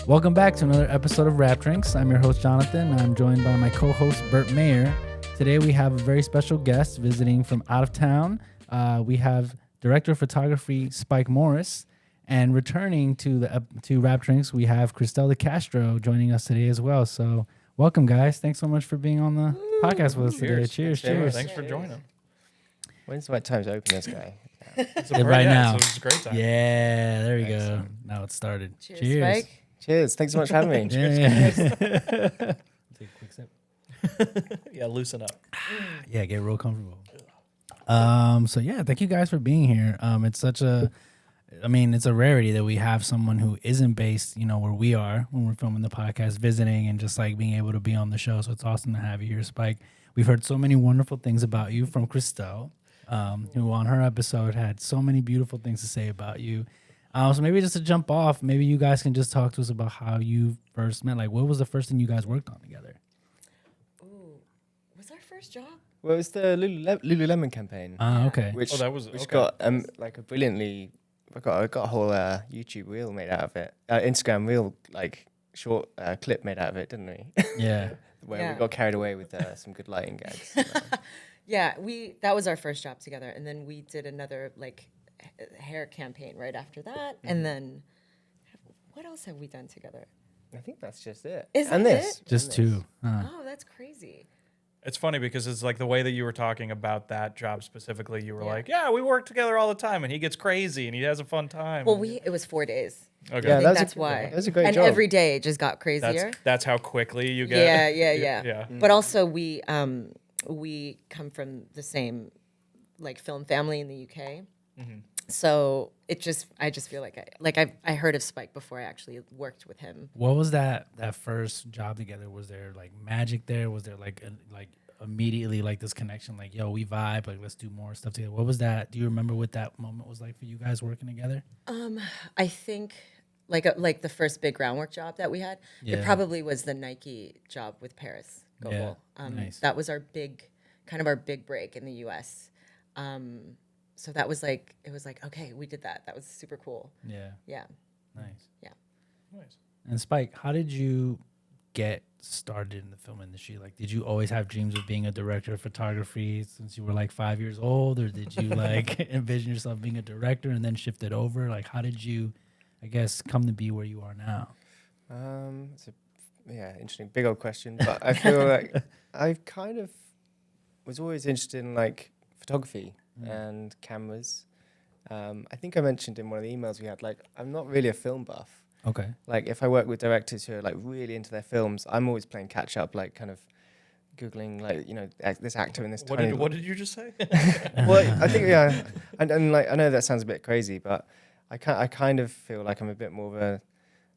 Welcome back to another episode of Rap Drinks. I'm your host, Jonathan. I'm joined by my co-host, Bert Mayer. Today we have a very special guest visiting from out of town. We have director of photography, Spike Morris. And returning to Rap Drinks, we have Christelle Castro joining us today as well. So welcome, guys. Thanks so much for being on the podcast with us today. Cheers. Thanks for joining. When's the right time to open this guy? Right now. It's a great time. Yeah, there you Excellent. go. Now it's started. Cheers. Spike. Cheers. Thanks so much for having me. Yeah. Take a quick sip. Yeah, loosen up. Yeah, get real comfortable. So yeah, thank you guys for being here. It's it's a rarity that we have someone who isn't based, where we are when we're filming the podcast, visiting and just like being able to be on the show. So it's awesome to have you here, Spike. We've heard so many wonderful things about you from Christelle, who on her episode had so many beautiful things to say about you. So maybe just to jump off, maybe you guys can just talk to us about how you first met. Like, what was the first thing you guys worked on together? Ooh, was our first job? Well, it was the Lululemon campaign. Okay. Which okay. got like a brilliantly. I got a whole YouTube reel made out of it. Instagram reel, like short clip made out of it, didn't we? Yeah. Where we got carried away with some good lighting gags. Yeah, that was our first job together, and then we did another like hair campaign right after that, and then what else have we done together? I think that's just it. Is and that this, it? Just and this. two. Oh, that's crazy. It's funny because it's like the way that you were talking about that job specifically. You were Yeah. like, "Yeah, we work together all the time, and he gets crazy, and he has a fun time." Well, it was 4 days. Okay. Yeah, I think that's why. That was a great and job. every day it just got crazier. That's how quickly you get. Yeah. But also we come from the same like film family in the UK. So I just feel like I heard of Spike before I actually worked with him. What was that first job together? Was there like magic there? Was there like immediately like this connection? Like, yo, we vibe. Like, let's do more stuff together. What was that? Do you remember what that moment was like for you guys working together? I think like the first big groundwork job that we had, Yeah. it probably was the Nike job with Paris Yeah, Goebel. nice. That was our big break in the US. So that was like, it was like, okay, we did that. That was super cool. Yeah. Yeah. Nice. Yeah. Nice. And Spike, how did you get started in the film industry? Like, did you always have dreams of being a director of photography since you were like 5 years old, or did you like envision yourself being a director and then shift it over? Like, how did you, I guess, come to be where you are now? It's interesting, big old question. But I feel like I kind of was always interested in like photography and cameras. I think I mentioned in one of the emails we had, like, I'm not really a film buff. Okay. Like, if I work with directors who are like really into their films, I'm always playing catch up, like kind of Googling, like, this actor in this. What did you just say? Well, I think, and like, I know that sounds a bit crazy, but I kind of feel like I'm a bit more of a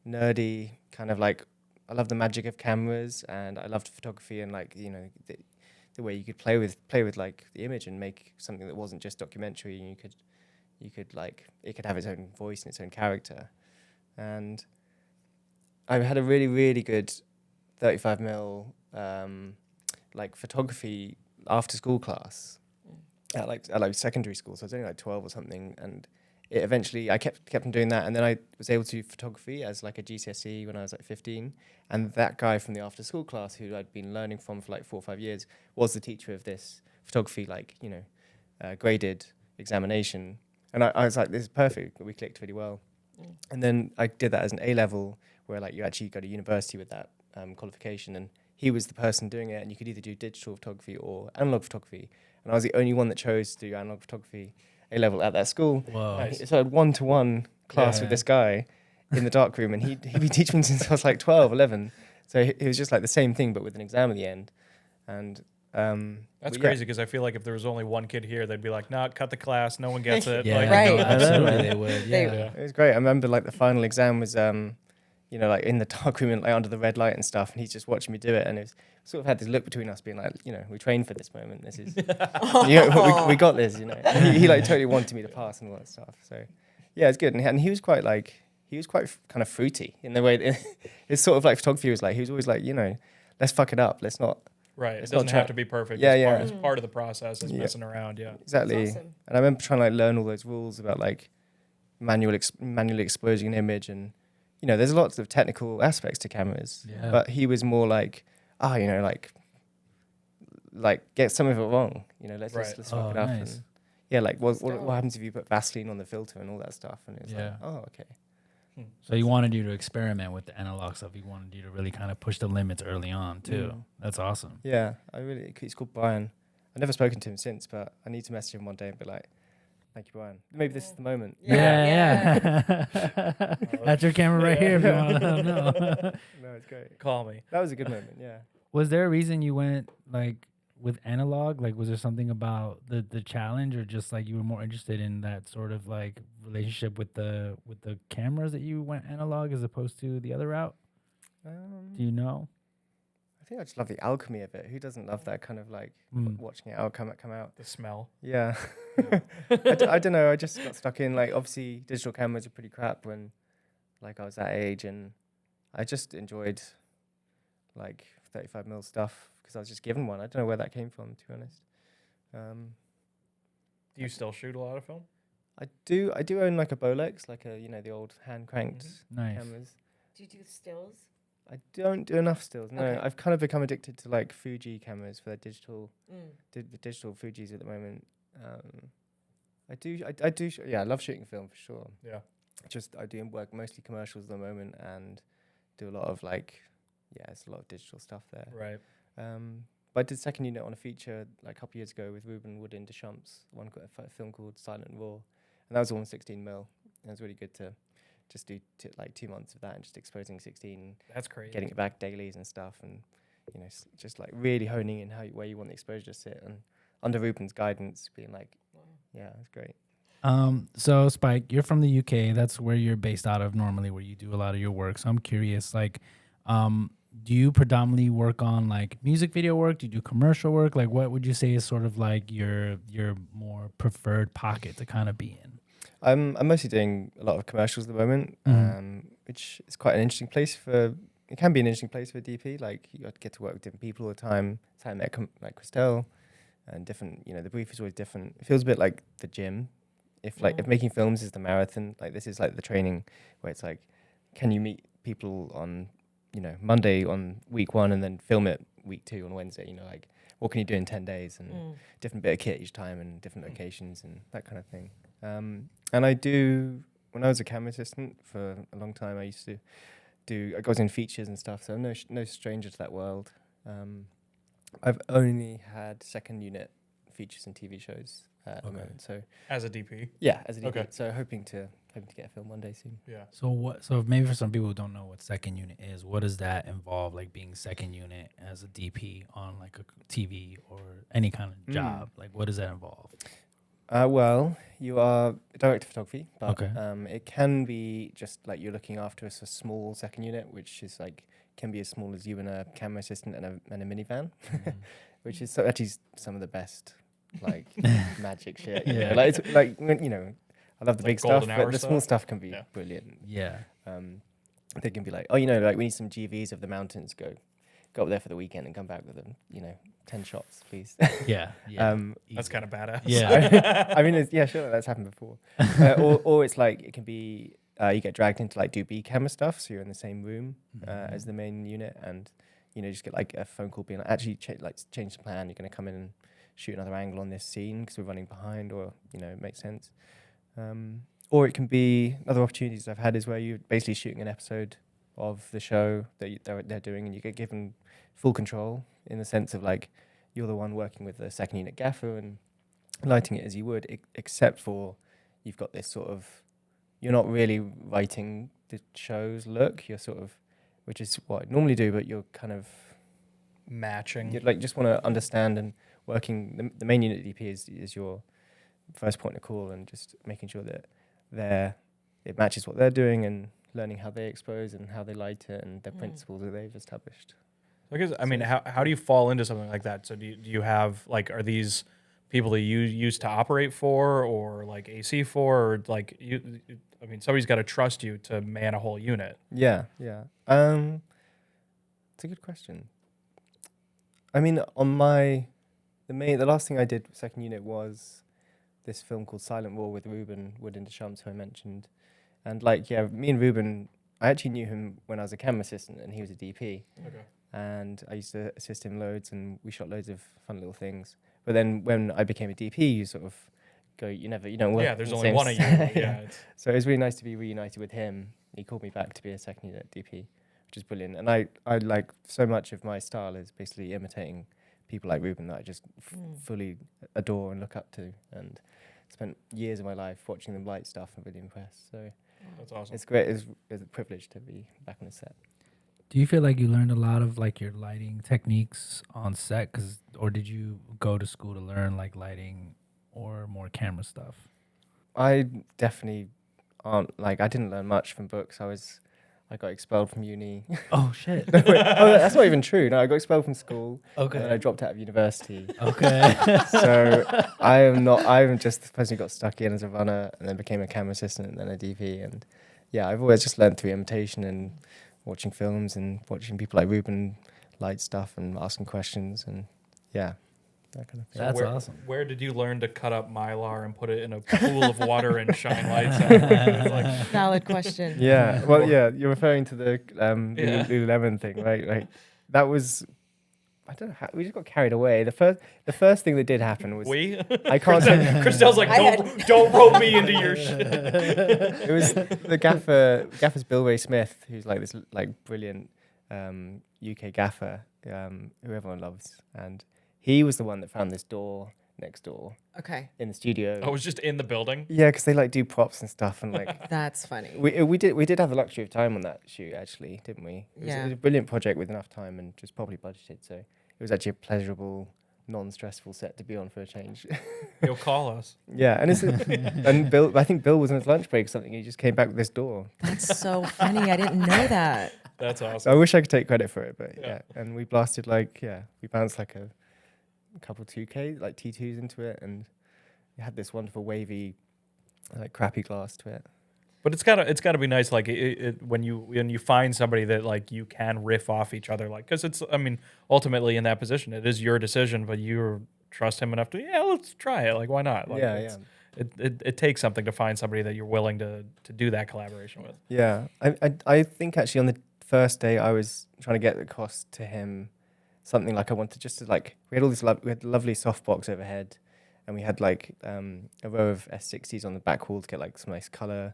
nerdy kind of like, I love the magic of cameras, and I loved photography, and like, the way you could play with like the image and make something that wasn't just documentary, and you could like, it could have its own voice and its own character. And I had a really, really good 35mm like photography after school class at like secondary school. So I was only like 12 or something, and it eventually I kept on doing that, and then I was able to do photography as like a GCSE when I was like 15. And that guy from the after school class who I'd been learning from for like 4 or 5 years was the teacher of this photography, like, graded examination. And I was like, this is perfect. We clicked really well. And then I did that as an A-level, where like you actually go to university with that qualification, and he was the person doing it, and you could either do digital photography or analog photography. And I was the only one that chose to do analog photography A-level at that school. Whoa. Nice. So I had one-to-one class with this guy in the dark room, and he'd been teaching me since I was like 12, 11. So it was just like the same thing, but with an exam at the end. And That's crazy, because I feel like if there was only one kid here, they'd be like, "Nah, cut the class. No one gets it." Yeah, Like, Right. no, absolutely they would. They Yeah. would. it was great. I remember like the final exam was, like in the dark room and like under the red light and stuff, and he's just watching me do it, and it was sort of had this look between us, being like, we trained for this moment. This is, we got this. He like totally wanted me to pass and all that stuff. So yeah, it's good. And he was quite kind of fruity in the way. His sort of like photography was like, he was always like, let's fuck it up. Let's not. Right. It It's doesn't not have to be perfect. Yeah, It's part of the process. It's messing around. Yeah. Exactly. That's awesome. And I remember trying to like learn all those rules about like manually exposing an image and there's lots of technical aspects to cameras, Yeah. but he was more like, like get some of it wrong, let's Right. let's fuck it up, Nice. and yeah, like what Stone. happens if you put Vaseline on the filter and all that stuff, and it's like, oh, okay. So he wanted you to experiment with the analog stuff. He wanted you to really kind of push the limits early on too. That's awesome. Yeah, he's called Brian. I've never spoken to him since, but I need to message him one day and be like, thank you, Brian. Maybe this is the moment. Yeah. That's your camera right here if you want to let him know. No, it's great. Call me. That was a good moment, yeah. Was there a reason you went like with analog? Like, was there something about the challenge, or just like you were more interested in that sort of like relationship with the cameras that you went analog as opposed to the other route? Do you know? I think I just love the alchemy of it. Who doesn't love that kind of like watching it come out? The smell. Yeah. I don't know. I just got stuck in, like, obviously digital cameras are pretty crap when like I was that age, and I just enjoyed like 35mm stuff because I was just given one. I don't know where that came from, to be honest. Do you still shoot a lot of film? I do own like a Bolex, like a the old hand cranked Nice. cameras. Do you do stills? I don't do enough stills. No, Okay. I've kind of become addicted to like Fuji cameras for their digital digital Fujis at the moment. I love shooting film for sure. Yeah. I do work mostly commercials at the moment and do a lot of it's a lot of digital stuff there. Right. But I did second unit on a feature like a couple years ago with Ruben Wood in Deschamps, a film called Silent Raw, and that was all on 16mm. And it was really good to just do 2 months of that and just exposing 16, That's crazy. getting it back dailies and stuff, and just like really honing in where you want the exposure to sit, and under Ruben's guidance, being like, yeah, it's great. So Spike, you're from the UK. That's where you're based out of normally, where you do a lot of your work. So I'm curious, like, do you predominantly work on like music video work? Do you do commercial work? Like, what would you say is sort of like your more preferred pocket to kind of be in? I'm mostly doing a lot of commercials at the moment, which is quite an interesting place it can be an interesting place for DP. Like, you get to work with different people all the time. So I met like Christelle, and different, the brief is always different. It feels a bit like the gym. If making films is the marathon, like this is like the training, where it's like, can you meet people on, Monday on week 1 and then film it week 2 on Wednesday, like what can you do in 10 days, and different bit of kit each time and different locations and that kind of thing. And when I was a camera assistant for a long time, I used to I was in features and stuff, so I'm no stranger to that world. I've only had second unit features and TV shows at the moment. So As a DP. yeah, as a DP. Okay. So hoping to get a film one day soon. Yeah. So maybe for some people who don't know what second unit is, what does that involve? Like being second unit as a DP on like a TV or any kind of job? Like, what does that involve? Well, you are a director of photography, but Okay. it can be just like you're looking after a small second unit, which is like can be as small as you and a camera assistant and a minivan, which is actually some of the best like magic shit. Yeah. Like it's like I love the Like big stuff, golden but hour the small stuff? stuff can be Yeah. brilliant. Yeah. They can be like, like we need some GVs of the mountains. Go up there for the weekend and come back with them. 10 shots, please. Yeah. Yeah. That's kind of badass. Yeah. I mean, sure, that's happened before. Or it's like it can be you get dragged into like do B camera stuff, so you're in the same room as the main unit, and just get like a phone call being like, actually change the plan. You're going to come in and shoot another angle on this scene because we're running behind, or it makes sense. Or it can be other opportunities I've had is where you're basically shooting an episode of the show that they're doing, and you get given full control in the sense of like you're the one working with the second unit gaffer and lighting it as you would, except for you've got this sort of, you're not really writing the show's look, you're sort of, which is what I normally do, but you're kind of Matching. you like just want to understand and working. The main unit DP is your first point of call, and just making sure that it matches what they're doing and learning how they expose and how they light it and the principles that they've established. Because I mean, how do you fall into something like that? So do you have like, are these people that you used to operate for, or like AC for, or like I mean, somebody's got to trust you to man a whole unit. Yeah. It's a good question. I mean, on the last thing I did second unit was this film called Silent War with Ruben Wood and Deschamps, who I mentioned. And me and Ruben I actually knew him when I was a camera assistant, and he was a DP. Okay. And I used to assist him loads, and we shot loads of fun little things. But then when I became a DP, you sort of go, you don't work. Yeah, there's in the only same one of you. set. Yeah. So it was really nice to be reunited with him. He called me back to be a second unit DP, which is brilliant. And I like so much of my style is basically imitating people like Ruben that I just fully adore and look up to, and spent years of my life watching them light stuff and really impressed. So That's awesome. it's great. It's a privilege to be back on the set. Do you feel like you learned a lot of like your lighting techniques on set, or did you go to school to learn like lighting or more camera stuff? I definitely aren't I didn't learn much from books. I got expelled from uni. Oh shit. Oh, that's not even true. No, I got expelled from school. Okay. And then I dropped out of university. Okay. So I'm just the person who got stuck in as a runner and then became a camera assistant and then a DP. And yeah, I've always just learned through imitation and watching films and watching people like Ruben light stuff and asking questions and yeah, that kind of thing. That's where, awesome. Where did you learn to cut up Mylar and put it in a pool of water and shine lights on it? Like, Valid question. Yeah, well, yeah, you're referring to the Yeah. Lululemon thing, right? Like that was, I don't know how, we just got carried away. The first thing that did happen was I can't. Christelle's like, don't rope me into your shit. It was the gaffer's Bill Ray Smith, who's like this like brilliant UK gaffer who everyone loves, and he was the one that found this door next door Okay. in the studio. I was just in the building. Yeah, because they like do props and stuff, and like That's funny. we did have the luxury of time on that shoot actually, didn't we? It was Yeah. a brilliant project with enough time and just properly budgeted, so it was actually a pleasurable, non-stressful set to be on for a change. You'll call us. Yeah, and and Bill, I think Bill was on his lunch break or something. He just came back with this door. That's so funny. I didn't know that. That's So I awesome. wish I could take credit for it, but Yeah. yeah. And we blasted we bounced like a couple 2K, like T2s into it, and it had this wonderful wavy, like crappy glass to it. But it's gotta be nice, like when you find somebody that like you can riff off each other, like because it's ultimately in that position it is your decision, but you trust him enough to let's try it, like why not? Like, Yeah. It takes something to find somebody that you're willing to do that collaboration with. Yeah, I think actually on the first day I was trying to get across to him something like I wanted just to like we had all this we had lovely softbox overhead, and we had like a row of S60s on the back wall to get like some nice color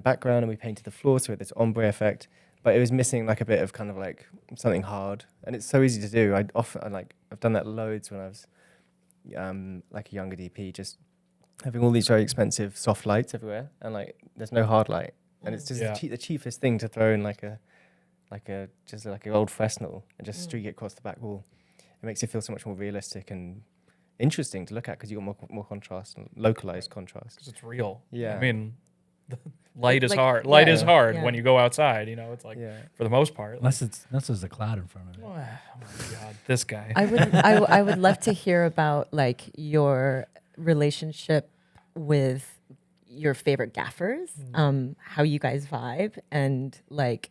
background, and we painted the floor so we had this ombre effect, but it was missing like a bit of kind of like something hard, and it's so easy to do. I've done that loads when I was like a younger DP, just having all these very expensive soft lights everywhere, and like there's no hard light, and it's just the cheapest thing to throw in like an old Fresnel and just streak it across the back wall. It makes it feel so much more realistic and interesting to look at because you got more contrast and localized contrast. Because it's real. Yeah. I mean, light is Like, hard. Light is yeah. hard Yeah. when you go outside. It's like for the most part. Unless there's a cloud in front of it. Oh my God, this guy. I would love to hear about like your relationship with your favorite gaffers, how you guys vibe, and like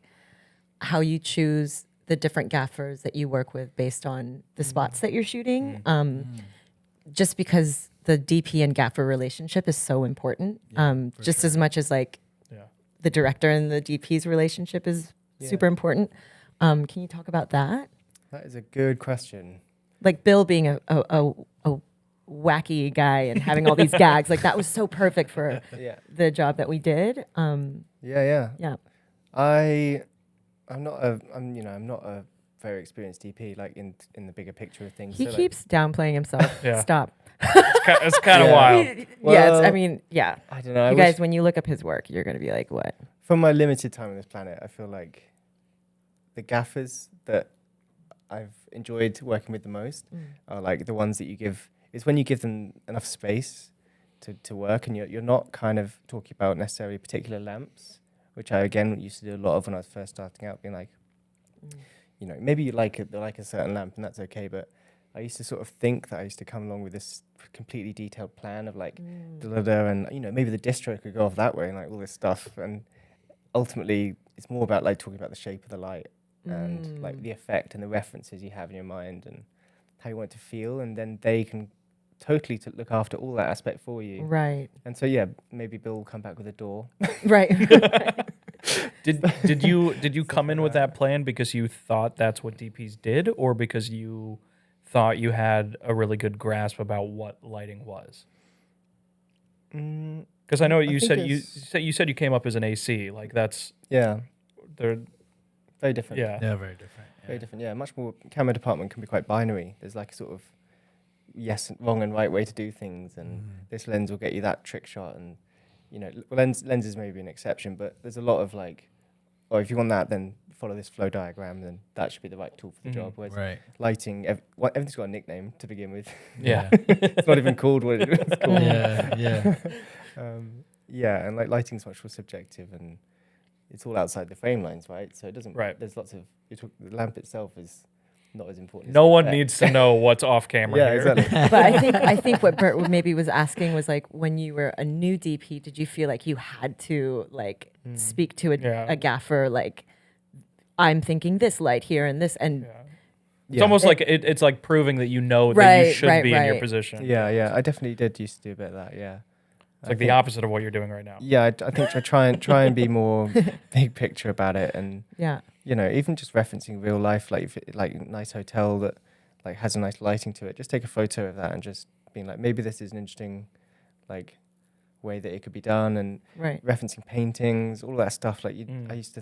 how you choose the different gaffers that you work with based on the spots that you're shooting. Just because the DP and gaffer relationship is so important, just as much as like the director and the DP's relationship is super important. Can you talk about that? That is a good question. Like Bill being a wacky guy and having all these gags, like that was so perfect for the job that we did. Yeah. I'm not a very experienced DP, like in the bigger picture of things. He so, keeps downplaying himself. Yeah. Stop. It's kind of Yeah. wild. I don't know. You guys, when you look up his work, you're gonna be like, what? From my limited time on this planet, I feel like the gaffers that I've enjoyed working with the most are like the ones that you give. It's when you give them enough space to work, and you're not kind of talking about necessarily particular lamps, which I again used to do a lot of when I was first starting out, being like, maybe you like a certain lamp, and that's okay, but I used to sort of think that I used to come along with this completely detailed plan of like, and maybe the distro could go off that way and like all this stuff, and ultimately it's more about like talking about the shape of the light and like the effect and the references you have in your mind and how you want it to feel, and then they can totally look after all that aspect for you. Right. And so maybe Bill will come back with a door. Right. Did you come in with that plan because you thought that's what DPs did, or because you thought you had a really good grasp about what lighting was? Because I know you said you came up as an AC. Like that's Yeah, they're very different. yeah. Yeah, very different. Yeah. Very different. Yeah, much more. Camera department can be quite binary. There's like a sort of yes, wrong, and right way to do things, and this lens will get you that trick shot, and lenses may be an exception, but there's a lot of like, oh, if you want that, then follow this flow diagram, then that should be the right tool for the job. Whereas Right. lighting, everything's got a nickname to begin with. Yeah. It's not even called what it's called. Yeah. Yeah, and like lighting's much more subjective, and it's all outside the frame lines, right? So it doesn't. Right. There's lots of the lamp itself is not as important. No as the one effect. needs to know what's off camera Yeah, here. exactly. But I think what Bert maybe was asking was like, when you were a new DP, did you feel like you had to like speak to a gaffer like, I'm thinking this light here and this and Yeah. It's almost like it's like proving that you know that you Right, should be in your right. position. Yeah, I definitely did used to do a bit of that. Yeah, It's like the opposite of what you're doing right now. yeah. I think I try and be more big picture about it, and yeah. even just referencing real life, like if like a nice hotel that like has a nice lighting to it. Just take a photo of that and just being like, maybe this is an interesting like way that it could be done, and Right. referencing paintings, all that stuff. Like I used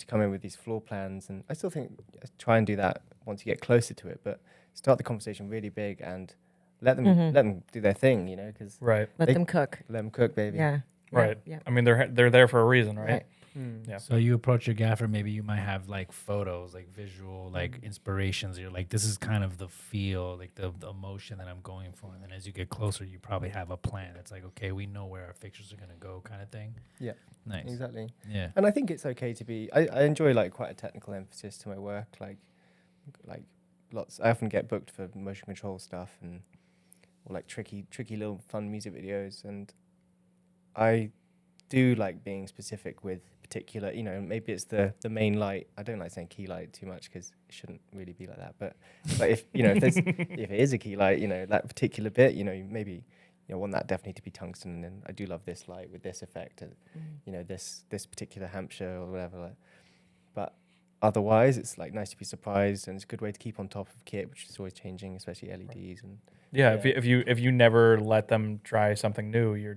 to come in with these floor plans, and I still think I try and do that once you get closer to it. But start the conversation really big and let them do their thing, because Right. Let They- them cook. let them cook, baby. Yeah. Right. Yeah. I mean, they're there for a reason, right? Right. Yeah. So you approach your gaffer, maybe you might have like photos, like visual, like inspirations. You're like, this is kind of the feel, like the emotion that I'm going for. And then as you get closer, you probably have a plan. It's like, okay, we know where our fixtures are gonna go, kind of thing. Yeah. Nice. Exactly. Yeah. And I think it's okay to be. I enjoy like quite a technical emphasis to my work. Like lots. I often get booked for motion control stuff or like tricky little fun music videos, and I do like being specific with particular. Maybe it's the main light. I don't like saying key light too much because it shouldn't really be like that. But if if it is a key light, that particular bit, maybe. I want that definitely to be tungsten, and I do love this light with this effect, and this particular Hampshire or whatever. But otherwise, it's like nice to be surprised, and it's a good way to keep on top of kit, which is always changing, especially LEDs and. Yeah. If you never let them try something new, you're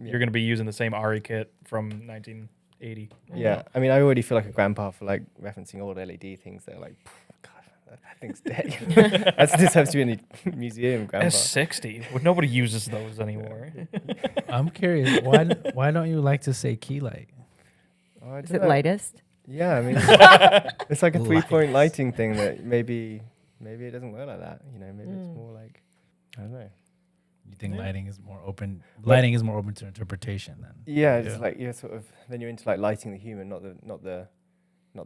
going to be using the same Ari kit from 1980. Yeah, I mean, I already feel like a grandpa for like referencing old LED things. They're like, God, that thing's dead. This has to be in a museum, grandpa. S60. Well, nobody uses those anymore. I'm curious, why don't you like to say key light? Oh, I Is don't it know. lightest? Yeah, I mean, it's like a 3-point lighting thing that maybe it doesn't work like that. Maybe it's more like, I don't know. You think lighting is more open? Lighting is more open to interpretation then. Yeah, it's like you're sort of then you're into like lighting the human, not the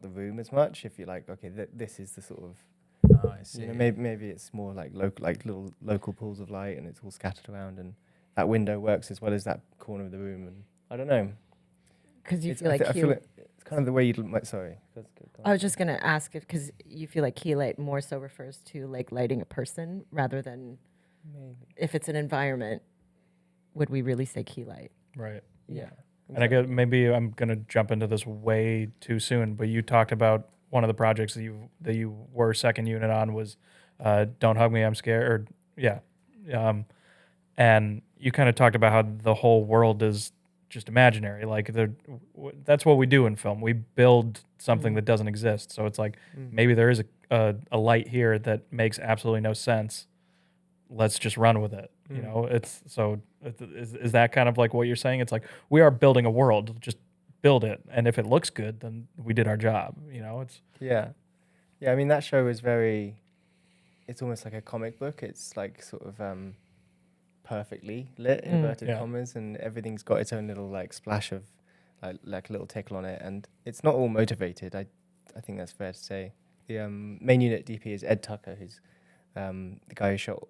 room as much. If you're like, okay, this is the sort of Oh, I see. maybe it's more like little local pools of light, and it's all scattered around, and that window works as well as that corner of the room, and I don't know. Because you It's- feel like I feel it's kind of the way you'd sorry. I was just gonna ask it because you feel like key light more so refers to like lighting a person rather than if it's an environment. Would we really say key light? Right. Yeah. And I guess maybe I'm gonna jump into this way too soon, but you talked about one of the projects that you were second unit on was "Don't Hug Me, I'm Scared." And you kind of talked about how the whole world is just imaginary. Like that's what we do in film. We build something that doesn't exist. So it's like maybe there is a light here that makes absolutely no sense. Let's just run with it. Is that kind of like what you're saying? It's like we are building a world. Just build it, and if it looks good, then we did our job. It's Yeah. I mean, that show is it's almost like a comic book. It's like sort of perfectly lit, inverted commas, and everything's got its own little like splash of like a little tickle on it, and it's not all motivated. I think that's fair to say. The main unit DP is Ed Tucker, who's the guy who shot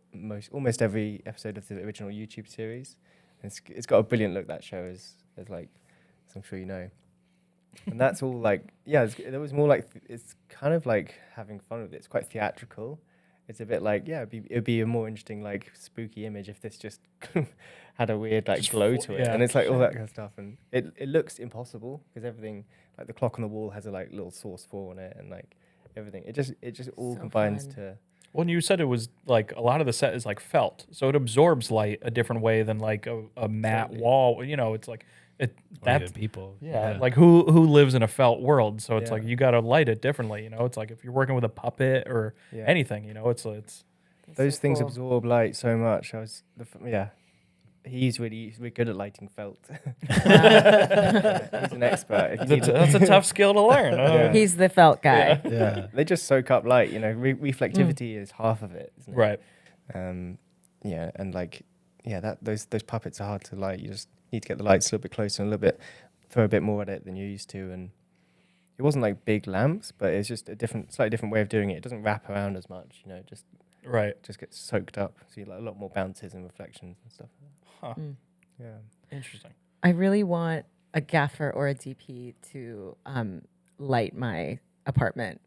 almost every episode of the original YouTube series. And it's got a brilliant look, that show, as I'm sure you know. And that's all like, there was more like, it's kind of like having fun with it. It's quite theatrical. it's a bit like, yeah, it'd be a more interesting, like, spooky image if this just had a weird, like, glow to it. yeah. And it's like all that kind of stuff. And it looks impossible because everything, like the clock on the wall has a like little Source 4 on it, and like everything. It just all So combines fun. to. Well, and you said it was like a lot of the set is like felt, so it absorbs light a different way than like a matte Totally. wall. You know, it's like it Or that even people. like who lives in a felt world? So it's Yeah. like you got to light it differently. You know, it's like if you're working with a puppet or Yeah. anything. You know, it's That's Those so things cool. absorb light so much. He's really good at lighting felt. He's an expert. If you need that's a tough skill to learn. Yeah. He's the felt guy. Yeah. They just soak up light. You know, reflectivity is half of it, isn't it? Right. Yeah, and like, yeah, those puppets are hard to light. You just need to get the lights a little bit closer and a little bit, throw a bit more at it than you're used to. And it wasn't like big lamps, but it's just a slightly different way of doing it. It doesn't wrap around as much, you know. Right. Just gets soaked up. So you like a lot more bounces and reflections and stuff. Huh. Yeah. Interesting. I really want a gaffer or a DP to light my apartment.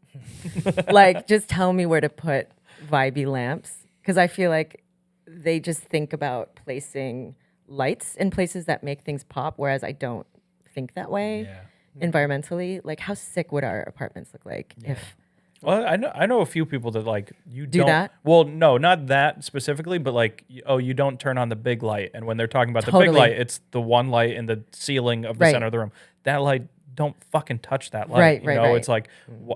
Like, just tell me where to put vibey lamps, because I feel like they just think about placing lights in places that make things pop, whereas I don't think that way Yeah. environmentally. Like, how sick would our apartments look like if Well, I know a few people that like you Do don't. that? Well, no, not that specifically, but like you don't turn on the big light, and when they're talking about the big Totally. light, it's the one light in the ceiling of the Right. center of the room. That light, don't fucking touch that light. Right, you right, know, right. it's like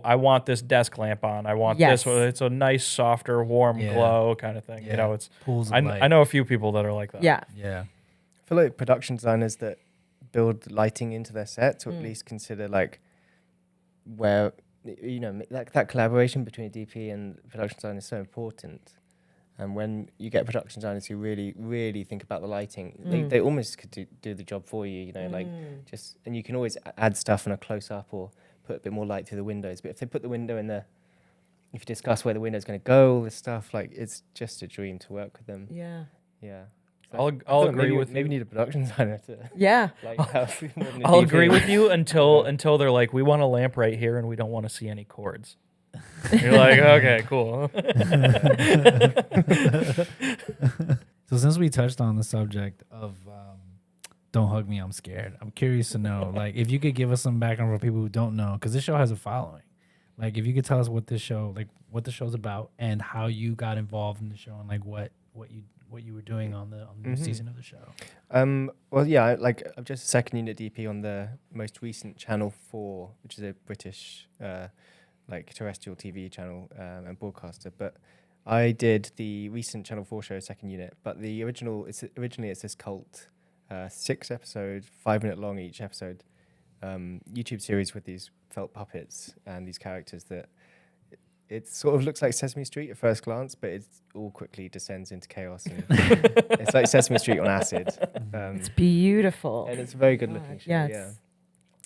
I want this desk lamp on. I want Yes. this one. It's a nice, softer, warm Yeah. glow kind of thing. Yeah. You know, it's Pools of I light. know a few people that are like that. yeah. Yeah. I feel like production designers that build lighting into their sets, or at least consider like where, you know, like that collaboration between a DP and production design is so important. And when you get production designers who really, really think about the lighting, they almost could do the job for you, you know, like and you can always add stuff in a close up or put a bit more light through the windows. But if they put the window if you discuss where the window's going to go, all this stuff, like it's just a dream to work with them. Yeah. Yeah. I'll agree with maybe you. need a production designer to Yeah. light the house more than a I'll DP. agree with you until they're like, we want a lamp right here, and we don't want to see any cords. You're like, okay, cool. So since we touched on the subject of Don't Hug Me, I'm Scared, I'm curious to know, like, if you could give us some background for people who don't know, because this show has a following. Like, if you could tell us what the show's about and how you got involved in the show and like what you were doing on the new season of the show. Well, yeah, I'm just a second unit DP on the most recent Channel 4, which is a British like terrestrial TV channel and broadcaster. But I did the recent Channel 4 show, second unit. But the originally it's this cult 6-episode, 5-minute long each episode YouTube series with these felt puppets and these characters that it sort of looks like Sesame Street at first glance, but it all quickly descends into chaos. And it's like Sesame Street on acid. It's beautiful. And it's a very good looking show. Yeah, Yeah.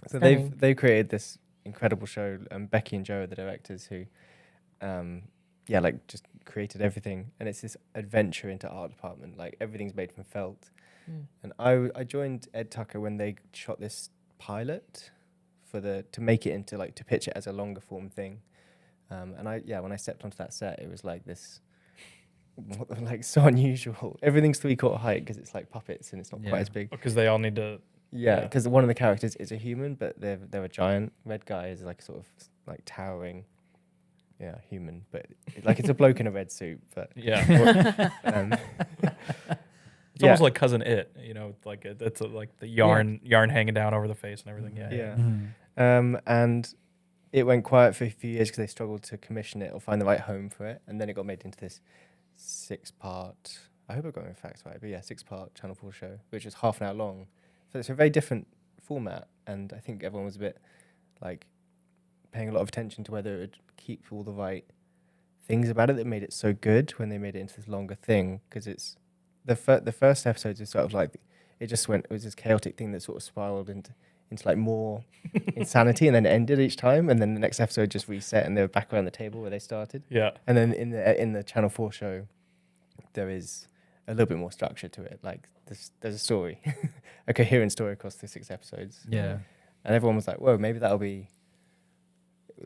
it's So stunning. they've created this incredible show. Becky and Joe are the directors who, like just created everything. And it's this adventure into art department. Like everything's made from felt. And I joined Ed Tucker when they shot this pilot to make it into like to pitch it as a longer form thing. And when I stepped onto that set, it was like this, like so unusual. Everything's 3/4 height because it's like puppets and it's not quite as big. Because they all need to. Yeah, because one of the characters is a human, but they're a giant. Red guy is like sort of like towering, human, but like it's a bloke in a red suit. But Yeah. um, It's almost like Cousin It, you know, like it's like the yarn hanging down over the face and everything. Yeah. And it went quiet for a few years because they struggled to commission it or find the right home for it, and then it got made into this 6-part. I hope I got my facts right, but 6-part Channel 4 show, which is half an hour long. So it's a very different format, and I think everyone was a bit like paying a lot of attention to whether it would keep all the right things about it that made it so good when they made it into this longer thing. Because it's the first episodes is sort of like it was this chaotic thing that sort of spiraled into like more insanity, and then ended each time, and then the next episode just reset, and they were back around the table where they started. Yeah. And then in the Channel 4 show, there is a little bit more structure to it. Like there's a story, a coherent story across the 6 episodes. Yeah. And everyone was like, "Whoa, maybe that'll be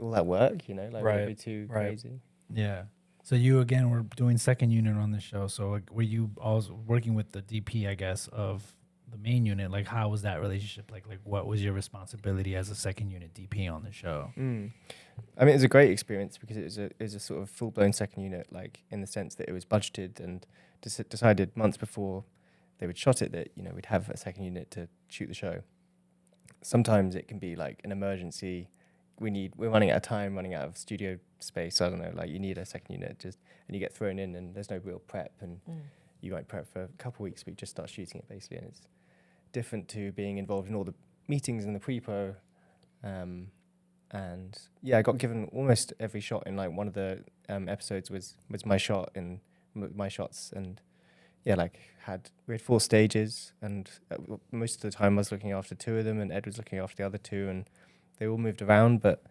all that work, you know? Like, would it be too crazy?" Yeah. So you again were doing second unit on the show. So like, were you also working with the DP, I guess, of the main unit? Like, how was that relationship? Like what was your responsibility as a second unit DP on the show? I mean, it was a great experience because it was a sort of full blown second unit, like in the sense that it was budgeted and decided months before they would shot it that we'd have a second unit to shoot the show. Sometimes it can be like an emergency. We're running out of time, running out of studio space. I don't know, like you need a second unit and you get thrown in and there's no real prep and you might prep for a couple of weeks, but you just start shooting it basically. And it's different to being involved in all the meetings and the pre-pro. And yeah, I got given almost every shot in like one of the episodes was my shot in my shots. And yeah, like we had 4 stages and most of the time I was looking after 2 of them and Ed was looking after the other 2 and they all moved around, but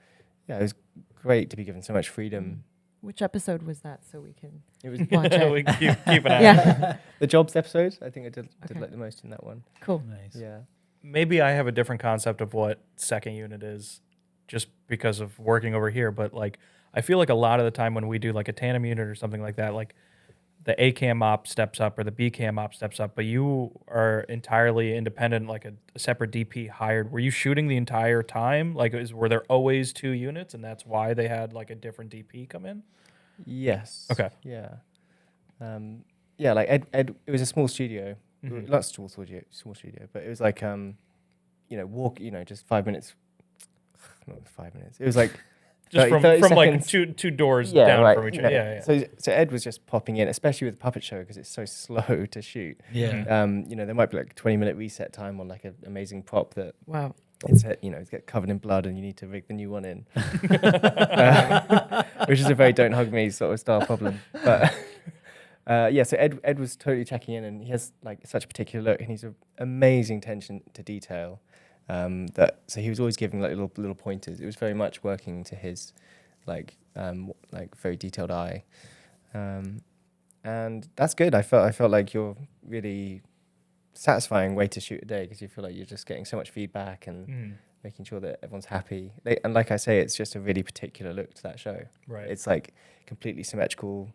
yeah, it was great to be given so much freedom. Which episode was that so we can It was watch it? We keep an eye. Yeah. the jobs episode. I think I did Okay. like the most in that one. Cool. Nice. Yeah. Maybe I have a different concept of what second unit is just because of working over here, but like I feel like a lot of the time when we do like a tandem unit or something like that, like the A cam op steps up or the B cam op steps up, but you are entirely independent, like a separate DP hired. Were you shooting the entire time? Like were there always 2 units and that's why they had like a different DP come in? Yes. Okay. Yeah. Yeah, like Ed it was a small studio. Mhm. Not small studio, but it was like just 5 minutes. Not 5 minutes. It was like Just 30 from like seconds. two doors down from each other. Yeah. So Ed was just popping in, especially with the puppet show because it's so slow to shoot. Yeah. There might be like a 20-minute reset time on like an amazing prop that Wow. it's get covered in blood and you need to rig the new one in, which is a very don't hug me sort of style problem. But so Ed was totally checking in and he has like such a particular look and he's an amazing attention to detail. So he was always giving like little pointers. It was very much working to his like very detailed eye, and that's good. I felt like you're really satisfying way to shoot a day because you feel like you're just getting so much feedback and making sure that everyone's happy. And like I say, it's just a really particular look to that show. Right. It's like completely symmetrical,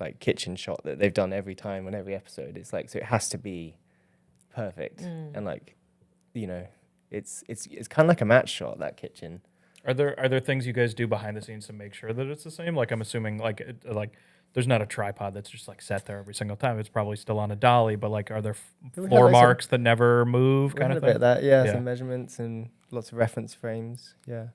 like kitchen shot that they've done every time on every episode. It's like so it has to be perfect and like. It's kind of like a match shot, that kitchen. Are there things you guys do behind the scenes to make sure that it's the same? Like I'm assuming like there's not a tripod that's just like set there every single time. It's probably still on a dolly, but like are there floor marks that never move kind of A bit thing? of that, yeah, some measurements and lots of reference frames, yeah.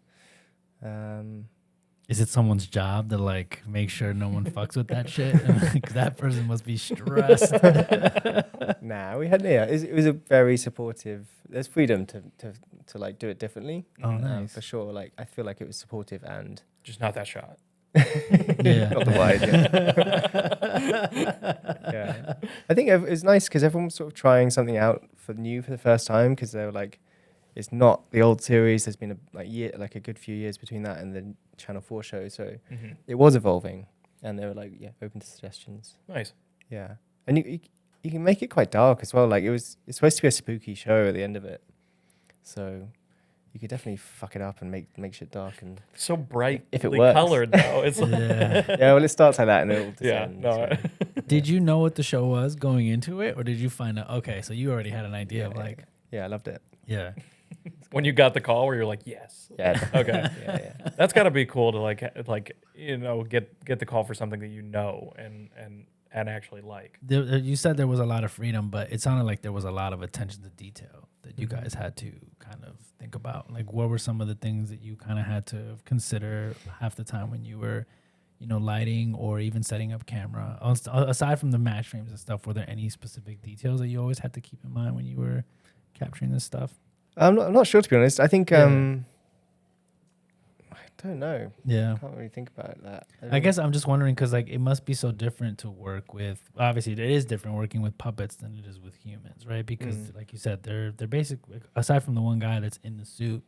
Is it someone's job to like make sure no one fucks with that shit? 'Cause that person must be stressed. Nah, we had it was a very supportive. There's freedom to like do it differently. Oh, nice. For sure. Like I feel like it was supportive and Just not that shot. Yeah. not the wide. Yeah. I think it was nice because everyone was sort of trying something out for the first time because they were like, it's not the old series. There's been a good few years between that and the Channel 4 show, so it was evolving, and they were like, open to suggestions. Nice. Yeah, and you can make it quite dark as well. Like it's supposed to be a spooky show at the end of it, so you could definitely fuck it up and make shit dark and So brightly if it works. colored though. It's Yeah. well, it starts like that and it'll yeah. descend. No. so. Did you know what the show was going into it, or did you find out? Okay, so you already had an idea of like, Yeah, I loved it. yeah. When you got the call where you're like, yes. Yeah. Okay. yeah. That's got to be cool to get the call for something that you know and actually like. You said there was a lot of freedom, but it sounded like there was a lot of attention to detail that you guys had to kind of think about. Like, what were some of the things that you kind of had to consider half the time when you were, lighting or even setting up camera? Aside from the match frames and stuff, were there any specific details that you always had to keep in mind when you were capturing this stuff? I'm not sure, to be honest. I think I don't know. Yeah. I can't really think about that. I guess I'm just wondering because like it must be so different to work with. Obviously, it is different working with puppets than it is with humans, right? Because like you said, they're basic. Aside from the one guy that's in the suit,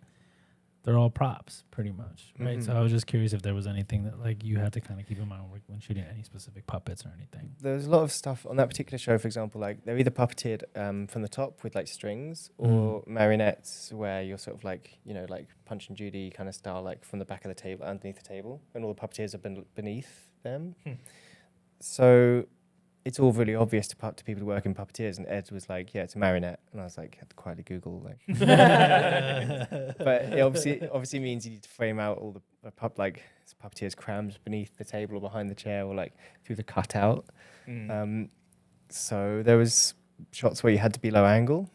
they're all props pretty much, right? So I was just curious if there was anything that like you had to kind of keep in mind when shooting any specific puppets or anything. There's a lot of stuff on that particular show, for example, like they're either puppeteered from the top with like strings or marionettes where you're sort of like, you know, like Punch and Judy kind of style, like from the back of the table, underneath the table, and all the puppeteers are beneath them. So it's all really obvious to people who work in puppeteers, and Ed was like, yeah, it's a marionette. And I was like, had to quietly Google, like. But it obviously means you need to frame out all the puppeteers crammed beneath the table or behind the chair or like through the cutout. So there was shots where you had to be low angle,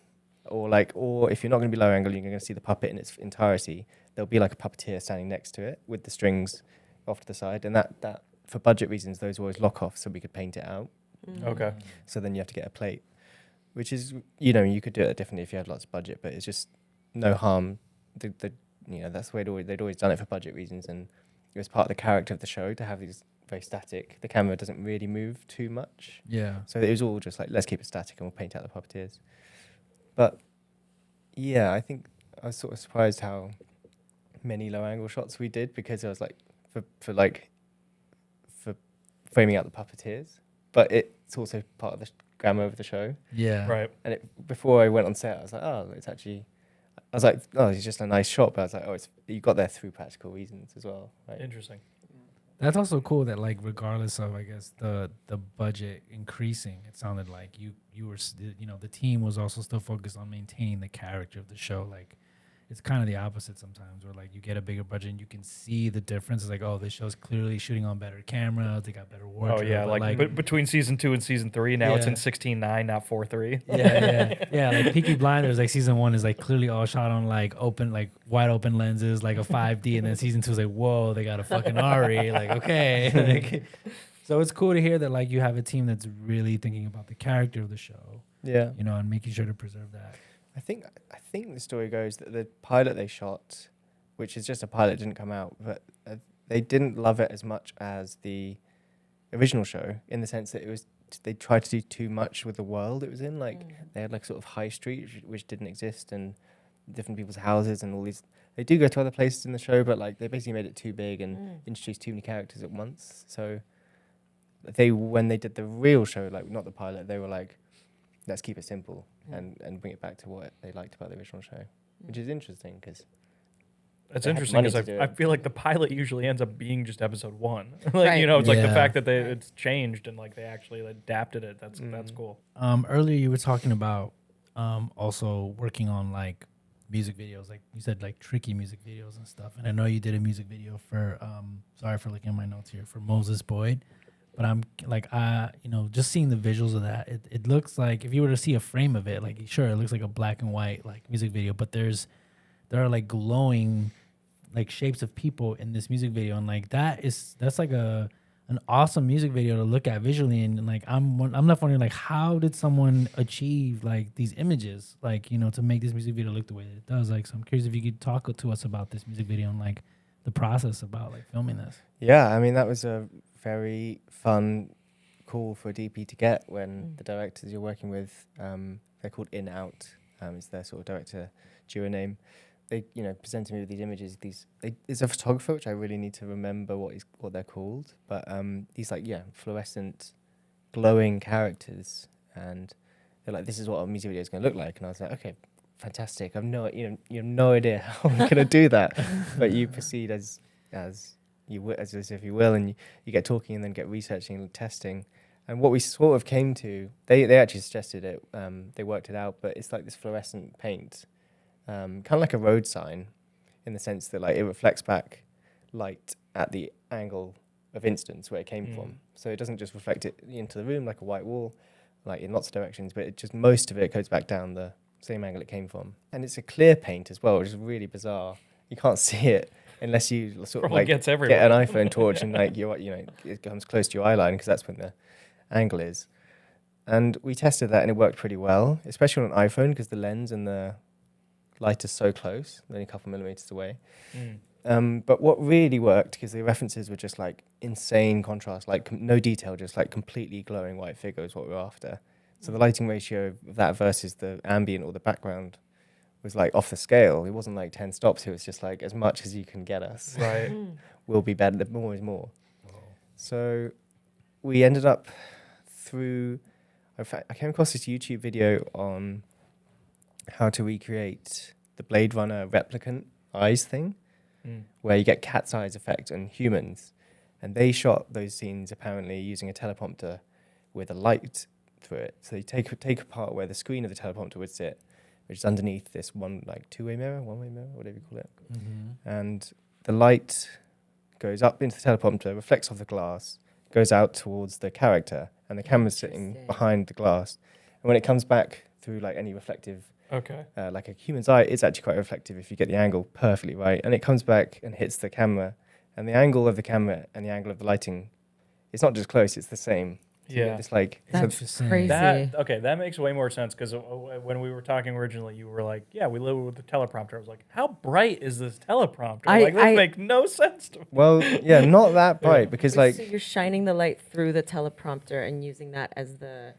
or if you're not going to be low angle, you're going to see the puppet in its entirety. There'll be like a puppeteer standing next to it with the strings off to the side, and that for budget reasons, those always lock off so we could paint it out. Okay. So then you have to get a plate, which is, you know, you could do it differently if you had lots of budget, but it's just no harm. That's the way they'd always done it for budget reasons, and it was part of the character of the show to have these very static. The camera doesn't really move too much. Yeah. So it was all just like, let's keep it static and we'll paint out the puppeteers. But yeah, I think I was sort of surprised how many low angle shots we did, because I was like, for framing out the puppeteers. But it's also part of the grammar of the show. Yeah. Right. And before I went on set, I was like, it's just a nice shot. But I was like, you got there through practical reasons as well. Right? Interesting. That's also cool that like regardless of I guess the budget increasing, it sounded like you were the team was also still focused on maintaining the character of the show. Like it's kind of the opposite sometimes, where like you get a bigger budget and you can see the difference. It's like, oh, this show's clearly shooting on better cameras. They got better work. Oh yeah, like between season 2 and season 3, now it's in 16:9, not 4:3. Yeah. Like Peaky Blinders, like season 1 is like clearly all shot on like wide open lenses, like a 5D, and then season 2 is like, whoa, they got a fucking RE. Like okay, so it's cool to hear that like you have a team that's really thinking about the character of the show. Yeah. You know, and making sure to preserve that. I think the story goes that the pilot they shot, which is just a pilot, didn't come out, but they didn't love it as much as the original show, in the sense that they tried to do too much with the world it was in. Like they had like sort of high street, which didn't exist, and different people's houses and all these. They do go to other places in the show, but like they basically made it too big and introduced too many characters at once. So when they did the real show, like not the pilot, they were like, let's keep it simple and bring it back to what they liked about the original show, which is interesting because it's interesting because I feel like the pilot usually ends up being just episode 1. Like Right. you know, it's like the fact that it's changed and like they actually adapted it. That's cool. Earlier you were talking about also working on like music videos, like you said, like tricky music videos and stuff. And I know you did a music video for sorry for looking at my notes here, for Moses Boyd. But I'm like, just seeing the visuals of that, it looks like if you were to see a frame of it, like sure, it looks like a black and white like music video, but there are like glowing like shapes of people in this music video, and like that's like an awesome music video to look at visually, and like I'm left wondering like how did someone achieve like these images, like to make this music video look the way that it does. Like, so I'm curious if you could talk to us about this music video and like the process about like filming this. Yeah, I mean that was a very fun call for a DP to get when the directors you're working with, they're called In Out, is their sort of director duo name. They presented me with these images. It's a photographer, which I really need to remember what they're called, but these like fluorescent glowing characters, and they're like, this is what our music video is going to look like. And I was like, okay, fantastic. You have no idea how I'm going to do that, but you proceed as if you will, and you get talking and then get researching and testing. And what we sort of came to, they actually suggested it, they worked it out, but it's like this fluorescent paint, kind of like a road sign, in the sense that like it reflects back light at the angle of instance where it came from. So it doesn't just reflect it into the room like a white wall, like in lots of directions, but most of it goes back down the same angle it came from. And it's a clear paint as well, which is really bizarre. You can't see it unless you sort of like get an iPhone torch and like it comes close to your eye line, because that's when the angle is. And we tested that and it worked pretty well, especially on an iPhone, because the lens and the light is so close, only a couple millimeters away. But what really worked, because the references were just like insane contrast, like no detail, just like completely glowing white figure is what we were after. So the lighting ratio of that versus the ambient or the background was like off the scale. It wasn't like 10 stops. It was just like as much as you can get us. Right. Will be better. More is more. So we ended up through. In fact, I came across this YouTube video on how to recreate the Blade Runner replicant eyes thing, where you get cat's eyes effect on humans, and they shot those scenes apparently using a teleprompter with a light through it. So they take apart where the screen of the teleprompter would sit, which is underneath this one like one-way mirror, whatever you call it, and the light goes up into the teleprompter, reflects off the glass, goes out towards the character, and the camera's sitting behind the glass. And when it comes back through like any reflective, like a human's eye, it's actually quite reflective if you get the angle perfectly right. And it comes back and hits the camera, and the angle of the camera and the angle of the lighting, it's not just close, it's the same. So it's like that's crazy. That makes way more sense, because when we were talking originally, you were like, "Yeah, we live with the teleprompter." I was like, "How bright is this teleprompter?" That make no sense to me. Well, yeah, not that bright because like so you're shining the light through the teleprompter and using that as the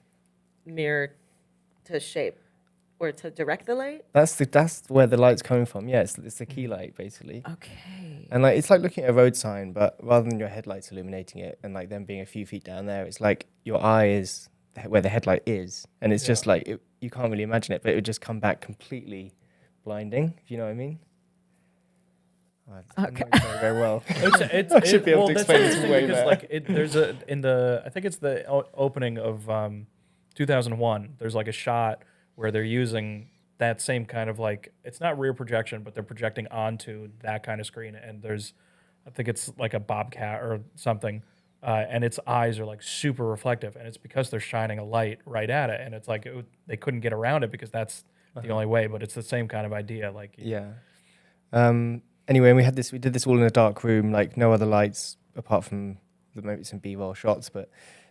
mirror to shape or to direct the light. that's where the light's coming from. Yeah, it's the key light basically. Okay. And like it's like looking at a road sign, but rather than your headlights illuminating it and like them being a few feet down there, it's like your eye is where the headlight is, and it's just like you can't really imagine it, but it would just come back completely blinding. If you know what I mean? Okay. Not very well. I should be able to explain this way because better. there's I think it's the opening of 2001. There's like a shot where they're using that same kind of like, it's not rear projection, but they're projecting onto that kind of screen. And I think it's like a bobcat or something, and its eyes are like super reflective, and it's because they're shining a light right at it, and it's like they couldn't get around it because that's the only way. But it's the same kind of idea, like Anyway, we did this all in a dark room, like no other lights apart from maybe some B-roll shots, but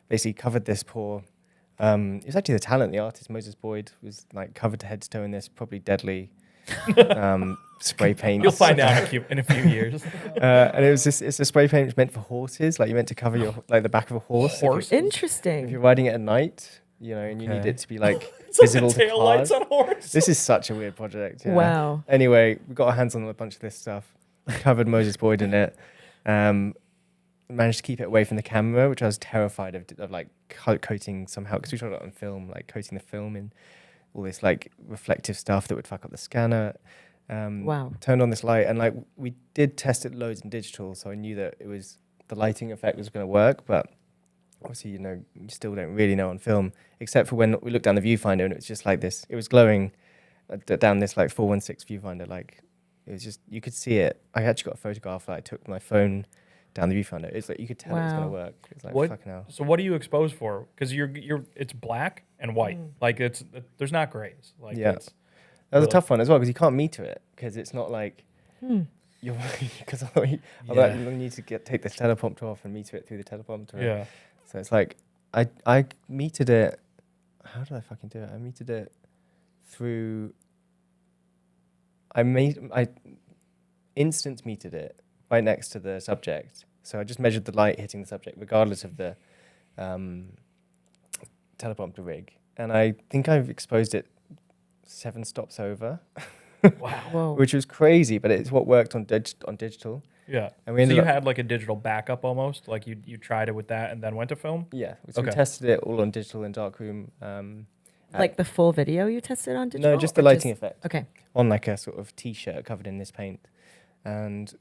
basically covered this poor. It was actually the talent, the artist Moses Boyd was like covered to head to toe in this probably deadly spray paint. You'll find out in a few years. And it's a spray paint meant for horses. Like you meant to cover your the back of a horse. Interesting. If you're riding it at night, and you need it to be like it's visible like the to tail cars. lights on horse. This is such a weird project. Yeah. Wow. Anyway, we got our hands on a bunch of this stuff. Covered Moses Boyd in it. Managed to keep it away from the camera, which I was terrified of like coating somehow, because we shot it on film, like coating the film in all this like reflective stuff that would fuck up the scanner. Wow. Turned on this light, and like we did test it loads in digital, so I knew that the lighting effect was going to work, but obviously you still don't really know on film, except for when we looked down the viewfinder and it was just like this. It was glowing down this like 416 viewfinder, like it was just, you could see it. I actually got a photograph that I took my phone down the viewfinder. It's like you could tell it was going to work. It's like fucking hell. So what do you expose for? Because it's black and white. Like there's not grays. Like that was a tough one as well, because you can't meter it, because it's not like you're because you need to take the teleprompter off and meter it through the teleprompter. Yeah. So it's like I metered it. How did I fucking do it? I metered it through. I instant metered it right next to the subject. So I just measured the light hitting the subject regardless of the teleprompter rig. And I think I've exposed it 7 stops over. Wow. Which was crazy, but it's what worked on digital. Yeah. And we so you had like a digital backup almost? Like you tried it with that and then went to film? Yeah. So we tested it all on digital in darkroom. Like the full video you tested on digital? No, just the lighting effect. Okay. On like a sort of t-shirt covered in this paint. And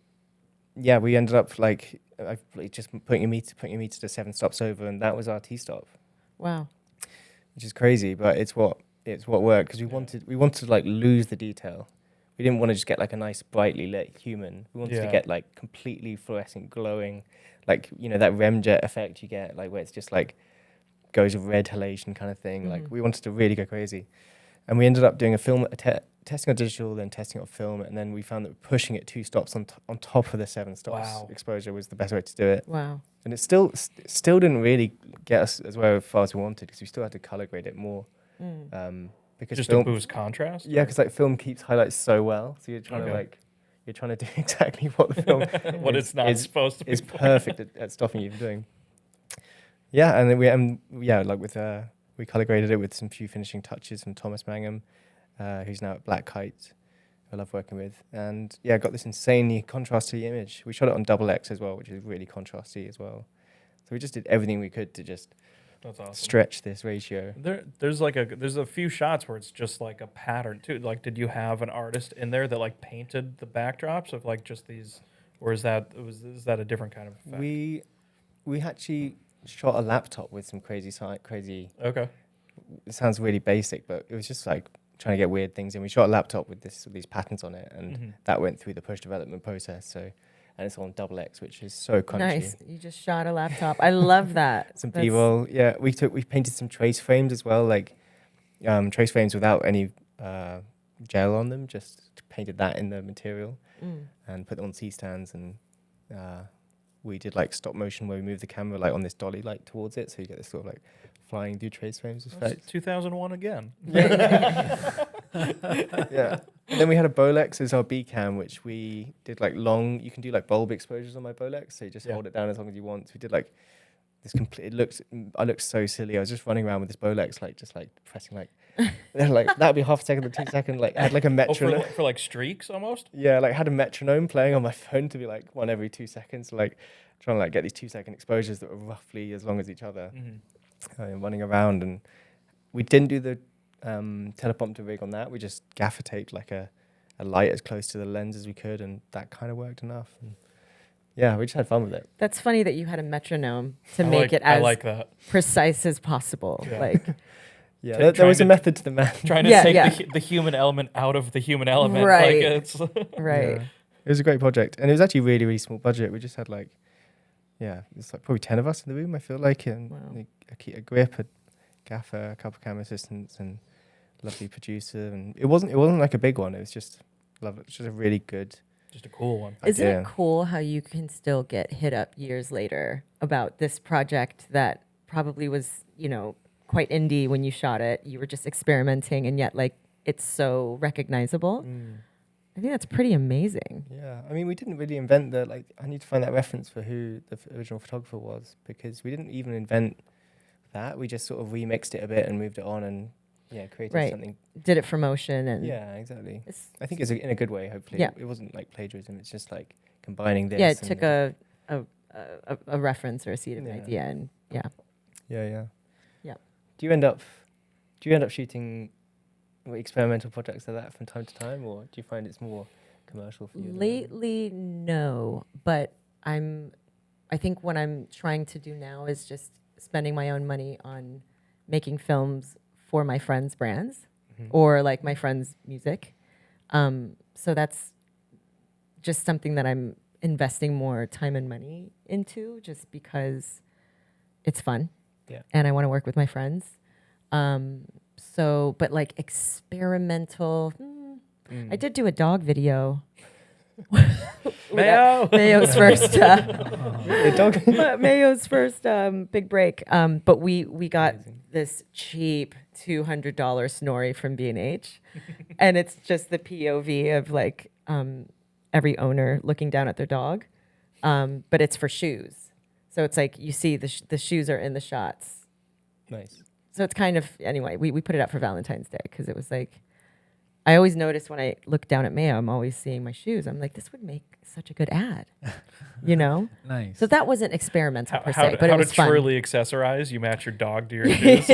yeah, we ended up like just putting a meter to 7 stops over, and that was our T-stop. Wow. Which is crazy, but it's what worked, because we wanted to like lose the detail. We didn't want to just get like a nice brightly lit human. We wanted to get like completely fluorescent glowing, like that Remjet effect you get, like where it's just like goes red halation kind of thing. Like we wanted to really go crazy, and we ended up doing testing on digital, then testing on film, and then we found that pushing it 2 stops on top of the 7 stops exposure was the best way to do it. Wow. And it still didn't really get us as far as we wanted, because we still had to color grade it more. Because just to boost contrast? Yeah, because like film keeps highlights so well, so you're trying to do exactly what the film what it's not supposed to be. It's perfect at stopping you from doing. Yeah, and then we color graded it with some few finishing touches from Thomas Mangum, who's now at Black Kite. who I love working with. And yeah, I got this insanely contrasty image. We shot it on double X as well, which is really contrasty as well. So we just did everything we could to just That's awesome. stretch this ratio. There's a few shots where it's just like a pattern too. Like, did you have an artist in there that like painted the backdrops of like just these, or is that a different kind of effect? We actually shot a laptop with some crazy. Okay. It sounds really basic, but it was just like trying to get weird things in. We shot a laptop with these patterns on it, and that went through the post development process. So, and it's on double X, which is so crunchy. Nice. You just shot a laptop. I love that. Some B-roll. Yeah, we painted some trace frames as well, like trace frames without any gel on them. Just painted that in the material and put them on C-stands, and we did like stop motion where we moved the camera like on this dolly like towards it, so you get this sort of like flying through trace frames effect. 2001 again. Yeah. And then we had a Bolex as our B cam, which we did like long. You can do like bulb exposures on my Bolex, so you just hold it down as long as you want. So we did like this complete. I looked so silly. I was just running around with this Bolex, like just like pressing like, like that'd be half a second or 2 seconds. Like I had like a metronome. For like streaks almost. Yeah, like had a metronome playing on my phone to be like one every 2 seconds, like trying to like get these 2 second exposures that were roughly as long as each other. Running around, and we didn't do the teleprompter rig on that. We just gaffer taped like a light as close to the lens as we could, and that kind of worked enough. And yeah, we just had fun with it. That's funny that you had a metronome to make it as precise as possible. Yeah. Like, yeah, there was a method to the madness. Trying to take the human element out of the human element. Right. Like it's right. Yeah. It was a great project, and it was actually really, really small budget. We just had like, it's like probably 10 of us in the room, I feel like, and a grip, a gaffer, a couple of camera assistants, and a lovely producer. And it wasn't like a big one. It was just lovely. It's just a really good, just a cool one. Isn't it cool how you can still get hit up years later about this project that probably was, quite indie when you shot it? You were just experimenting, and yet like it's so recognizable. I think that's pretty amazing. Yeah, I mean, we didn't really invent I need to find that reference for who the original photographer was, because we didn't even invent that. We just sort of remixed it a bit and moved it on, and created something. Did it for motion, and exactly. I think it's in a good way. Hopefully, it wasn't like plagiarism. It's just like combining this. Yeah, it took a reference or a seed of an idea, and yeah. Yeah. Do you end up shooting experimental projects like that from time to time, or do you find it's more commercial for you? Lately, no, but I think what I'm trying to do now is just spending my own money on making films for my friends' brands or like my friends' music. So that's just something that I'm investing more time and money into, just because it's fun. Yeah. And I want to work with my friends. But like experimental, I did do a dog video. Mayo's first Mayo's first big break. But we got this cheap $200 snorri from B&H, and it's just the POV of like every owner looking down at their dog, but it's for shoes. So it's like you see the shoes are in the shots. Nice. So it's kind of, anyway, we put it up for Valentine's Day because it was like, I always notice when I look down at Mayo, I'm always seeing my shoes. I'm like, this would make such a good ad, Nice. So that wasn't experimental per se, but it was fun. How to truly accessorize, you match your dog to your shoes.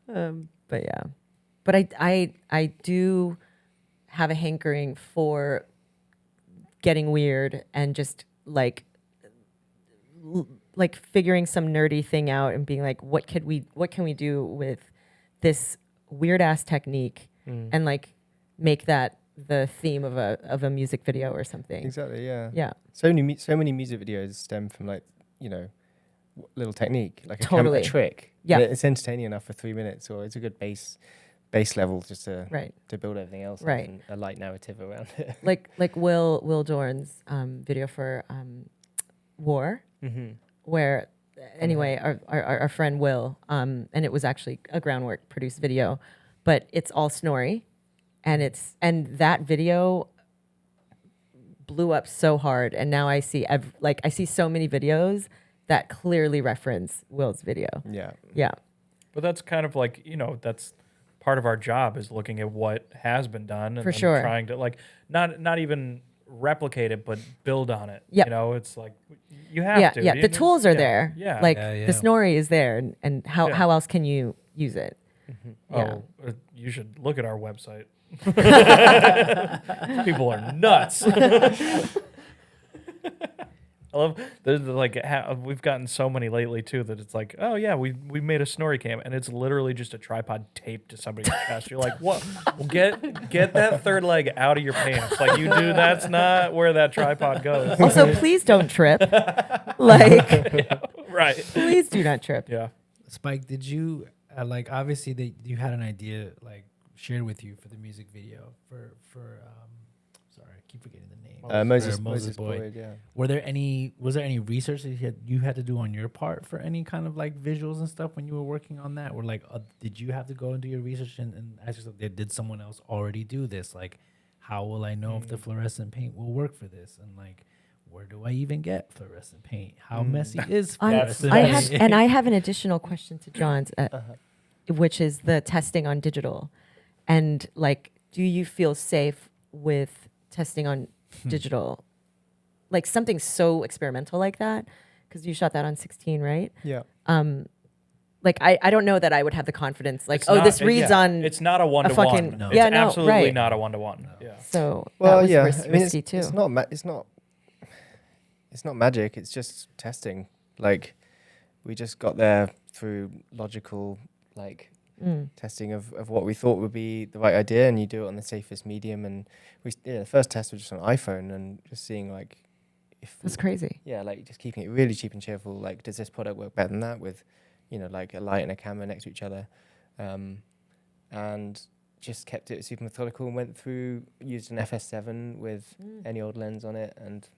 But yeah, but I do have a hankering for getting weird and just like figuring some nerdy thing out and being like, what can we do with this weird ass technique and like make that the theme of a music video or something. Exactly. Yeah. Yeah. So many music videos stem from like little technique, like Totally. a trick. Yeah. And it's entertaining enough for 3 minutes, or it's a good base level just to build everything else up and a light narrative around it. like Will Dorn's video for War, where anyway our friend Will, and it was actually a Groundwork produced video, but it's all Snorri, and that video blew up so hard, and now I see I see so many videos that clearly reference Will's video. Yeah. Yeah. But that's kind of like, that's part of our job is looking at what has been done and For then sure. trying to like not even replicate it, but build on it. Yep. You know, it's like you have to. Yeah. You The need- tools are yeah, there. Yeah. Like Yeah. the Snorri is there, and how Yeah. how else can you use it? Yeah. Oh, you should look at our website. People are nuts. I love there's like we've gotten so many lately too that it's like, oh yeah, we made a Snorri cam and it's literally just a tripod taped to somebody's chest. You're like, what? Well, get that third leg out of your pants. Like you do, that's not where that tripod goes. Also, please don't trip. Like, Right. please do not trip. Yeah. Spike, did you like obviously you had an idea like shared with you for the music video for sorry, I keep forgetting the name. Moses Boyd. Boyd, yeah. Was there any research that you had to do on your part for any kind of like visuals and stuff when you were working on that? Or like, did you have to go and do your research and ask yourself, did someone else already do this? Like, how will I know if the fluorescent paint will work for this? And like, where do I even get fluorescent paint? How messy is fluorescent paint? I have an additional question to John's, which is the testing on digital, and like, do you feel safe with testing on digital, like something so experimental like that? Because you shot that on 16, right? Yeah. Like I don't know that I would have the confidence. Like, It's oh, not- this reads on. It's not a one to fucking- one. No. It's Yeah, no, absolutely right. not a one to one. Yeah. So Well, that was yeah. risky too. It's not. It's not magic. It's just testing. Like, we just got there through logical, like, testing of what we thought would be the right idea, and you do it on the safest medium. And the first test was just on iPhone, and just seeing like if That's crazy. yeah, like just keeping it really cheap and cheerful. Like, does this product work better than that with, like a light and a camera next to each other, and just kept it super methodical and went through, used an FS7 with any old lens on it, and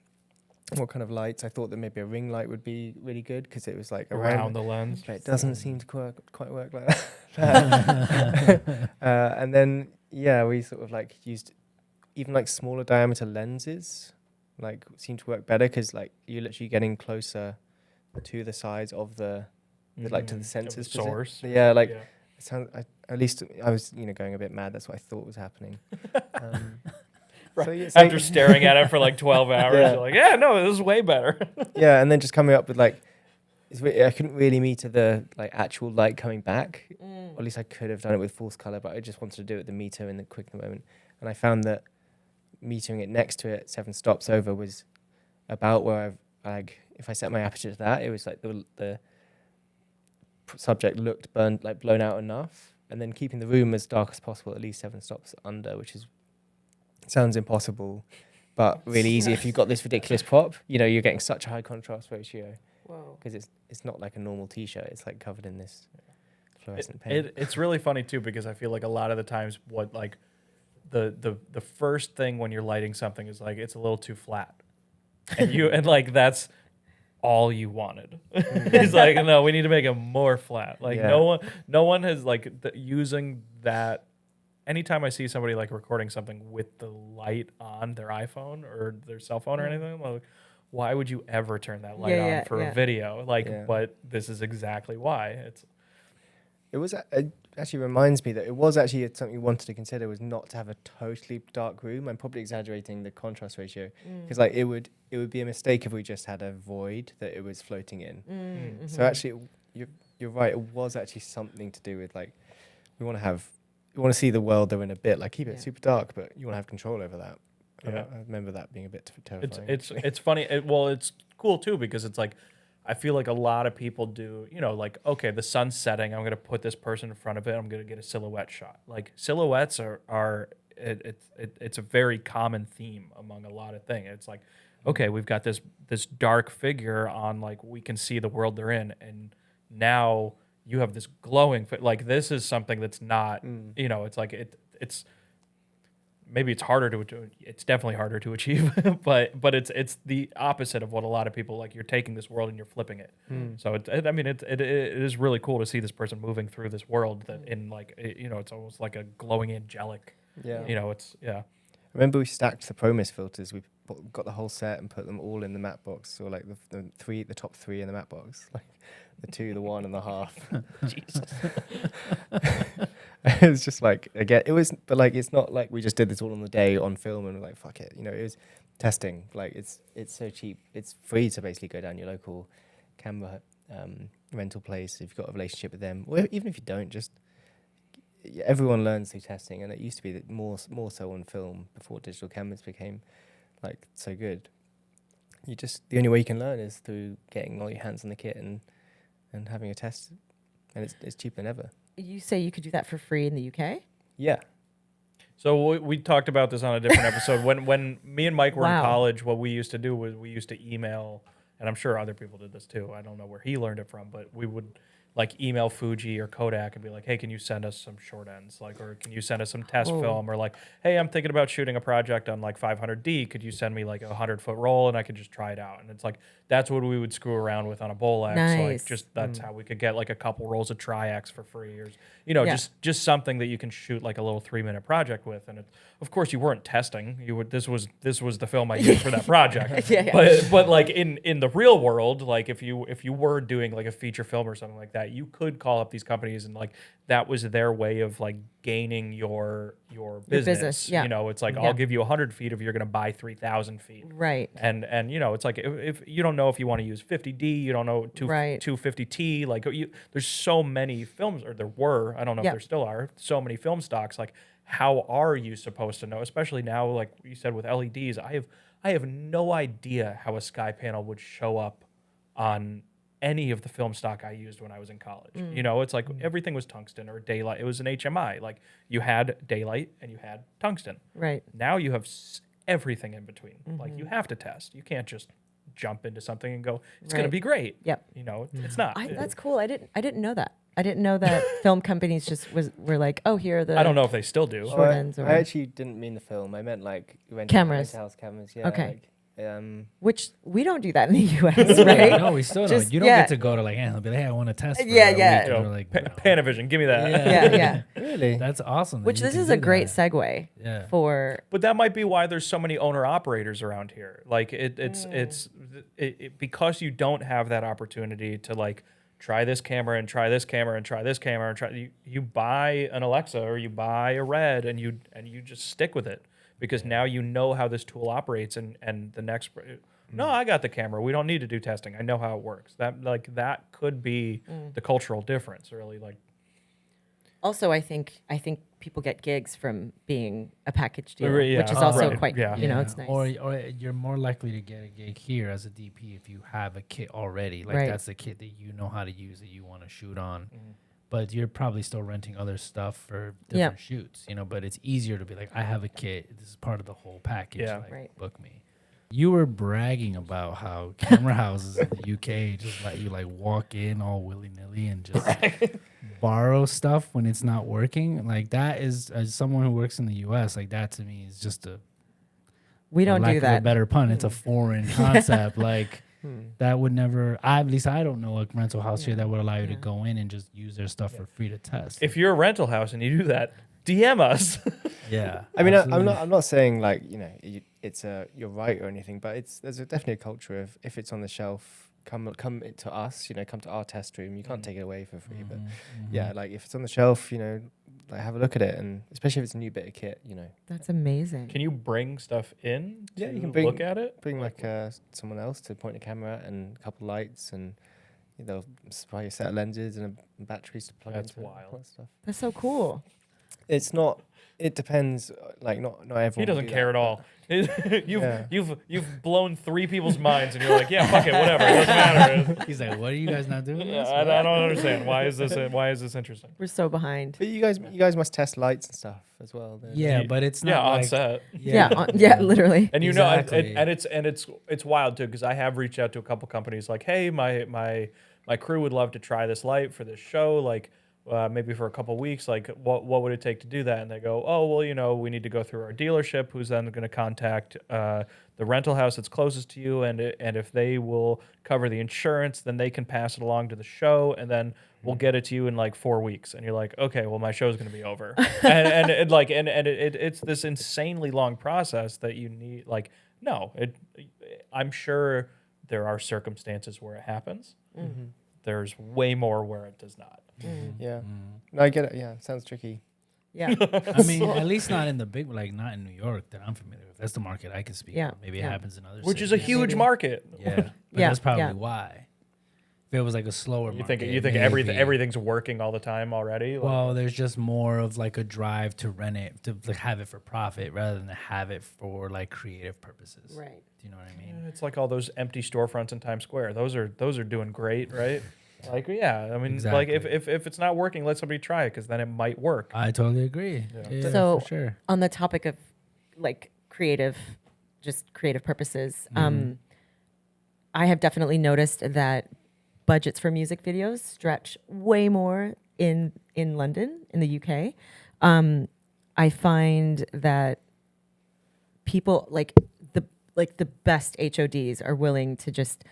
what kind of lights. I thought that maybe a ring light would be really good because it was like Around the lens. but it doesn't seem to quite work like that. And then, yeah, we sort of like used even like smaller diameter lenses, like seemed to work better because like you're literally getting closer to the size of the like to the sensors. Source. Yeah, like it at least I was going a bit mad. That's what I thought was happening. So, yeah, so After staring at it for like 12 hours, Yeah. you're like, yeah, no, this is way better. yeah, and then just coming up with like, I couldn't really meter the like actual light coming back. Or at least I could have done it with false color, but I just wanted to do it the meter in the quick moment. And I found that metering it next to it 7 stops over was about where if I set my aperture to that, it was like the subject looked blown out enough, and then keeping the room as dark as possible, at least 7 stops under, which sounds impossible, but really easy if you've got this ridiculous prop. You're getting such a high contrast ratio because it's not like a normal t-shirt. It's like covered in this fluorescent paint. It's really funny too because I feel like a lot of the times what like the first thing when you're lighting something is like it's a little too flat, and like that's all you wanted. It's like, no, we need to make it more flat. Like Yeah. no one has like using that. Anytime I see somebody like recording something with the light on their iPhone or their cell phone or anything, I'm like, why would you ever turn that light on for a video? Like, but this is exactly why. It actually reminds me that it was actually something we wanted to consider, was not to have a totally dark room. I'm probably exaggerating the contrast ratio because like it would be a mistake if we just had a void that it was floating in. So actually, you're right. It was actually something to do with like we want to see the world they're in a bit, like keep it super dark, but you want to have control over that. Yeah. I remember that being a bit terrifying. It's funny. It's cool too because it's like I feel like a lot of people do. Like okay, the sun's setting. I'm gonna put this person in front of it. I'm gonna get a silhouette shot. Like silhouettes it's a very common theme among a lot of things. It's like okay, we've got this dark figure on, like we can see the world they're in, and now you have this glowing like this is something that's not it's like it's maybe it's harder to it's definitely harder to achieve but it's the opposite of what a lot of people like. You're taking this world and you're flipping it. So it is really cool to see this person moving through this world that in like it's almost like a glowing angelic. I remember we stacked the Promise filters. We got the whole set and put them all in the matte box. So like the top 3 in the matte box, like the 2, the 1, and the half. Jesus. it was just like, again, it was, but like, it's not like we just did this all on the day on film and we're like, fuck it. You know, it was testing. Like, it's so cheap. It's free to basically go down your local camera rental place if you've got a relationship with them. Or even if you don't, just, everyone learns through testing. And it used to be that more so on film before digital cameras became like so good. The only way you can learn is through getting all your hands on the kit and having a test. And it's cheaper than ever. You say you could do that for free in the UK? Yeah. So we talked about this on a different episode. When me and Mike were in Wow. college, what we used to do was we used to email, and I'm sure other people did this too. I don't know where he learned it from, but we would like email Fuji or Kodak and be like, hey, can you send us some short ends? Like, or can you send us some test Oh. film? Or like, hey, I'm thinking about shooting a project on like 500D. Could you send me like a 100-foot roll and I could just try it out? And it's like, that's what we would screw around with on a Bolex. Nice. Like, just that's how we could get like a couple rolls of Tri-X for free, or you know, Yeah. just something that you can shoot like a little 3-minute project with. And of course, you weren't testing. You would this was the film I used for that project. Yeah. But like in the real world, like if you were doing like a feature film or something like that, you could call up these companies and like that was their way of like gaining your business. yeah. You know, it's like Yeah. I'll give you 100 feet if you're going to buy 3,000 feet. Right. And you know, it's like if you don't know if you want to use 50D, you don't know Right. 250T. Like there's so many films, or there were. I don't know Yeah. if there still are. So many film stocks. Like, how are you supposed to know? Especially now, like you said with LEDs, I have no idea how a sky panel would show up on any of the film stock I used when I was in college. You know, it's like everything was tungsten or daylight. It was an HMI. Like you had daylight and you had tungsten. Right. Now you have everything in between. Like you have to test. You can't just jump into something and go, it's going to Right. be great. Yep. You know, it's not. That's cool. I didn't know that. I didn't know that film companies just were like, oh, here are the I don't know if they still do. Short Well, ends or- I actually didn't mean the film. I meant like renting Cameras. house cameras. Yeah. Okay. Like, which we don't do that in the US, right? No, we still Just- don't. You don't yeah. get to go to like, and be like, hey, I want to test. For Yeah, a yeah. week," You and know, we're like, Panavision, give me that. Yeah, yeah. really? That's awesome. that Which you this can is do a great that. segue Yeah. for But that might be why there's so many owner operators around here. Like it's because you don't have that opportunity to like try this camera and try this camera and try this camera and try. You buy an Alexa or you buy a Red and you just stick with it because now you know how this tool operates and the next. No, I got the camera. We don't need to do testing. I know how it works. That could be the cultural difference. Really, like also I think people get gigs from being a package deal, Yeah. which is also Right. quite Yeah. you know, it's nice. Or you're more likely to get a gig here as a DP if you have a kit already. Like Right. that's the kit that you know how to use that you want to shoot on. But you're probably still renting other stuff for different shoots, you know. But it's easier to be like, I have a kit. This is part of the whole package. Yeah. Like, Right. book me. You were bragging about how camera houses in the UK just let you like walk in all willy nilly and just borrow stuff when it's not working. Like that is, as someone who works in the US, like that to me is just we for don't lack do of a that. better pun. It's a foreign concept. Like that would never. At least I don't know a rental house here that would allow you to go in and just use their stuff for free to test. if you're a rental house and you do that, DM us. Yeah, I mean, absolutely. I'm not saying like it's you're right or anything, but there's definitely a culture of if it's on the shelf, come to us, come to our test room. You can't take it away for free, but yeah, like if it's on the shelf, like have a look at it, and especially if it's a new bit of kit, That's amazing. Can you bring stuff in? Yeah, to you can bring- look at it. bring like someone else to point a camera and a couple lights, and they'll supply you a set of lenses and batteries to plug That's into it, wild. all that stuff. That's so cool. It's not. It depends. Like not everyone. He doesn't will do care that, at all. Yeah. You've blown 3 people's minds, and you're like, yeah, fuck it, whatever, it doesn't matter. He's like, what are you guys not doing? Yeah, this? I don't understand. Why is this interesting? We're so behind. But you guys must test lights and stuff as well. Then. Yeah, but it's not Yeah, on like, set. Yeah, literally. And Exactly. it's wild too, because I have reached out to a couple companies like, hey, my crew would love to try this light for this show, like maybe for a couple weeks. Like, what would it take to do that? And they go, oh, well, we need to go through our dealership, who's then going to contact the rental house that's closest to you, and if they will cover the insurance, then they can pass it along to the show, and then we'll get it to you in like 4 weeks. And you're like, okay, well, my show's going to be over. and it's this insanely long process that you need. Like, no, I'm sure there are circumstances where it happens. There's way more where it does not. Yeah. No, I get it. Yeah, it sounds tricky. Yeah. I mean, at least not in the big, like not in New York that I'm familiar with. That's the market I can speak Yeah. of. Maybe it happens in other Which is cities. a huge Maybe. market. Yeah, but Yeah, that's probably yeah. why. If it was like a slower You market, think maybe. everything's working all the time already? Well, there's just more of like a drive to rent it, to like have it for profit rather than to have it for like creative purposes. Right. Do you know what I mean? it's like all those empty storefronts in Times Square. Those are doing great, right? Like, yeah, I mean, like Exactly. if it's not working, let somebody try it because then it might work. I totally agree. Yeah, So for sure. on the topic of like creative purposes, I have definitely noticed that budgets for music videos stretch way more in London, in the UK. I find that people like the best HODs are willing to just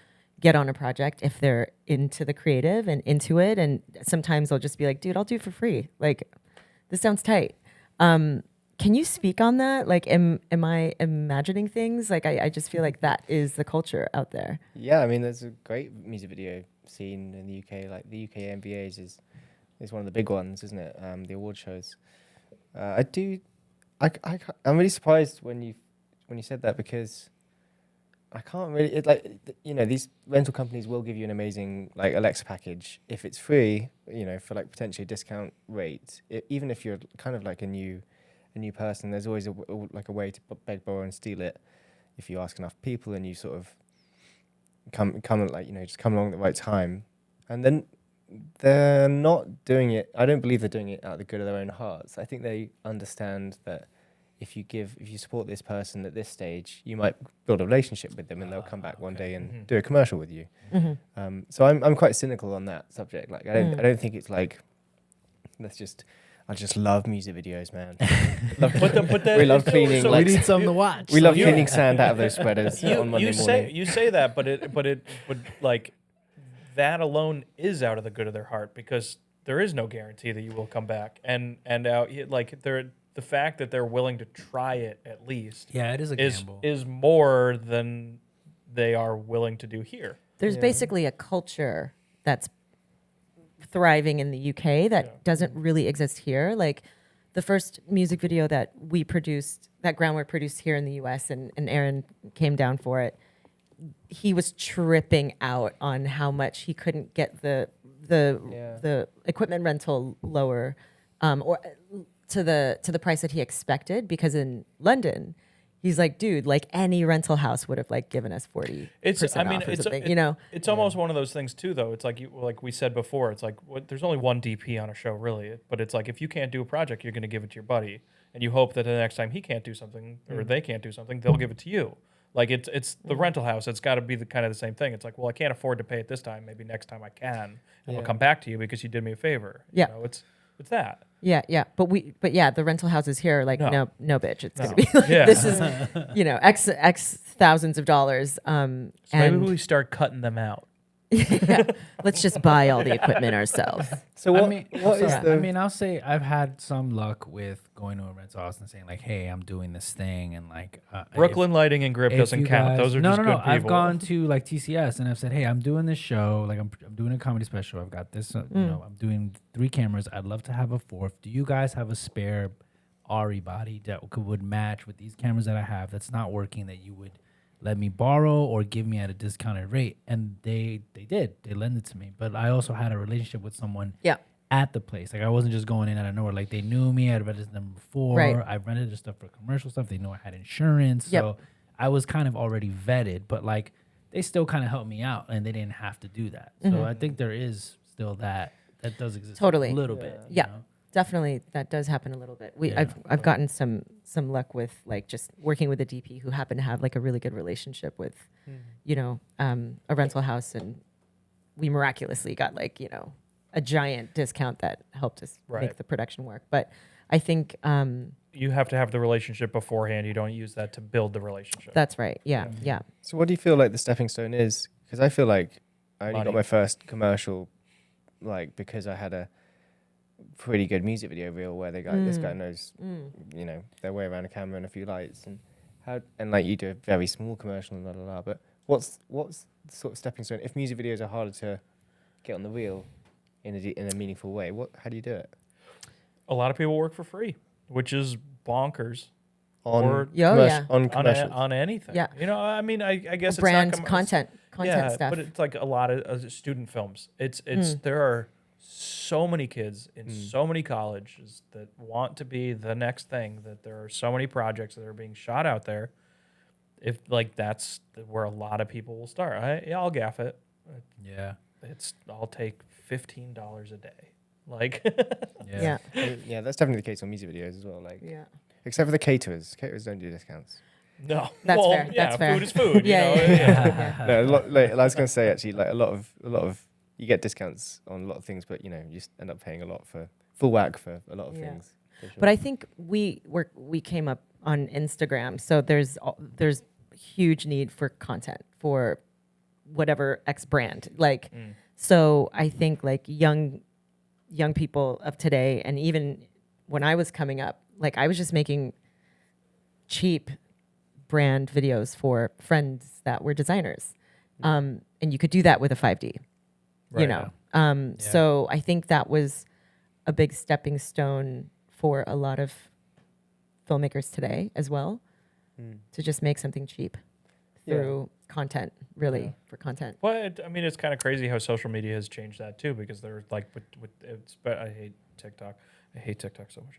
get on a project if they're into the creative and into it. And sometimes they'll just be like, dude, I'll do it for free. Like, this sounds tight. Can you speak on that? Like, am I imagining things? Like, I just feel like that is the culture out there. Yeah, I mean, there's a great music video scene in the UK. Like the UK MVAs is one of the big ones, isn't it? The award shows. I'm really surprised when you said that, because I can't really. These rental companies will give you an amazing like Alexa package if it's free. For like potentially a discount rate. Even if you're kind of like a new person, there's always a way to beg, borrow, and steal it if you ask enough people and you sort of come just come along at the right time. And then they're not doing it. I don't believe they're doing it out of the good of their own hearts. I think they understand that if you support this person at this stage, you might build a relationship with them, and they'll come back one day and do a commercial with you. So I'm quite cynical on that subject. Like I don't think it's like I just love music videos, man. We love cleaning. So We like, need something to watch. we love cleaning sand out of those spreaders on Monday morning. You say that, but like that alone is out of the good of their heart, because there is no guarantee that you will come back, and like the fact that they're willing to try it at least Yeah, it is a gamble. is more than they are willing to do here. There's basically a culture that's thriving in the UK that doesn't really exist here. Like the first music video that we produced, that Groundwork produced here in the US, and Aaron came down for it, he was tripping out on how much he couldn't get the equipment rental lower, or to the price that he expected, because in London, he's like, dude, like any rental house would have like given us 40%. It's almost one of those things too, though. It's like we said before. It's like there's only one DP on a show, really. But it's like if you can't do a project, you're going to give it to your buddy, and you hope that the next time he can't do something or they can't do something, they'll give it to you. Like it's the rental house. It's got to be the kind of the same thing. It's like, well, I can't afford to pay it this time. Maybe next time I can, and I'll come back to you because you did me a favor. Yeah. It's that. Yeah. But yeah, the rental houses here are like, no bitch. It's going to be like, Yeah. this is, X thousands of dollars. So maybe we start cutting them out. Let's just buy all the equipment ourselves. So I'll say I've had some luck with going to a rental house and saying like, "Hey, I'm doing this thing," and like Brooklyn Lighting and Grip doesn't count. Those are just good people. I've gone to like TCS and I've said, "Hey, I'm doing this show. Like, I'm doing a comedy special. I've got this. I'm doing 3 cameras. I'd love to have a 4th. Do you guys have a spare RE body that would match with these cameras that I have that's not working, that you would let me borrow or give me at a discounted rate?" And they did. They lent it to me. But I also had a relationship with someone at the place. Like, I wasn't just going in out of nowhere. Like, they knew me. I'd rented them before. Right. I rented their stuff for commercial stuff. They knew I had insurance. So I was kind of already vetted. But, like, they still kind of helped me out, and they didn't have to do that. So I think there is still that does exist a little bit. you know? Definitely, that does happen a little bit. I've gotten some luck with like just working with a DP who happened to have like a really good relationship with, a rental house, and we miraculously got like a giant discount that helped us make the production work. But I think You have to have the relationship beforehand. You don't use that to build the relationship. that's right. Yeah. So what do you feel like the stepping stone is? Because I feel like I only got my first commercial, like because I had a pretty good music video reel where this guy knows, their way around a camera and a few lights, and like you do a very small commercial and blah. But what's the sort of stepping stone if music videos are harder to get on the reel in a meaningful way? How do you do it? a lot of people work for free, which is bonkers. on Or- on On, commercials. on anything. Yeah. You know, I mean, I guess brand it's not content yeah, stuff. but it's like a lot of student films. It's there are so many kids in so many colleges that want to be the next thing, that there are so many projects that are being shot out there. If like that's where a lot of people will start. I'll gaff it. Yeah. I'll take $15 a day. Like Yeah. Yeah, that's definitely the case on music videos as well. Like, Yeah. except for the caterers. Caterers don't do discounts. no. That's well, fair. Yeah, That's fair. food is food. Yeah, you know? yeah. No, a lot, like, I was going to say actually, like a lot of you get discounts on a lot of things, but you know you just end up paying a lot for full whack for a lot of Yeah. things. for sure. But I think we came up on Instagram, so there's huge need for content for whatever X brand. Like, so I think like young people of today, and even when I was coming up, like I was just making cheap brand videos for friends that were designers, and you could do that with a 5D. You Right. know, Yeah. so I think that was a big stepping stone for a lot of filmmakers today as well, to just make something cheap Yeah. through content, really Yeah. for content. But I mean, it's kind of crazy how social media has changed that too, because they're like, but I hate TikTok. I hate TikTok so much.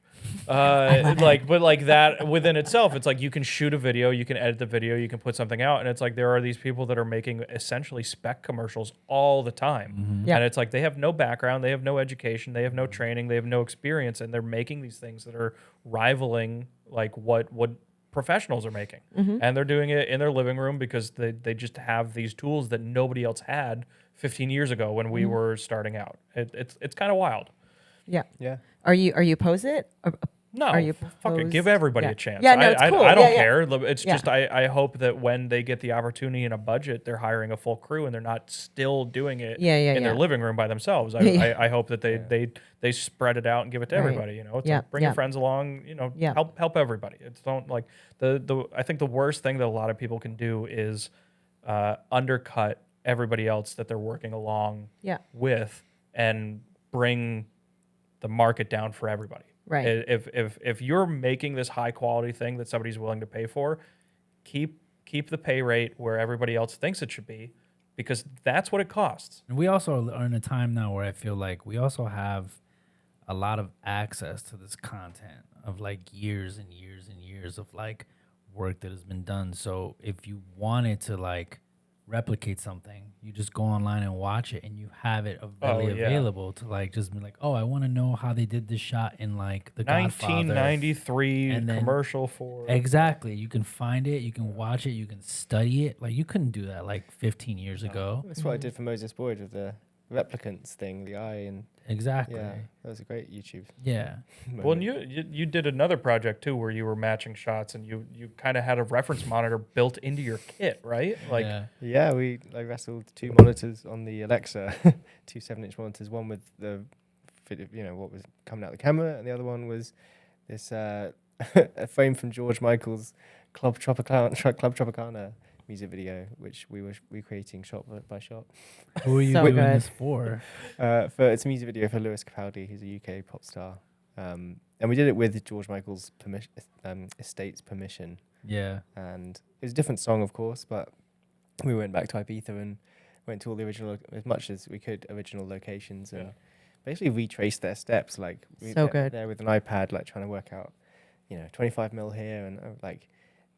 But like that within itself, it's like you can shoot a video, you can edit the video, you can put something out, and it's like there are these people that are making essentially spec commercials all the time, Yeah. and it's like they have no background, they have no education, they have no training, they have no experience, and they're making these things that are rivaling like what professionals are making, and they're doing it in their living room because they just have these tools that nobody else had 15 years ago when we were starting out. It's kind of wild. Yeah. yeah. Are you opposed it? No, Are you fucking give opposed? everybody Yeah. a chance. Yeah, no, it's cool. I don't Yeah, yeah. care. It's Yeah. just I hope that when they get the opportunity and a budget, they're hiring a full crew and they're not still doing it Yeah, yeah, in their yeah. living room by themselves. Yeah. I hope that they spread it out and give it to Right. everybody. You know, it's Yeah, like bring yeah. your friends along. You know, Yeah. help everybody. It's don't like the I think the worst thing that a lot of people can do is undercut everybody else that they're working along Yeah. with and bring the market down for everybody. Right. If you're making this high quality thing that somebody's willing to pay for, keep the pay rate where everybody else thinks it should be, because that's what it costs. And we also are in a time now where I feel like we also have a lot of access to this content of like years and years and years of like work that has been done. So if you wanted to like replicate something, you just go online and watch it, and you have it readily available to like just be like, oh, I want to know how they did this shot in like the Godfather. 1993 And then- commercial for Exactly. You can find it, you can watch it, you can study it. Like you couldn't do that like 15 years ago. That's what I did for Moses Boyd with the replicants thing, the eye, and Exactly. yeah, that was a great YouTube. Yeah. Well, and you did another project too where you were matching shots, and you kind of had a reference monitor built into your kit, right? Like yeah. Yeah, I wrestled two monitors on the Alexa, two 7-inch monitors. One with the, what was coming out the camera, and the other one was this a frame from George Michael's Club Tropicana music video, which we were recreating shot by shot. Who are you So doing good. this for? It's a music video for Lewis Capaldi, who's a UK pop star, and we did it with George Michael's estate's permission. Yeah. And it was a different song, of course, but we went back to Ibiza and went to all the original, as much as we could, original locations, and basically retraced their steps. Like So good. there with an iPad, like trying to work out, 25 mil here, and like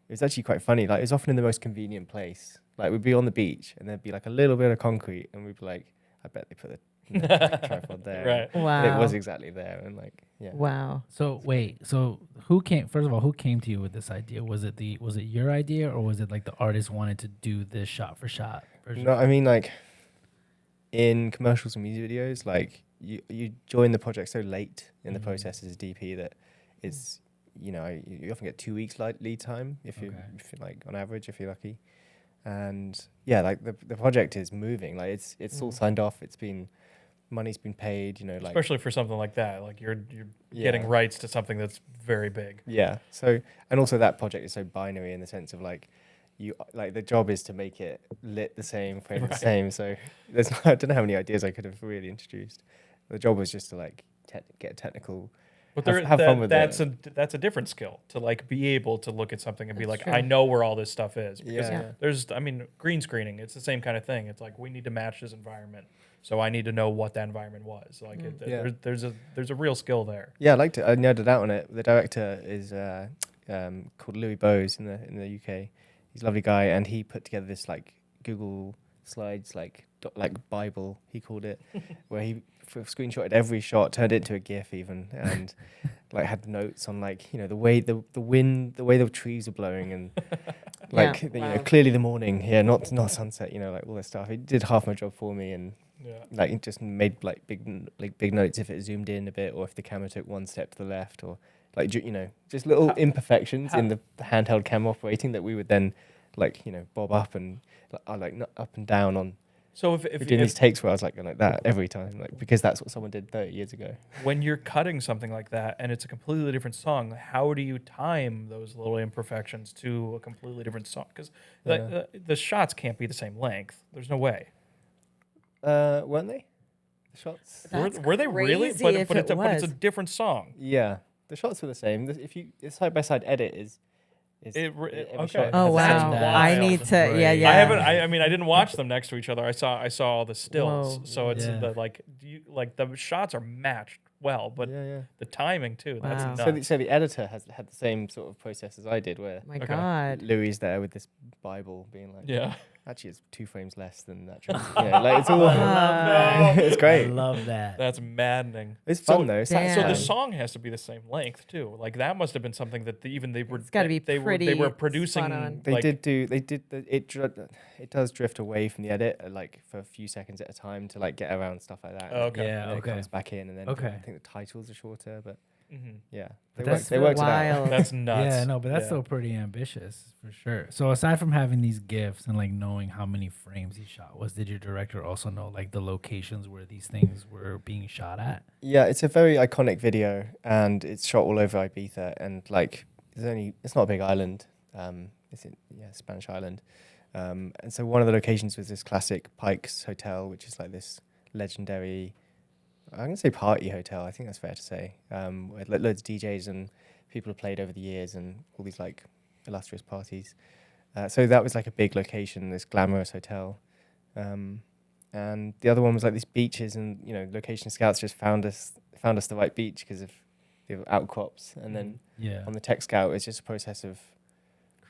it was actually quite funny. Like it was often in the most convenient place. Like we'd be on the beach, and there'd be like a little bit of concrete, and we'd be like, I bet they put the tripod there. Right. Wow. And it was exactly there, and like Wow. So wait, so who came first of all, who came to you with this idea? Was it your idea, or was it like the artist wanted to do this shot for shot version? No, I mean, like in commercials and music videos, like you join the project so late in the process as a DP that it's you often get 2 weeks lead time if you like on average if you're lucky, and like the project is moving, like it's all signed off, money's been paid, like especially for something like that, like you're getting rights to something that's very big. Yeah. So, and also that project is so binary in the sense of like, the job is to make it lit the same, frame the same. So I don't know how many ideas I could have really introduced. The job was just to like get technical But have fun with that's it. that's a different skill to like be able to look at something and be like, true. I know where all this stuff is. Because Yeah. there's, I mean, green screening, it's the same kind of thing. It's like we need to match this environment, so I need to know what that environment was. Like Yeah. there's a real skill there. Yeah, I liked it. I nerded out on it. The director is called Louis Bose in the UK. He's a lovely guy, and he put together this like Google Slides like Bible, he called it, where he screenshotted every shot, turned it into a GIF even, and like had notes on like the way the wind, the way the trees are blowing, and like Wow. clearly the morning, not sunset, like all this stuff. He did half my job for me, and like it just made like big notes if it zoomed in a bit, or if the camera took one step to the left, or like just little imperfections in the handheld camera operating that we would then like bob up and up and down on. So We're doing these takes where I was like that every time, like because that's what someone did 30 years ago. when you're cutting something like that and it's a completely different song, how do you time those little imperfections to a completely different song? Because the shots can't be the same length. There's no way. Weren't they? The shots? Were they really? crazy But if it's it a was. different song. Yeah, the shots were the same. If you side by side edit is Okay. shot Oh has wow! the same I wild. need to. Yeah, Great. yeah. I haven't. I mean, I didn't watch them next to each other. I saw all the stills. Whoa. So it's Yeah. the shots are matched well, but yeah. the timing too. That's Wow. nuts. So the editor had the same sort of process as I did, where My Okay. God. Louis is there with this Bible, being like, Yeah. actually it's 2 frames less than that. Like it's all. Wow. It's great. I love that. That's maddening. It's So- fun though. So the Damn. song has to be the same length too. Like that must have been something that they were. It's gotta be they pretty were spot producing. on. They like, it does drift away from the edit like for a few seconds at a time to like get around stuff like that. Oh, okay. Yeah, And then okay. it comes back in, and then Okay. I think the titles are shorter, but Mhm. yeah, But they that's worked it out. wild. That's nuts. Yeah, no, but that's Yeah. still pretty ambitious for sure. So aside from having these gifts and like knowing how many frames he shot did your director also know like the locations where these things were being shot at? Yeah, it's a very iconic video, and it's shot all over Ibiza, and like it's not a big island. It's Spanish island, and so one of the locations was this classic Pike's Hotel, which is like this legendary, I'm gonna say party hotel. I think that's fair to say. With loads of DJs and people have played over the years, and all these like illustrious parties. So that was like a big location, this glamorous hotel. And the other one was like these beaches, and location scouts just found us the right beach because of the outcrops, and then Yeah. on the tech scout it's just a process of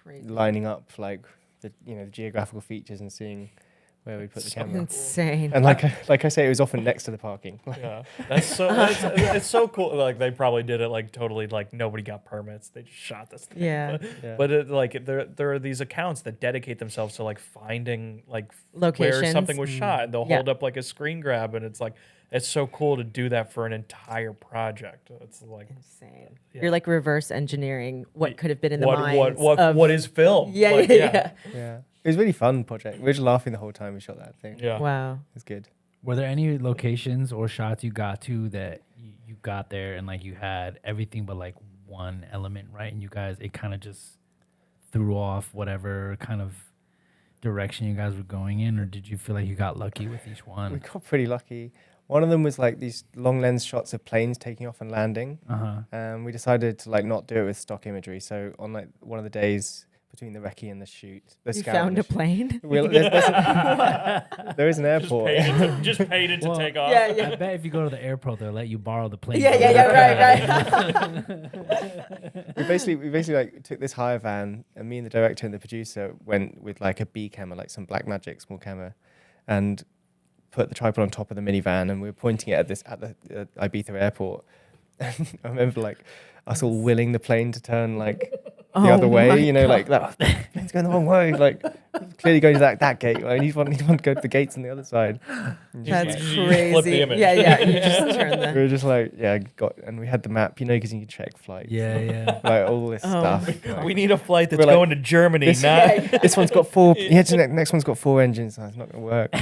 Crazy. lining up like the geographical features and seeing where we put the camera. Insane. And like I say, it was often next to the parking. Yeah, that's so. It's so cool. Like they probably did it like totally like nobody got permits. They just shot this thing. Yeah. Yeah. But there are these accounts that dedicate themselves to like finding like where Locations. something was shot. And they'll Yeah. hold up like a screen grab, and it's like it's so cool to do that for an entire project. It's like Insane. Yeah. You're like reverse engineering what could have been in the what minds of what is film? Yeah, Like, yeah. Yeah, it was a really fun project. We were just laughing the whole time we shot that thing. yeah. Wow. It was good. Were there any locations or shots you got to that you got there and like you had everything but like one element, right? And you guys, it kind of just threw off whatever kind of direction you guys were going in, or did you feel like you got lucky with each We one? got pretty lucky. One of them was like these long lens shots of planes taking off and landing. We decided to like not do it with stock imagery. So on like one of the days between the recce and the shoot, the You scout found and a the shoot- plane? there is an airport. Just paid it to Well, take off. Yeah, yeah. I bet if you go to the airport, they'll let you borrow the plane. Right. we basically like took this hire van, and me and the director and the producer went with like a B camera, like some Blackmagic small camera, and put the tripod on top of the minivan, and we were pointing it at the Ibiza airport. And I remember like us all willing the plane to turn like the Oh other my way, like that. It's going the wrong way, like clearly going to that gate. Right? You want to go to the gates on the other side. And just, That's You just flip the crazy. image. Yeah, yeah. You just turn we the. were just like, and we had the map, because you can check flights. Yeah. Like all this Oh stuff. We need a flight that's We're like, going to Germany, this- not. This one's got 4. Next one's got 4 engines. Oh, it's not gonna work.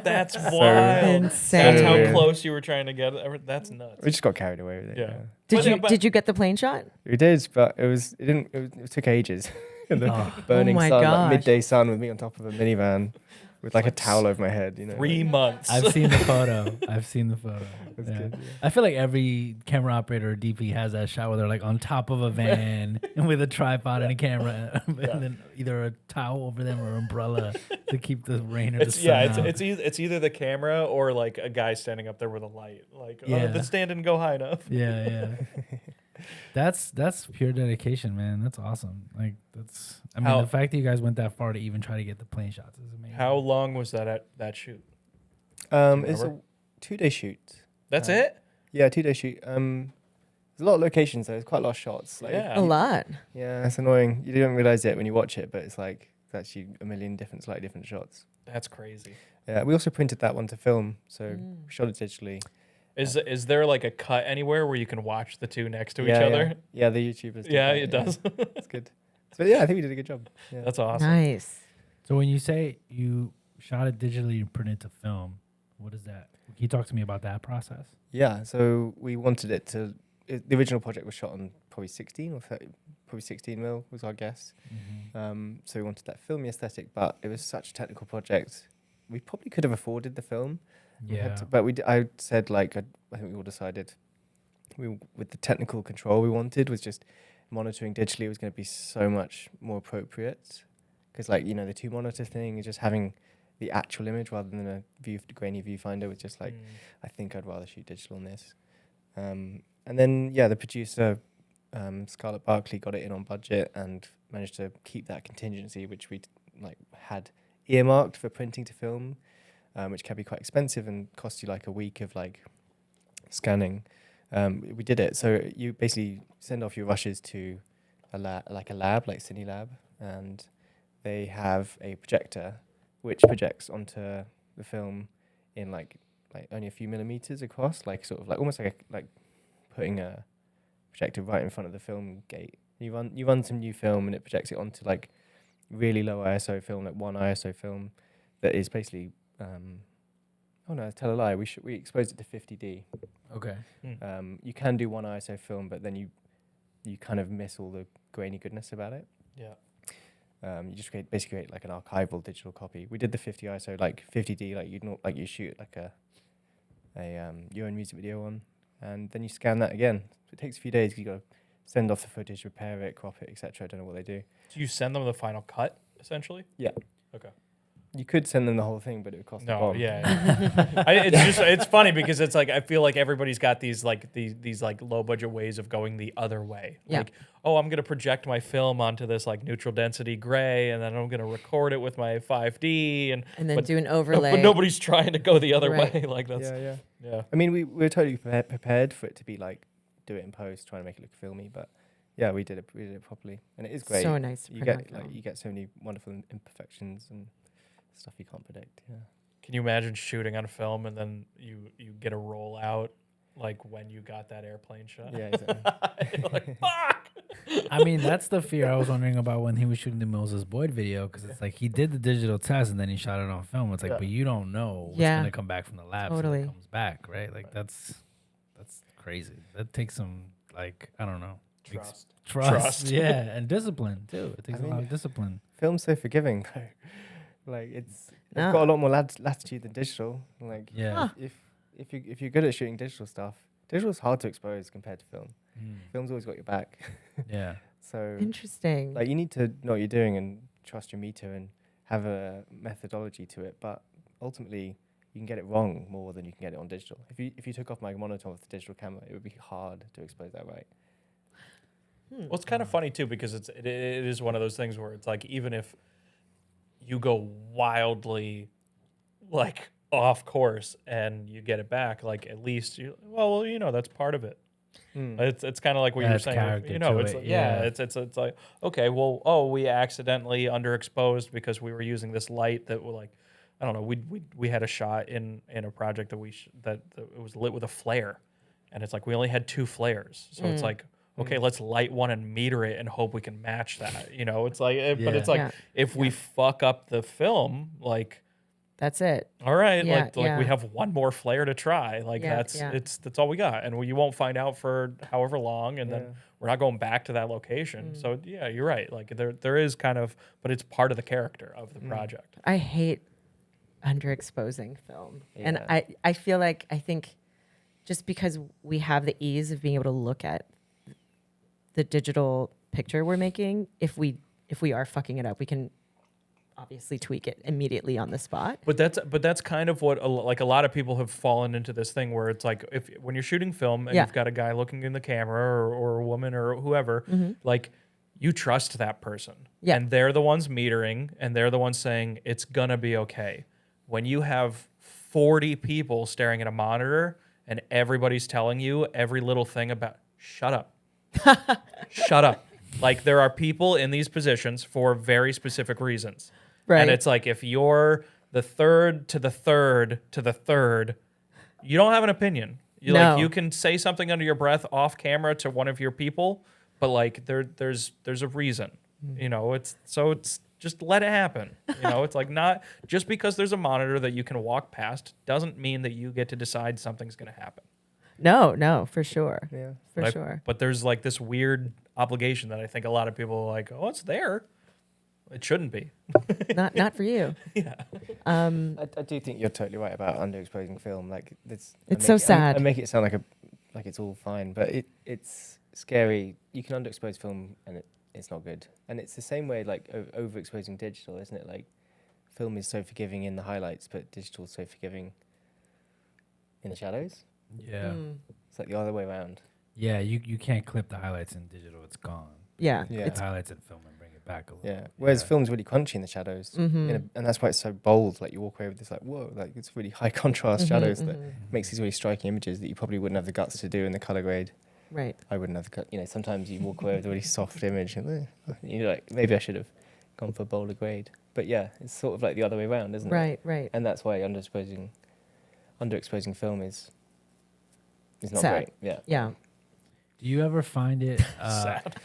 That's wild. Insane. That's how weird. close you were trying to get it. That's nuts. We just got carried away with it. Yeah. Did you get the plane shot? We did, but it took ages. In the Oh. burning my sun, gosh. like midday sun, with me on top of a minivan with like a towel over my head, you know. 3 months. I've seen the photo. That's Yeah. good. Yeah. I feel like every camera operator or DP has that shot where they're like on top of a van and with a tripod and a camera, and then either a towel over them or umbrella to keep the rain or the sun out. It's either the camera or like a guy standing up there with a light. Like, Yeah. the stand didn't go high enough. Yeah. That's pure dedication, man. That's awesome. Like the fact that you guys went that far to even try to get the plane shots is amazing. How long was that shoot? It's a 2-day shoot. That's it? Yeah, 2-day shoot. There's a lot of locations though. There's quite a lot of shots. Like, Yeah. A lot. Yeah, it's annoying. You don't realize it when you watch it, but it's like it's actually a million slightly different shots. That's crazy. Yeah, we also printed that one to film, so we shot it digitally. Is there like a cut anywhere where you can watch the two next to each Yeah, other? Yeah, the YouTubers. do Yeah, that, it does. It's good. So yeah, I think we did a good job. Yeah. That's awesome. Nice. So when you say you shot it digitally and printed it to film, what is that? Can you talk to me about that process? Yeah, so we wanted it to. The original project was shot on probably 16 or 30, probably 16 mil was our guess. So we wanted that filmy aesthetic, but it was such a technical project. We probably could have afforded the film. Yeah. I said like I think we all decided with the technical control we wanted was just monitoring digitally was going to be so much more appropriate because like the 2-monitor thing is just having the actual image rather than a grainy viewfinder was just like I think I'd rather shoot digital on this. And then the producer Scarlett Barkley got it in on budget and managed to keep that contingency which we had earmarked for printing to film. Which can be quite expensive and cost you like a week of like scanning. We did it. So you basically send off your rushes to a lab, like Cine Lab, and they have a projector which projects onto the film in like only a few millimeters across, like sort of like almost like putting a projector right in front of the film gate. You run some new film and it projects it onto like really low ISO film, like 1 ISO film that is basically oh no, tell a lie. We exposed it to 50D. Okay. You can do 1 ISO film, but then you kind of miss all the grainy goodness about it. Yeah. You just basically create like an archival digital copy. We did the 50 ISO, like 50D, like you shoot like your own music video on, and then you scan that again. So it takes a few days because you got to send off the footage, repair it, crop it, etc. I don't know what they do. So you send them the final cut, essentially? Yeah. Okay. You could send them the whole thing, but it would cost a No, bomb. yeah. It's funny because it's like I feel like everybody's got these like low budget ways of going the other way. Yeah. Like, oh, I'm gonna project my film onto this like neutral density gray, and then I'm gonna record it with my 5D, and then do an overlay. But nobody's trying to go the other Right. way. Like that's Yeah. I mean, we were totally prepared for it to be like do it in post, trying to make it look filmy, but yeah, we did it properly, and it is great. So nice to You print get on film. you get so many wonderful imperfections and stuff you can't predict. Yeah. Can you imagine shooting on film and then you get a rollout like when you got that airplane shot? Yeah, exactly. You're like, fuck. I mean, that's the fear I was wondering about when he was shooting the Moses Boyd video, because it's like he did the digital test and then he shot it on film. It's like, but you don't know what's Yeah. gonna come back from the lab. Totally. So it comes back, right? Like that's crazy. That takes some like I don't know trust, yeah, and discipline too. It takes a lot of discipline. Film's so forgiving though. Like it's No. got a lot more latitude than digital. Like Yeah. if you're good at shooting digital stuff, digital's hard to expose compared to film. Mm. Film's always got your back. Yeah. So Interesting. like you need to know what you're doing and trust your meter and have a methodology to it. But ultimately, you can get it wrong more than you can get it on digital. If you took off my monitor with the digital camera, it would be hard to expose that right. Well, it's kind of funny too because it is one of those things where it's like even if you go wildly like off course and you get it back, like at least that's part of it. It's kind of like what you were Adds saying, character it's to like, it, yeah, yeah. it's like okay, well, we accidentally underexposed because we were using this light that were like, I don't know, we had a shot in a project that that it was lit with a flare, and it's like we only had 2 flares, so it's like, okay, let's light one and meter it and hope we can match that. It's like, but it's like if we fuck up the film, like. That's it. All right, Yeah, like we have one more flare to try. Like that's all we got, and you won't find out for however long, and then we're not going back to that location. So yeah, you're right. Like there is kind of, but it's part of the character of the project. I hate underexposing film. And Yeah. I feel like, I think just because we have the ease of being able to look at the digital picture we're making, if we are fucking it up, we can obviously tweak it immediately on the spot. But that's kind of what like a lot of people have fallen into this thing where it's like when you're shooting film and Yeah. you've got a guy looking in the camera or a woman or whoever, like you trust that person. Yeah. And they're the ones metering and they're the ones saying it's gonna be okay. When you have 40 people staring at a monitor and everybody's telling you every little thing about shut up. Shut up. Like there are people in these positions for very specific reasons. Right. And it's like if you're the third to the third to the third, you don't have an opinion. You can say something under your breath off camera to one of your people, but like there's a reason. You know, it's just let it happen. You know, it's like not just because there's a monitor that you can walk past doesn't mean that you get to decide something's going to happen. No, for sure. Yeah. For sure. But there's like this weird obligation that I think a lot of people are like, oh, it's there. It shouldn't be. Not for you. Yeah. I do think you're totally right about underexposing film. Like It's so sad. I make it sound like it's all fine, but it's scary. You can underexpose film and it's not good. And it's the same way like overexposing digital, isn't it? Like film is so forgiving in the highlights, but digital is so forgiving in the shadows. Yeah. It's like the other way around. Yeah, you can't clip the highlights in digital. It's gone. Yeah. Yeah. It's highlights in film and bring it back a little. Yeah. Whereas film's really crunchy in the shadows, and that's why it's so bold. Like you walk away with this, like whoa, like it's really high contrast shadows that makes these really striking images that you probably wouldn't have the guts to do in the color grade. Right. I wouldn't have the gut. You know, sometimes you walk away with a really soft image, and you're like, maybe I should have gone for a bolder grade. But yeah, it's sort of like the other way around, isn't it? Right. And that's why underexposing film is not Sad. great. Yeah. Yeah. Do you ever find it Sad.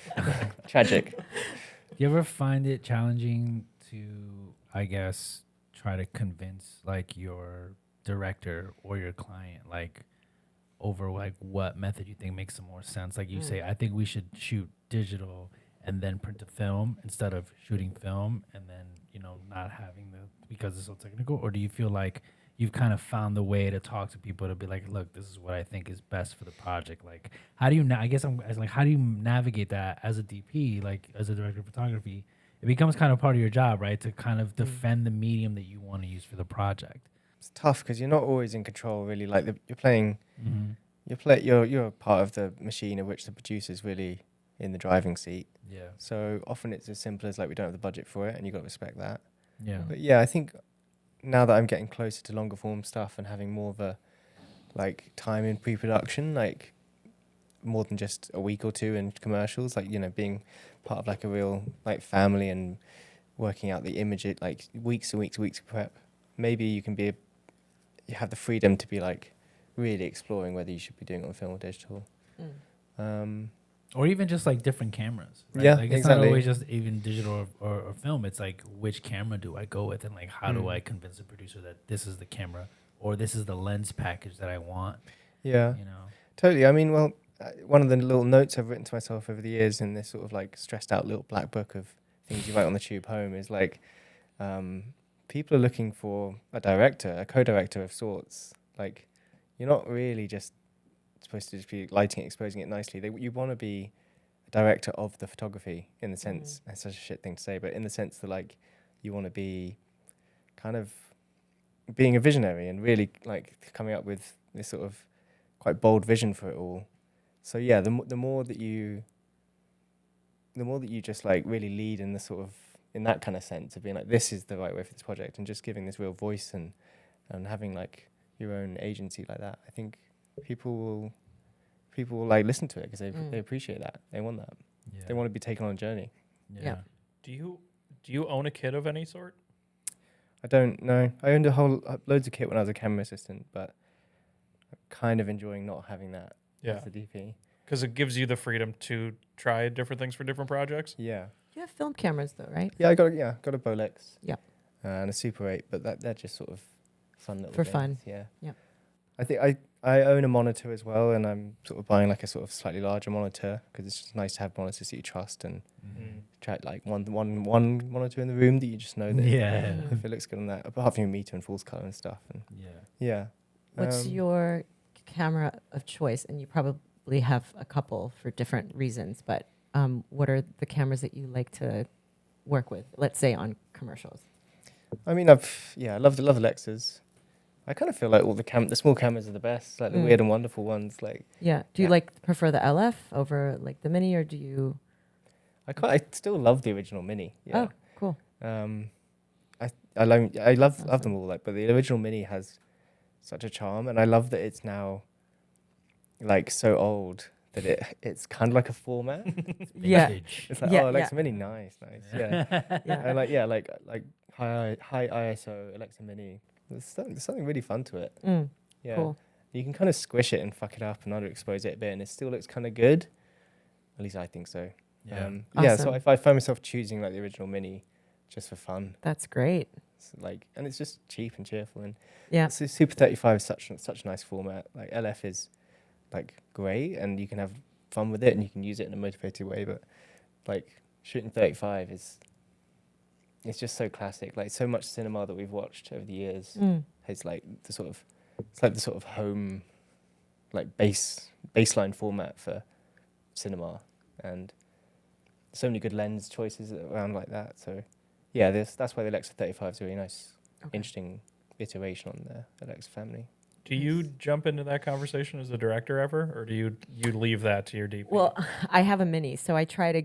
Tragic. Do you ever find it challenging to, I guess, try to convince like your director or your client, like over like what method you think makes the more sense? Like you say, I think we should shoot digital and then print to film instead of shooting film and then, not having because it's so technical? Or do you feel like you've kind of found the way to talk to people to be like, look, this is what I think is best for the project? Like, how do you, how do you navigate that as a DP, like as a director of photography? It becomes kind of part of your job, right? To kind of defend the medium that you want to use for the project. It's tough because you're not always in control, really. Like you're playing, you're a part of the machine of which the producer's really in the driving seat. Yeah. So often it's as simple as like we don't have the budget for it, and you got to respect that. Yeah. But yeah, I think now that I'm getting closer to longer form stuff and having more of a like time in pre-production, like more than just a week or two in commercials, like being part of like a real like family and working out the image, like weeks and weeks of prep. Maybe you have the freedom to be like really exploring whether you should be doing it on film or digital. Or even just like different cameras. Right? Yeah, like it's exactly. not always just even digital or film. It's like, which camera do I go with? And like, how do I convince the producer that this is the camera or this is the lens package that I want? Yeah, totally. I mean, well, one of the little notes I've written to myself over the years in this sort of like stressed out little black book of things you write on the tube home is like, people are looking for a director, a co-director of sorts. Like, you're not really just supposed to just be lighting it, exposing it nicely. You want to be a director of the photography in the sense, that's such a shit thing to say, but in the sense that like you want to be kind of being a visionary and really like coming up with this sort of quite bold vision for it all. So yeah, the more that you just like really lead in the sort of in that kind of sense of being like, this is the right way for this project, and just giving this real voice and having like your own agency like that, I think people will like listen to it because they appreciate that. They want that. Yeah. They want to be taken on a journey. Yeah. Do you own a kit of any sort? I don't know. I owned loads of kit when I was a camera assistant, but I'm kind of enjoying not having that as a DP. Because it gives you the freedom to try different things for different projects. Yeah. You have film cameras though, right? Yeah, I got a Bolex. Yeah. And a Super 8, but they're just sort of fun little For things. fun. Yeah. Yep. I think I own a monitor as well, and I'm sort of buying like a sort of slightly larger monitor because it's just nice to have monitors that you trust and try like one monitor in the room that you just know that if it looks good on that, apart from your meter and false color and stuff. And yeah. What's your camera of choice? And you probably have a couple for different reasons, but what are the cameras that you like to work with? Let's say on commercials. I mean, I love the Lexus. I kind of feel like all the small cameras are the best, like the weird and wonderful ones. Like do you prefer the LF over like the Mini, or do you? I still love the original Mini. Yeah. Oh, cool. I love them all. Like, but the original Mini has such a charm, and I love that it's now like so old that it's kind of like a format. It's like Alexa Mini, nice. And like high ISO Alexa Mini. There's something really fun to it. Cool. You can kind of squish it and fuck it up and underexpose it a bit, and it still looks kind of good. At least I think so. Awesome. So if I find myself choosing like the original Mini just for fun. That's great. And it's just cheap and cheerful, and So Super 35 is such a nice format. Like LF is like great, and you can have fun with it, and you can use it in a motivated way. But like shooting 35 it's just so classic. Like so much cinema that we've watched over the years is like the sort of home, like baseline format for cinema, and so many good lens choices around like that. So yeah, that's why the Alexa 35 is a really nice, interesting iteration on the Alexa family. Do you jump into that conversation as a director ever, or do you leave that to your DP? Well, I have a Mini, so I try to.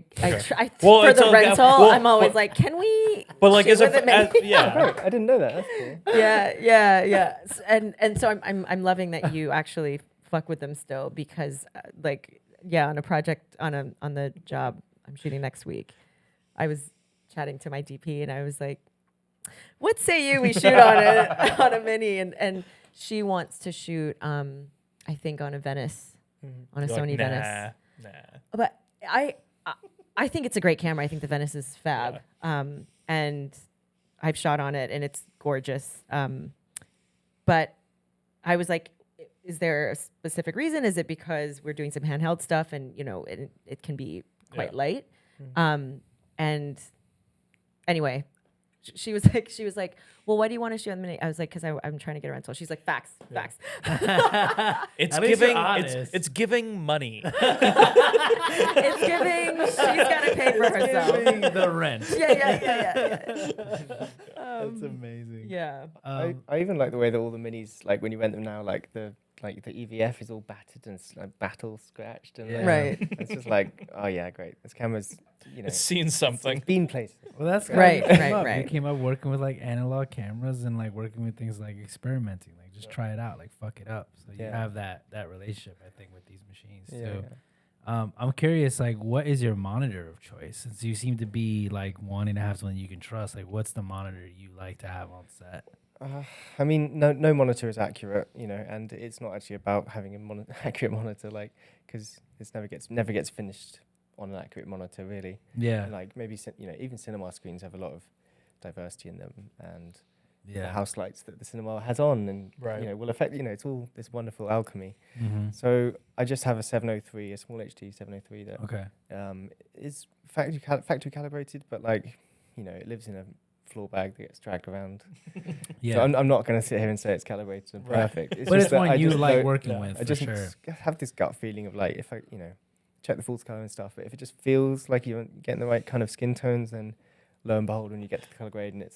Well, for the rental, I'm always like, can we? But like, shoot with a Mini? Right, I didn't know that. That's cool. Yeah. And so I'm loving that you actually fuck with them still, because on a project on the job I'm shooting next week, I was chatting to my DP and I was like, what say we shoot on a Mini, and she wants to shoot I think on a Venice, on a Sony Venice. Nah. But I think it's a great camera. I think the Venice is fab. And I've shot on it and it's gorgeous. But I was like, is there a specific reason? Is it because we're doing some handheld stuff and it can be quite light? And anyway, she was like, well, why do you want to shoot on the Mini? I was like, because I'm trying to get a rental. She's like, facts. It's giving money. It's giving. She's got to pay for herself. Giving the rent. Yeah. That's amazing. Yeah. I even like the way that all the Minis, like when you rent them now, like the EVF is all battered and like battle scratched, and Right. it's just like, oh yeah, great. This camera's It's seen something. it's been places. Well, that's Right. We came up working with like analog cameras and like working with things like experimenting, like just try it out, like fuck it up. So you have that relationship, I think, with these machines too. I'm curious, like, what is your monitor of choice? Since you seem to be like wanting to have something you can trust, like, what's the monitor you like to have on set? I mean, no monitor is accurate, and it's not actually about having an accurate monitor, like, because it never gets finished on an accurate monitor, really. Yeah. And like maybe even cinema screens have a lot of diversity in them, and the Yeah. house lights that the cinema has on, and will affect. It's all this wonderful alchemy. Mm-hmm. So I just have a 703, a small HD 703 that is factory calibrated, but like it lives in a floor bag that gets dragged around. So I'm not going to sit here and say it's calibrated and perfect. It's but just it's that one I you just like know- working with, I for just sure. have this gut feeling of like, if I check the false color and stuff, but if it just feels like you're getting the right kind of skin tones, then lo and behold, when you get to the color grade and the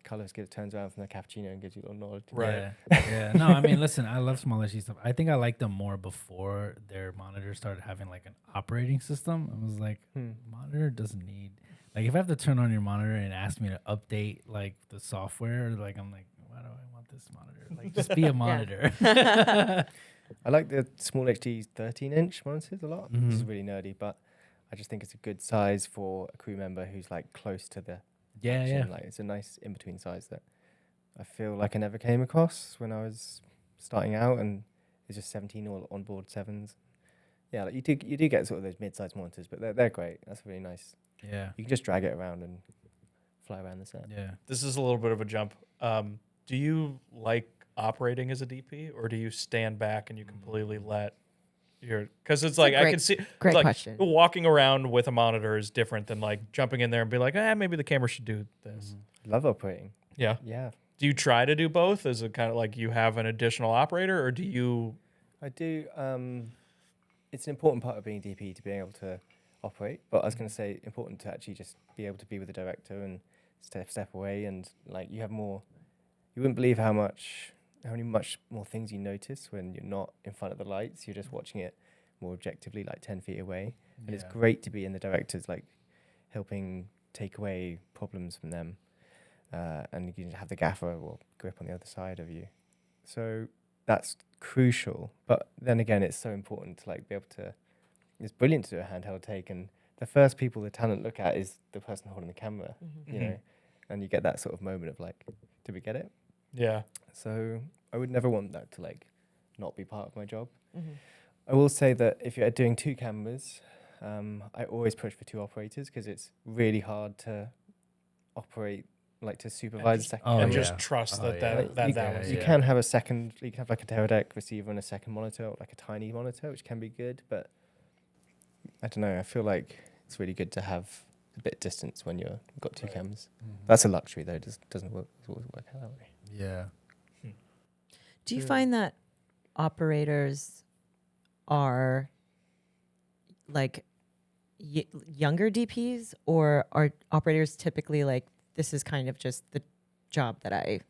color turns around from the cappuccino and gives you a little nod. Right. Yeah. No, I mean, listen, I love small HD stuff. I think I liked them more before their monitor started having like an operating system. I was like, monitor doesn't need, like, if I have to turn on your monitor and ask me to update like the software, like, I'm like, why do I want this monitor? Like, just be a monitor. I like the small HD 13-inch monitors a lot. This is really nerdy, but I just think it's a good size for a crew member who's like close to the action. Like, it's a nice in-between size that I feel like I never came across when I was starting out, and it's just 17 all onboard 7s. Yeah, like you do get sort of those mid-sized monitors, but they're great. That's really nice. Yeah. You can just drag it around and fly around the set. Yeah. This is a little bit of a jump. Do you like operating as a DP, or do you stand back and you completely let your? Because it's like I can see. Great like, question. Walking around with a monitor is different than like jumping in there and be like, maybe the camera should do this. Love operating. Yeah. Yeah. Do you try to do both? Is it kind of like you have an additional operator, or do you? I do. It's an important part of being DP to be able to operate, but I was going to say important to actually just be able to be with the director and step away, and like you have more. You wouldn't believe how many much more things you notice when you're not in front of the lights. You're just watching it more objectively, like 10 feet away, and it's great to be in the director's like helping take away problems from them. And you have the gaffer or grip on the other side of you. So that's crucial. But then again, it's so important to like be able to, it's brilliant to do a handheld take. And the first people the talent look at is the person holding the camera, you know, and you get that sort of moment of like, did we get it? Yeah. So I would never want that to like not be part of my job. I will say that if you're doing 2 cameras, I always push for 2 operators because it's really hard to operate, like to supervise a second camera. Just trust that was. You can have a second, you can have like a Teradek receiver and a second monitor, or like a tiny monitor, which can be good, but I don't know, I feel like it's really good to have a bit of distance when you've got 2 cameras. That's a luxury though, it doesn't always work out that way. Yeah. Do you find that operators are like younger DPs, or are operators typically like, this is kind of just the job that I,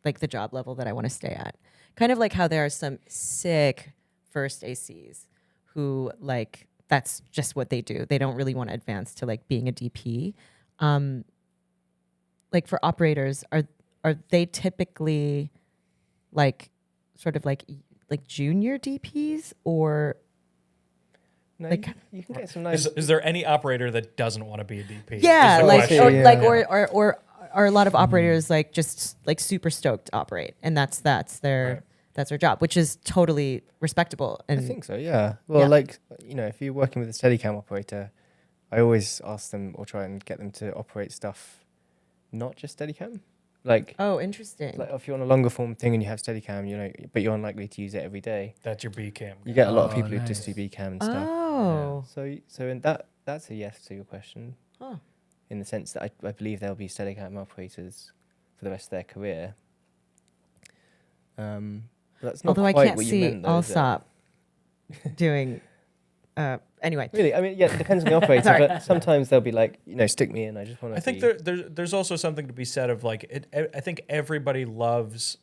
like the job level that I want to stay at? Kind of like how there are some sick first ACs who like, that's just what they do. They don't really want to advance to like being a DP. Like for operators, are they typically like sort of like junior DPs, or No, like you can get some nice. Is there any operator that doesn't want to be a DP? yeah, Is the like question. or Yeah. like or are a lot of operators like just like super stoked to operate, and that's their job, which is totally respectable. And I think so, yeah. Well, Yeah. like, you know, if you're working with a Steadicam operator, I always ask them or try and get them to operate stuff, not just Steadicam. Like, oh, interesting. like if you're on a longer form thing and you have Steadicam, you know, but you're unlikely to use it every day. That's your B cam. You get a lot of Oh, people who just do nice. B cam and stuff. Oh, So in that's a yes to your question, huh. in the sense that I believe there'll be Steadicam operators for the rest of their career. But that's not Although I quite can't what you see meant, though, is it? Allsop doing. Anyway, Really, I mean, yeah, it depends on the operator, Sorry. but sometimes they'll be like, you know, stick me in. I just want to. I think there's also something to be said of like I think everybody loves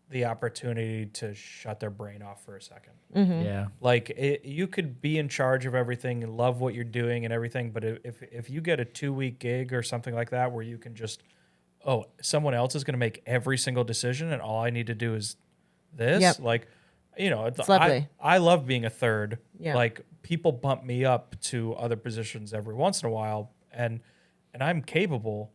the opportunity to shut their brain off for a second. Yeah. Like you could be in charge of everything and love what you're doing and everything, but if you get a 2-week gig or something like that where you can just, someone else is going to make every single decision and all I need to do is this, Yep. like, you know, It's lovely. I love being a third. Yeah. Like people bump me up to other positions every once in a while, and I'm capable.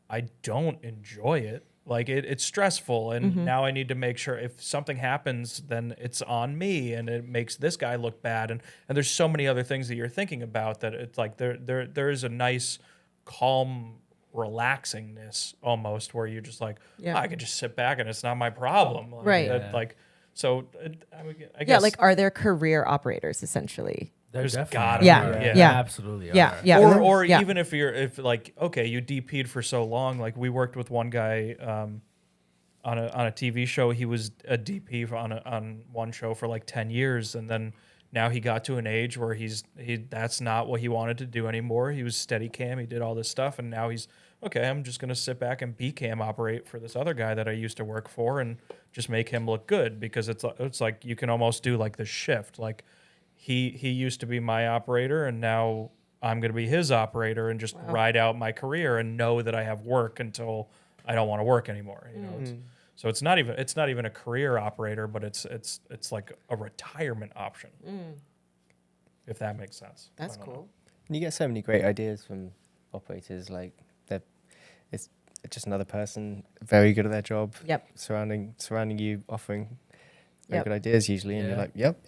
I don't enjoy it. Like it's stressful, and now I need to make sure if something happens, then it's on me, and it makes this guy look bad. And there's so many other things that you're thinking about that it's like there is a nice, calm, relaxingness almost where you're just like, Yeah. I can just sit back and it's not my problem. Like, Right. that, Yeah. like so. I guess yeah, like are there career operators essentially? There's definitely gotta are. Yeah. be, Yeah. Absolutely. Yeah, are. yeah. or Yeah. even if like okay, you DP'd for so long. Like we worked with one guy on a TV show. He was a DP on one show for like 10 years, and then now he got to an age where that's not what he wanted to do anymore. He was Steadicam. He did all this stuff, and now he's okay. I'm just gonna sit back and B cam operate for this other guy that I used to work for, and just make him look good because it's like you can almost do like the shift. Like he used to be my operator, and now I'm going to be his operator, and just ride out my career and know that I have work until I don't want to work anymore. You know, so it's not even a career operator, but it's like a retirement option, if that makes sense. That's I don't cool. know. And you get so many great ideas from operators. Like it's just another person very good at their job. Yep. Surrounding you, offering very good ideas usually, and you're like, yep,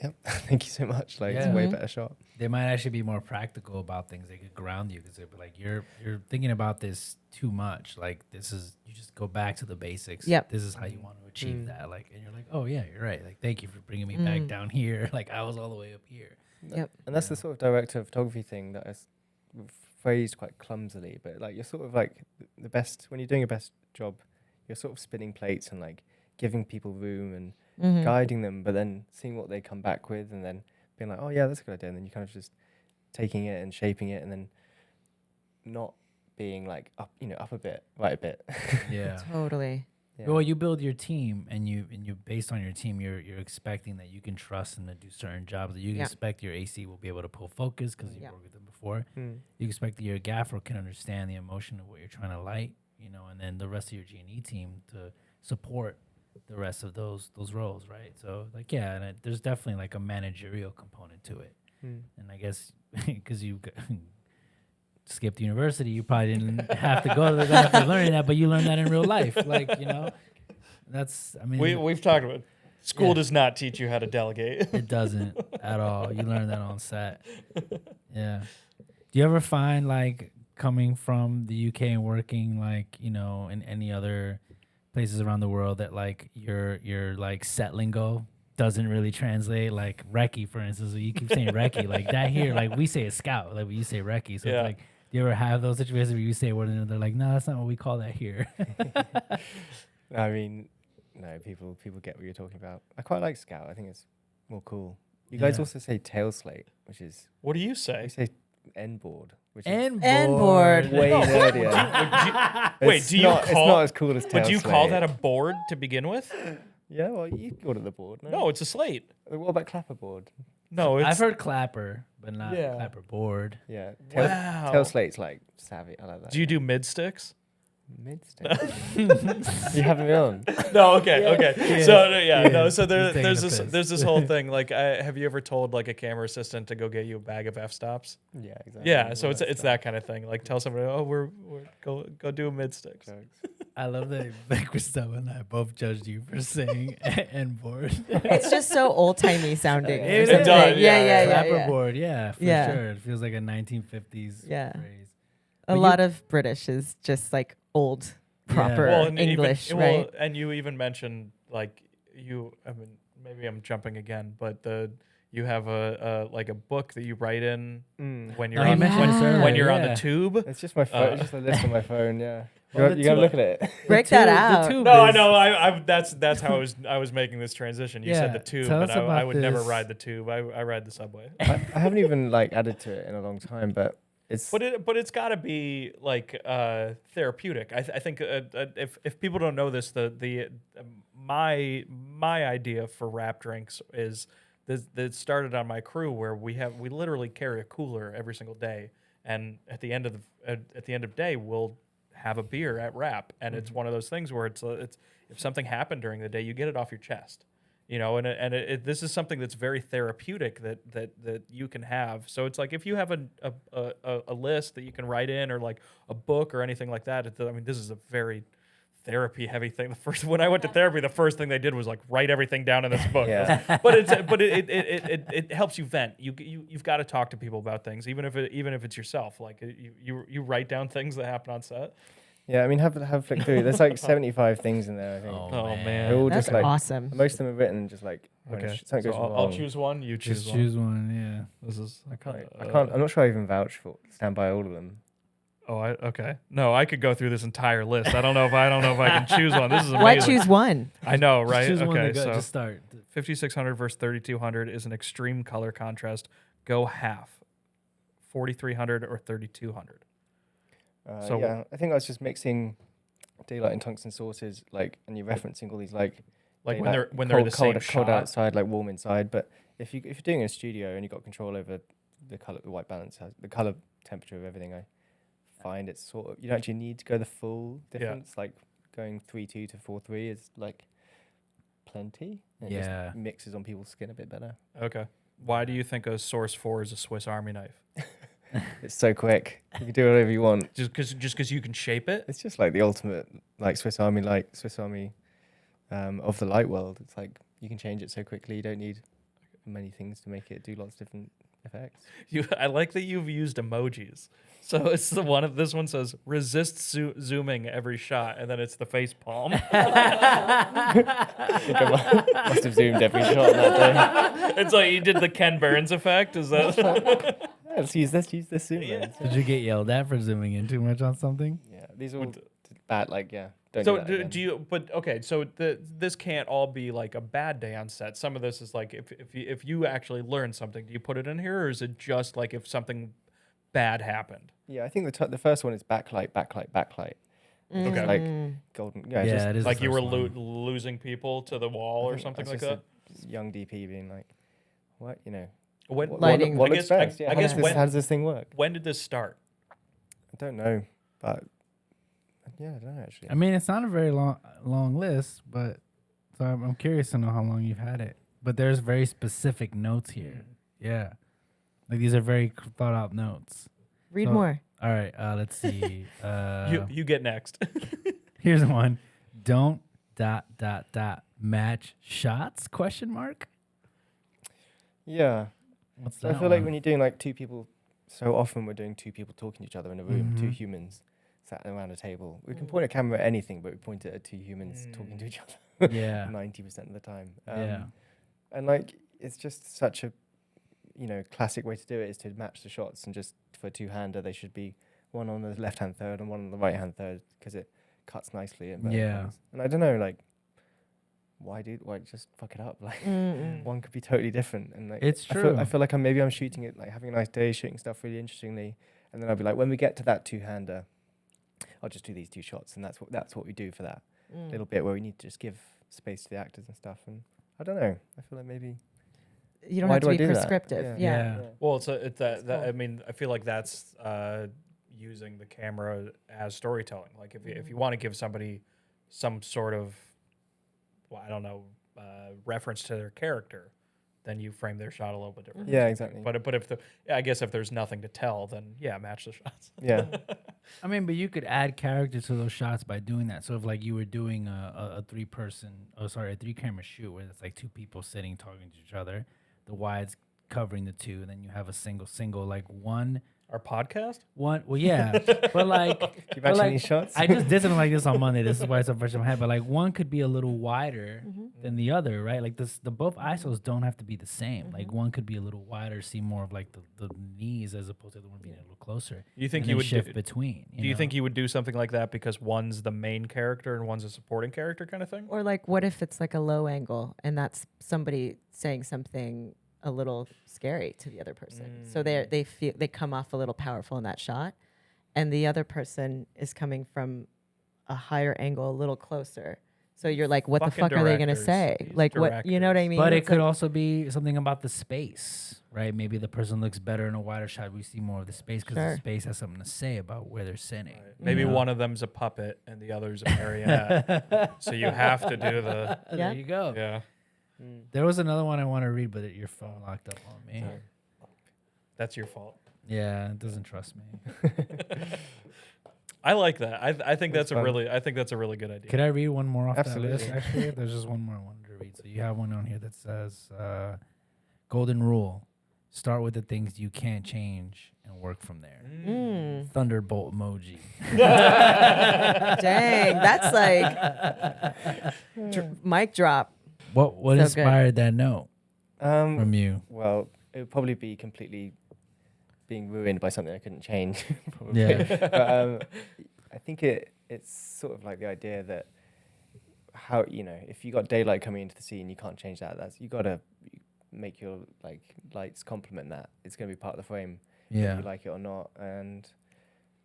thank you so much. Like it's a way better shot. They might actually be more practical about things. They could ground you because they'd be like, you're thinking about this too much. Like you just go back to the basics. Yep. This is how you want to achieve that. Like, and you're like, oh yeah, you're right. Like, thank you for bringing me back down here. Like I was all the way up here. Yep. And that's the sort of director of photography thing that is phrased quite clumsily, but like you're sort of like the best when you're doing your best job. You're sort of spinning plates and like giving people room and guiding them, but then seeing what they come back with, and then being like, oh yeah, that's a good idea, and then you kind of just taking it and shaping it, and then not being like up a bit, right a bit. Yeah. Totally. Yeah. Well, you build your team, and you based on your team, you're expecting that you can trust them to do certain jobs. That you expect your AC will be able to pull focus because you worked with them before. You expect that your gaffer can understand the emotion of what you're trying to light, and then the rest of your G&E team to support the rest of those roles, right? So and there's definitely like a managerial component to it. And I guess because you skipped university, you probably didn't have to go to the after learning that, but you learned that in real life. Like, that's, I mean. We've talked about it. School does not teach you how to delegate. It doesn't at all. You learn that on set. Yeah. Do you ever find like coming from the UK and working like, in any other places around the world that like your like set lingo doesn't really translate? Like recce, for instance, you keep saying recce, like that here, like we say a scout, like you say recce. So it's like, do you ever have those situations where you say one and they're like, no, that's not what we call that here? I mean, no, people get what you're talking about. I quite like scout. I think it's more cool. You guys also say tail slate, which is What do you say? I say end board, which End board. is way nerdier. Wait, do you It's not as cool as tail Would you slate. call that a board to begin with? Yeah, well, you called it the board. No, it's a slate. What about clapperboard? No, it's I've heard clapper, but not clapper board. Yeah. Wow. Tail slate's like savvy. I like that. Do you do mid sticks? Mid stick? You having me on? No, okay. Yeah. So So He's taking there's the this piss. there's this whole thing. Like, have you ever told like a camera assistant to go get you a bag of f-stops? Yeah, exactly. Yeah, so All it's that kind of thing. Like, tell somebody, oh, we're go do a mid sticks. jokes. I love that Christelle and I both judged you for saying end board. It's just so old timey sounding. or It something. does, Yeah. Clapper board, for Yeah. sure. It feels like a 1950s Yeah. phrase. A lot of British is just like old, proper and English, even, right? and you even mentioned like I mean, maybe I'm jumping again, but you have a book that you write in when you're Oh, you on mentioned this earlier, when you're on yeah. the tube. It's just my phone. It's just a list on my phone. Yeah. Well, You the gotta two- look at it. Break that out. tube No, I is- know. I that's how I was making this transition. You said Yeah, the tube, tell but us I about would never this. ride the tube. I ride the subway. I haven't even like added to it in a long time, but it's. But it's got to be like therapeutic. I think if people don't know this, my idea for wrap drinks is that started on my crew where we literally carry a cooler every single day, and at the end of the day we'll have a beer at wrap, and it's one of those things where it's if something happened during the day, you get it off your chest. This is something that's very therapeutic that you can have. So it's like if you have a list that you can write in, or like a book or anything like that. I mean, this is a very therapy heavy thing. When I went to therapy, the first thing they did was like write everything down in this book. Yeah. But it helps you vent. You've got to talk to people about things, even if it's yourself. Like you write down things that happen on set. Yeah, I mean, have a flick through. There's like 75 things in there. I think. Oh, man. They're all That's just like awesome. most of them are written just like when Okay, something so goes wrong. I'll choose one. You choose Just one. choose one, This is I can't. I'm not sure I even vouch for stand by all of them. okay. No, I could go through this entire list. I don't know if I can choose one. This is amazing. Why choose one? I know, right? Choose one to Okay, go, so just start. 5600 versus 3200 is an extreme color contrast. Go half. 4300 or 3200. So- Yeah, I think I was just mixing daylight and tungsten sources, like, and you're referencing all these like Like when daylight, they're in the same cold shot. outside, like warm inside. But if you're doing it in a studio and you've got control over the color, the white balance, the color temperature of everything, I find it's sort of you don't actually need to go the full difference. Like going 3.2 to 4.3 is like plenty. And it Yeah. just mixes on people's skin a bit better. Okay. Why do you think a Source 4 is a Swiss Army knife? It's so quick. You can do whatever you want. Just because you can shape it? It's just like the ultimate like Swiss Army of the light world. It's like you can change it so quickly. You don't need many things to make it do lots of different effects. I like that you've used emojis. So it's this one says resist zooming every shot, and then it's the face palm. I think I must have zoomed every shot that day. It's like you did the Ken Burns effect. Is that? Yeah, let's use this zoom lens. Did you get yelled at for zooming in too much on something? Yeah, these are all bad. Like, yeah. Don't So do, that again. do you? But okay, so this can't all be like a bad day on set. Some of this is like if you actually learn something, do you put it in here, or is it just like if something bad happened? Yeah, I think the first one is backlight. Okay. It's like golden. Yeah, Yeah, just, it is. Like the you were first one. losing people to the wall or something like that. Young DP being like, what, you know, When, Lighting. what I looks guess, best? Yeah, I guess how does this thing work? when did this start? I don't know, but yeah, I don't know actually. I mean, it's not a very long list, but so I'm curious to know how long you've had it. But there's very specific notes here. Yeah, like these are very thought out notes. Read So- more. All right, let's see. You get next. Here's one. Don't ... match shots ? Yeah, What's so that? I feel like one? when you're doing like two people, so often we're doing two people talking to each other in a room, two Mhm. humans sat around a table. We can point a camera at anything, but we point it at two humans talking to each other. Yeah. 90% of the time. Yeah. And like, it's just such a, classic way to do it is to match the shots, and just for a two-hander, they should be one on the left-hand third and one on the right-hand third, because it cuts nicely. And Yeah. And I don't know, like, why just fuck it up? Like, one could be totally different. And like, It's I true. feel like I'm shooting it, like having a nice day, shooting stuff really interestingly, and then I'll be like, when we get to that two-hander, I'll just do these two shots, and that's what we do for that little bit where we need to just give space to the actors and stuff. And I don't know, I feel like maybe You don't why have to do I be do that? prescriptive. Yeah. Well, it's that cool. I mean, I feel like that's using the camera as storytelling. Like if you want to give somebody some sort of, well, I don't know, reference to their character, then you frame their shot a little bit differently. Yeah, exactly. But if I guess if there's nothing to tell, then yeah, match the shots. Yeah. I mean, but you could add character to those shots by doing that. So if like you were doing a three camera shoot where it's like two people sitting talking to each other, the wide's covering the two, and then you have a single like one. Our podcast? Well, yeah, but like, Do you but, match like, any shots? I just did something like this on Monday. This is why it's so fresh in my head. But like, one could be a little wider than the other, right? Like the both ISOs don't have to be the same. Like one could be a little wider, see more of like the knees as opposed to the one being a little closer. You think and you then would shift between? Do you think you would do something like that because one's the main character and one's a supporting character kind of thing? Or like, what if it's like a low angle and that's somebody saying something a little scary to the other person? So they come off a little powerful in that shot, and the other person is coming from a higher angle, a little closer. So you're like, what the Fucking fuck are they gonna directors. say? These Like, what, you know what I mean? But it It's could like- also be something about the space, right? Maybe the person looks better in a wider shot. We see more of the space because Sure. the space has something to say about where they're sitting. Maybe you know? one of them's a puppet and the other's a marionette. So you have to do the Yeah. There you go. yeah. There was another one I want to read, but your phone locked up on me. That's your fault. Yeah, it doesn't trust me. I like that. I think that's fun. I think that's a really good idea. Could I read one more off Absolutely. that list? Actually, there's just one more I wanted to read. So you have one on here that says, "Golden rule: start with the things you can't change and work from there." Thunderbolt emoji. Dang, that's like mic drop. What So good. inspired that note Um, from you? well, it would probably be completely being ruined by something I couldn't change. Probably. Yeah. But, I think it's sort of like the idea that how, if you got daylight coming into the scene, you can't change that. You got to make your like lights complement that. It's going to be part of the frame, Yeah. whether you like it or not.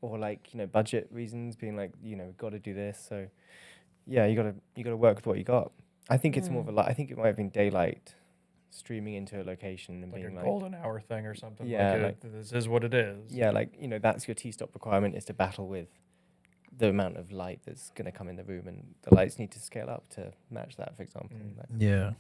Or like, budget reasons, being like, we've got to do this. So yeah, you got to work with what you got. I think it's more of I think it might have been daylight streaming into a location and Like a being like, golden hour thing or something. Yeah, like this is what it is. yeah, like, that's your T-stop requirement, is to battle with the amount of light that's going to come in the room, and the lights need to scale up to match that, for example. Like, Yeah.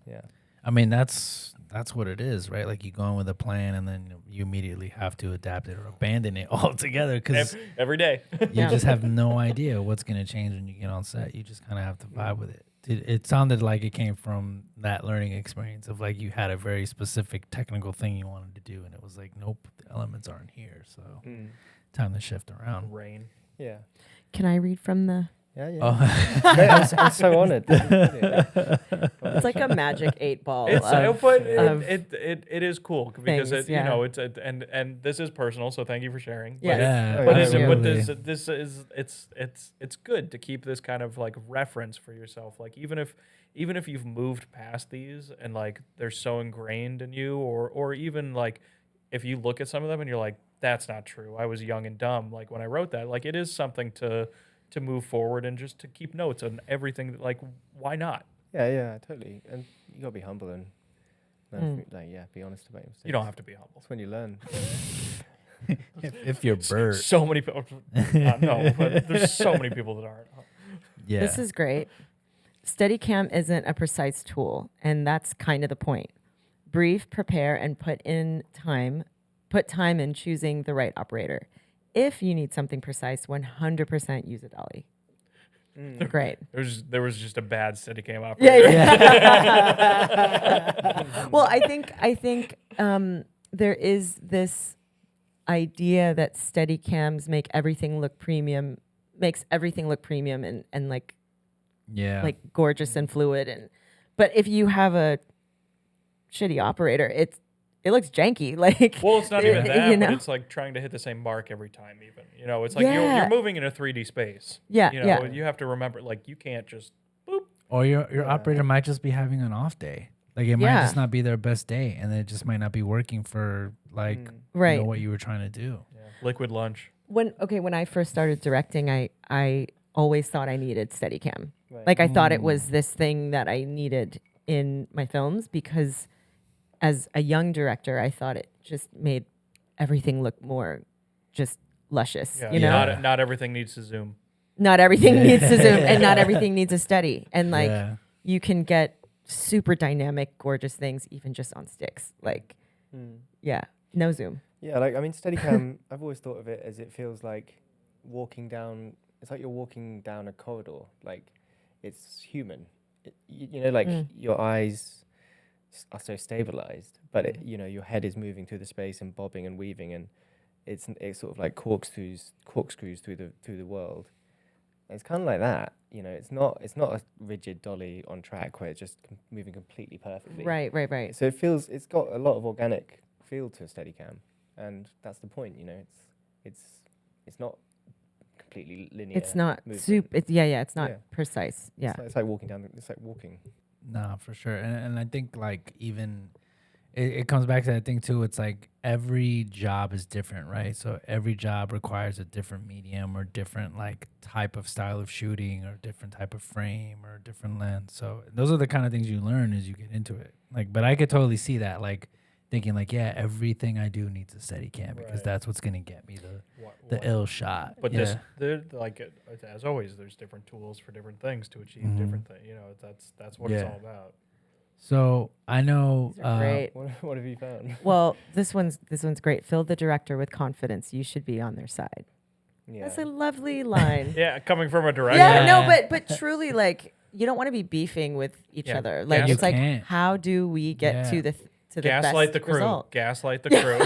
yeah. I mean, that's what it is, right? Like you go in with a plan and then you immediately have to adapt it or abandon it altogether because Every day. you just have no idea what's going to change when you get on set. You just kind of have to vibe with it it sounded like it came from that learning experience of like you had a very specific technical thing you wanted to do, and it was like, nope, the elements aren't here, so time to shift around. Rain. Yeah. Can I read from the? Yeah, yeah. Oh. Great, I'm so honored. It's like a magic 8 ball. It's of, but of it is cool because things, it you know it's and this is personal, so thank you for sharing. Yes. Yeah, But absolutely. this is it's good to keep this kind of like reference for yourself. Like even if you've moved past these and like they're so ingrained in you, or even like if you look at some of them and you're like, that's not true. I was young and dumb. Like when I wrote that, like it is something to move forward and just to keep notes on everything. That, like why not? Yeah, totally. And you gotta be humble and be honest about your mistakes. You don't have to be humble. That's when you learn. if you're Bert. So many people. No, but there's so many people that aren't. Yeah. This is great. Steadicam isn't a precise tool, and that's kind of the point. Brief, prepare, and put time in choosing the right operator. If you need something precise, 100% use a dolly. Great. There was just a bad Steadicam operator. Well, I think there is this idea that Steadicams makes everything look premium and like gorgeous and fluid but if you have a shitty operator, it looks janky. Like, well, it's not even that, you know? but it's like trying to hit the same mark every time. Even it's like you're moving in a 3D space. Yeah, You have to remember, like, you can't just boop. Or your operator might just be having an off day. Like it might just not be their best day, and it just might not be working for like what you were trying to do. Yeah. Liquid lunch. When I first started directing, I always thought I needed Steadicam. Right. Like I thought it was this thing that I needed in my films because as a young director, I thought it just made everything look more just luscious. Yeah. You know, not everything needs to zoom. Not everything needs to zoom, and not everything needs a steady. And like you can get super dynamic, gorgeous things even just on sticks. Like, no zoom. Yeah, like I mean, Steadicam. I've always thought of it as it feels like walking down. It's like you're walking down a corridor. Like it's human. Your eyes are so stabilized, but your head is moving through the space and bobbing and weaving, and it's sort of like corkscrews through the world. And it's kind of like that, It's not a rigid dolly on track where it's just moving completely perfectly. Right. So it's got a lot of organic feel to a Steadicam, and that's the point. It's not completely linear. It's not super. It's not precise. Yeah, it's like walking down. It's like walking. No, for sure. And I think like even it comes back to that thing too. It's like every job is different, right? So every job requires a different medium or different like type of style of shooting or different type of frame or different lens. So those are the kind of things you learn as you get into it. Like, but I could totally see that, like thinking like, everything I do needs a Steadicam because that's what's gonna get me the ill shot. But they're like as always, there's different tools for different things to achieve different things. That's what it's all about. So I know. Great. What have you found? Well, this one's great. Fill the director with confidence. You should be on their side. Yeah. That's a lovely line. Yeah, coming from a director. Yeah, no, but truly, like you don't want to be beefing with each other. Like it's like, how do we get to the gaslight the crew? Result? Gaslight the crew.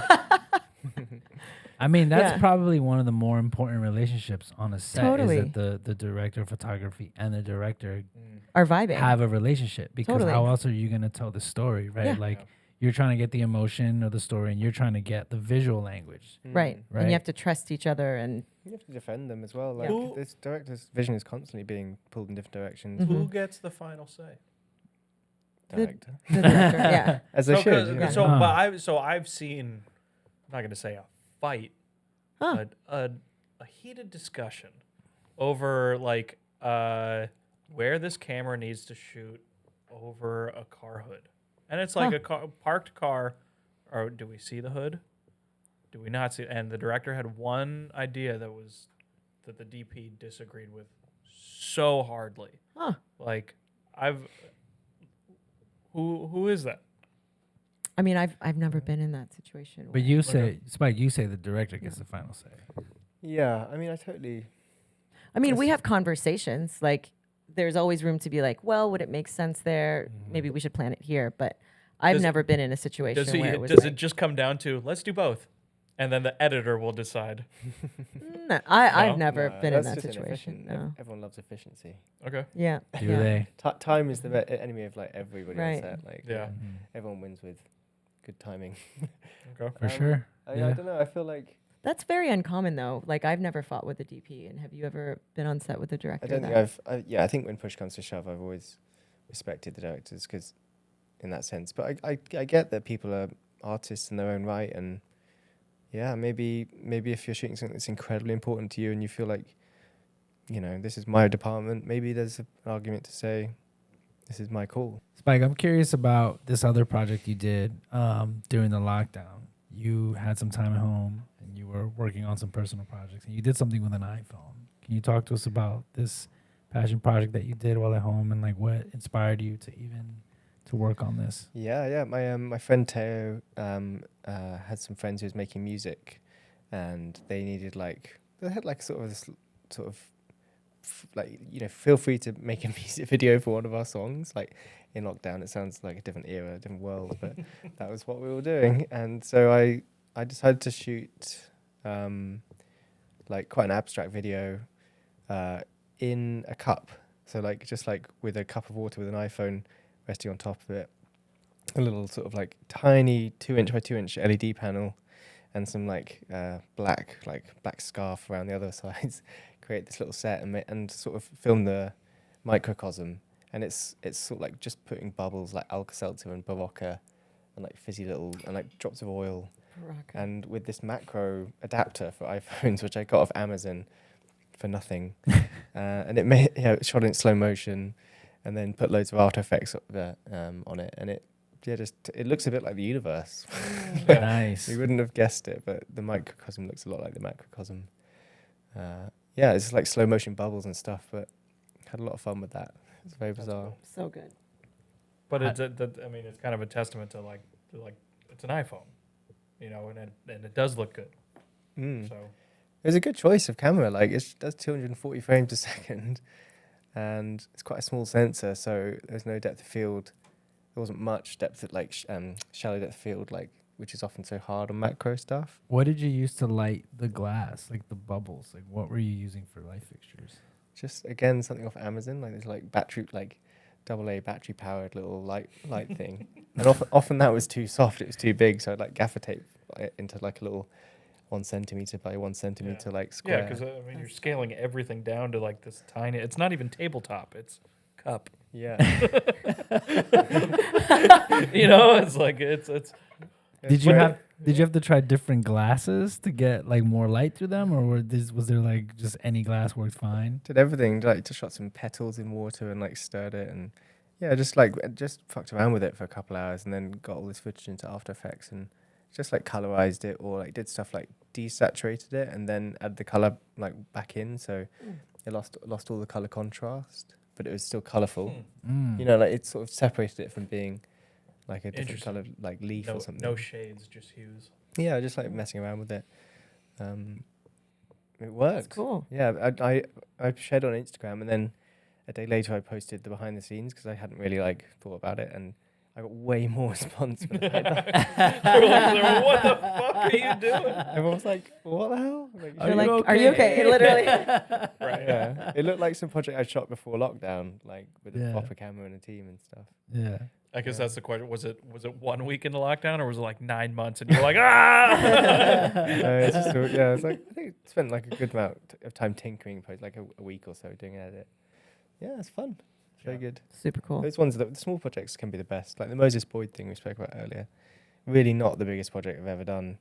I mean, that's probably one of the more important relationships on a set. Totally. Is that the director of photography and the director are vibing, have a relationship, because how else are you going to tell the story, right? Yeah. Like you're trying to get the emotion of the story and you're trying to get the visual language. Right. And you have to trust each other, and you have to defend them as well. Like this director's vision is constantly being pulled in different directions. Who gets the final say? Director. The director, yeah. As they should. Yeah. So I've seen, I'm not going to say a fight, but a heated discussion over like where this camera needs to shoot over a car hood. And it's like a parked car, or do we see the hood? Do we not see it? And the director had one idea that the DP disagreed with so hardly. Like who is that? I mean, I've never been in that situation. But you say, Spike, the director gets the final say. Yeah, I mean, I totally. I mean, we have conversations. Like there's always room to be like, well, would it make sense there? Maybe we should plan it here. But I've never been in a situation where it was does it just come down to let's do both, and then the editor will decide? No, I've never No, been in that's that just situation. inefficient. No. Everyone loves efficiency. Okay. Yeah. Do yeah. they? Time is the enemy of like everybody on Right. set. Like, Yeah. everyone wins with good timing. Okay. For sure. I Yeah. don't know. I feel like That's very uncommon though. Like I've never fought with a DP. And have you ever been on set with a director? I don't think that- I think when push comes to shove, I've always respected the directors because, in that sense. But I get that people are artists in their own right, and yeah, maybe if you're shooting something that's incredibly important to you, and you feel like, this is my department, maybe there's an argument to say, this is my call. Spike, I'm curious about this other project you did during the lockdown. You had some time at home and you were working on some personal projects, and you did something with an iPhone. Can you talk to us about this passion project that you did while at home, and like what inspired you to work on this? Yeah. My friend Teo had some friends who was making music, and they had like sort of this sort of feel free to make a music video for one of our songs. Like in lockdown, it sounds like a different era, a different world, but that was what we were doing. And so I decided to shoot like quite an abstract video in a cup. So like just like with a cup of water with an iPhone resting on top of it, a little sort of like tiny 2-inch by 2-inch LED panel, and some like black scarf around the other sides. Create this little set and sort of film the microcosm, and it's sort of like just putting bubbles like Alka-Seltzer and Barocca and like fizzy little and like drops of oil, and with this macro adapter for iPhones, which I got off Amazon for nothing, and it made shot in slow motion, and then put loads of After Effects on it, and it looks a bit like the universe. Nice. You wouldn't have guessed it, but the microcosm looks a lot like the macrocosm. Yeah, it's like slow motion bubbles and stuff, but had a lot of fun with that. It's very bizarre. So good. But it's it's kind of a testament to like it's an iPhone, and it does look good. So It was a good choice of camera. Like it does 240 frames a second, and it's quite a small sensor, so there's no depth of field. There wasn't much depth of shallow depth of field, which is often so hard on macro stuff. What did you use to light the glass, like the bubbles? Like what were you using for light fixtures? Just again something off Amazon, like there's battery, AA battery powered little light thing, and often that was too soft. It was too big, so I'd gaffer tape it into like a little 1 centimeter by 1 centimeter square. Yeah, because you're scaling everything down to like this tiny. It's not even tabletop. It's cup. Yeah. It's like it's. Did you have to try different glasses to get like more light through them, or was there like just any glass worked fine? Did everything, just shot some petals in water and stirred it, and yeah, just fucked around with it for a couple hours, and then got all this footage into After Effects and just colorized it, or did stuff like desaturated it and then add the color back in, so it lost all the color contrast, but it was still colorful. It sort of separated it from being like a different color, like leaf or something. No shades, just hues. Yeah, just messing around with it. It worked. That's cool. Yeah, I shared on Instagram, and then a day later I posted the behind the scenes because I hadn't really thought about it, and I got way more response when I did that. They were like, what the fuck are you doing? Everyone was like, "What the hell?" You're like, are you okay? Literally. Right. Yeah, it looked like some project I shot before lockdown, with Yeah. a proper camera and a team and stuff. Yeah. I guess that's the question. Was it 1 week into lockdown, or was it 9 months? And you're like, ah! It's just it's I think I spent a good amount of time tinkering, a week or so doing an edit. Yeah, it's fun. It's very good. Super cool. Those ones, the small projects can be the best. Like the Moses Boyd thing we spoke about earlier. Really not the biggest project I've ever done,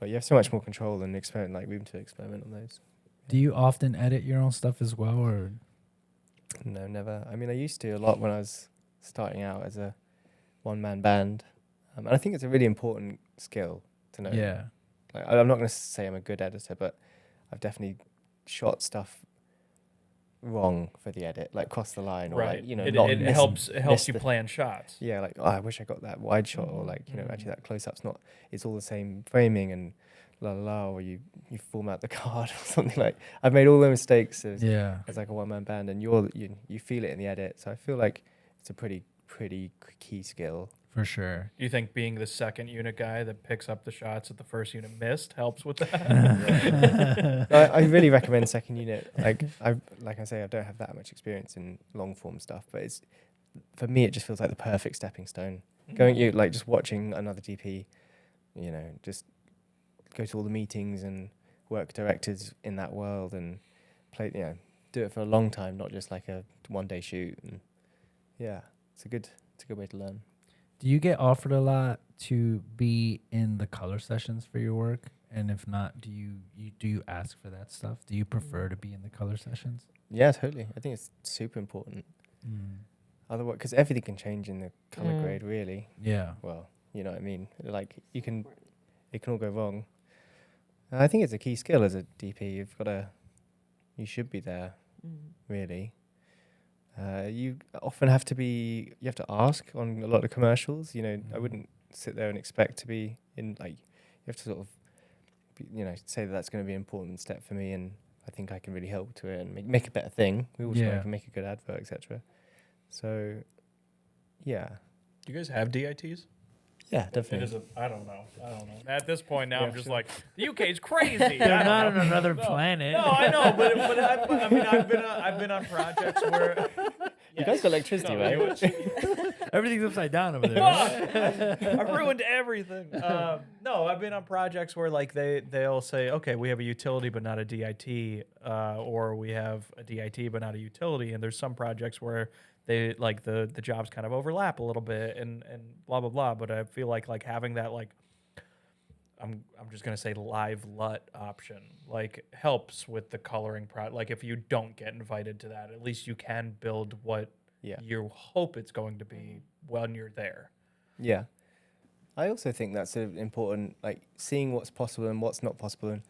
but you have so much more control and room to experiment on those. Do you often edit your own stuff as well, or? No, never. I mean, I used to a lot when I was starting out as a one-man band, and I think it's a really important skill to know. Yeah. I'm not going to say I'm a good editor, but I've definitely shot stuff wrong for the edit, cross the line, or Right. it helps miss you the plan shots. Yeah, I wish I got that wide shot, or actually that close-up's not. It's all the same framing, and la la la, or you format the card or something like. I've made all the mistakes as like a one-man band, and you feel it in the edit. So I feel like it's a pretty key skill. For sure. Do you think being the second unit guy that picks up the shots that the first unit missed helps with that? I really recommend second unit. Like I say, I don't have that much experience in long form stuff, but it's, for me, it just feels like the perfect stepping stone. Just watching another DP, just go to all the meetings and work directors in that world and play, do it for a long time, not just like a one-day shoot. And yeah, it's a good way to learn. Do you get offered a lot to be in the color sessions for your work? And if not, do you ask for that stuff? Do you prefer to be in the color sessions? Yeah, totally. I think it's super important. Otherwise, because everything can change in the color grade, really. Yeah. Well, you know what I mean. Like it can all go wrong. And I think it's a key skill as a DP. You should be there, really. You often have to ask on a lot of commercials. I wouldn't sit there and expect to be in, like, you have to sort of, say that's going to be an important step for me, and I think I can really help to it and make a better thing. We also want to make a good advert, etc. So, yeah. Do you guys have DITs? Yeah, definitely. It is I don't know. At this point now, I'm just like, the UK is crazy. They're not on another planet. No, I know, but I've been on projects where you guys got electricity, right? Everything's upside down over there. Right? I've ruined everything. No, I've been on projects where like they'll say, okay, we have a utility but not a DIT, or we have a DIT but not a utility, and there's some projects where they like the jobs kind of overlap a little bit and blah blah blah. But I feel like having that, like, I'm just gonna say live LUT option, like, helps with the coloring Like if you don't get invited to that, at least you can build what you hope it's going to be when you're there. Yeah, I also think that's important, like seeing what's possible and what's not possible. And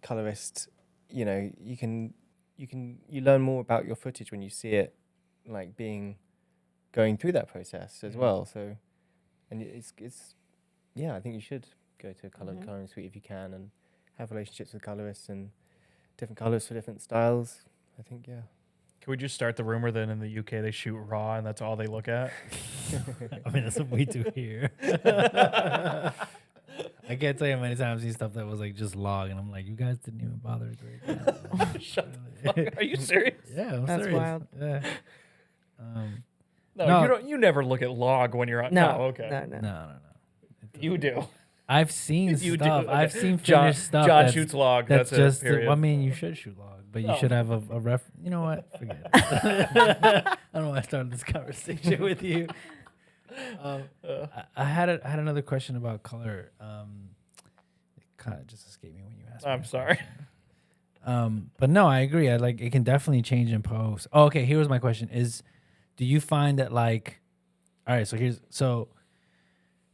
colorist, you learn more about your footage when you see it, like going through that process as well. So, and it's I think you should go to a coloring suite if you can, and have relationships with colorists and different colors for different styles. I think, yeah. Can we just start the rumor that in the UK they shoot raw and that's all they look at? I mean, that's what we do here. I can't tell you how many times I've seen stuff that was like just log, and I'm like, you guys didn't even bother to grade that. Shut the fuck. Are you serious? Yeah, I'm That's serious. wild. Yeah. No, you never look at log when you're on. No, okay. no. You do. I've seen You do, stuff. okay. I've seen John finished stuff. John that's, shoots log. That's That's just. it. Period. I mean, you should shoot log, but you No. should have a ref. You know what? Forget it. I don't know why I started this conversation with you. I had another question about color. It kind of just escaped me when you asked. I'm me sorry. But no, I agree. It can definitely change in post. Oh, okay. Here was my question: do you find that, like, all right? So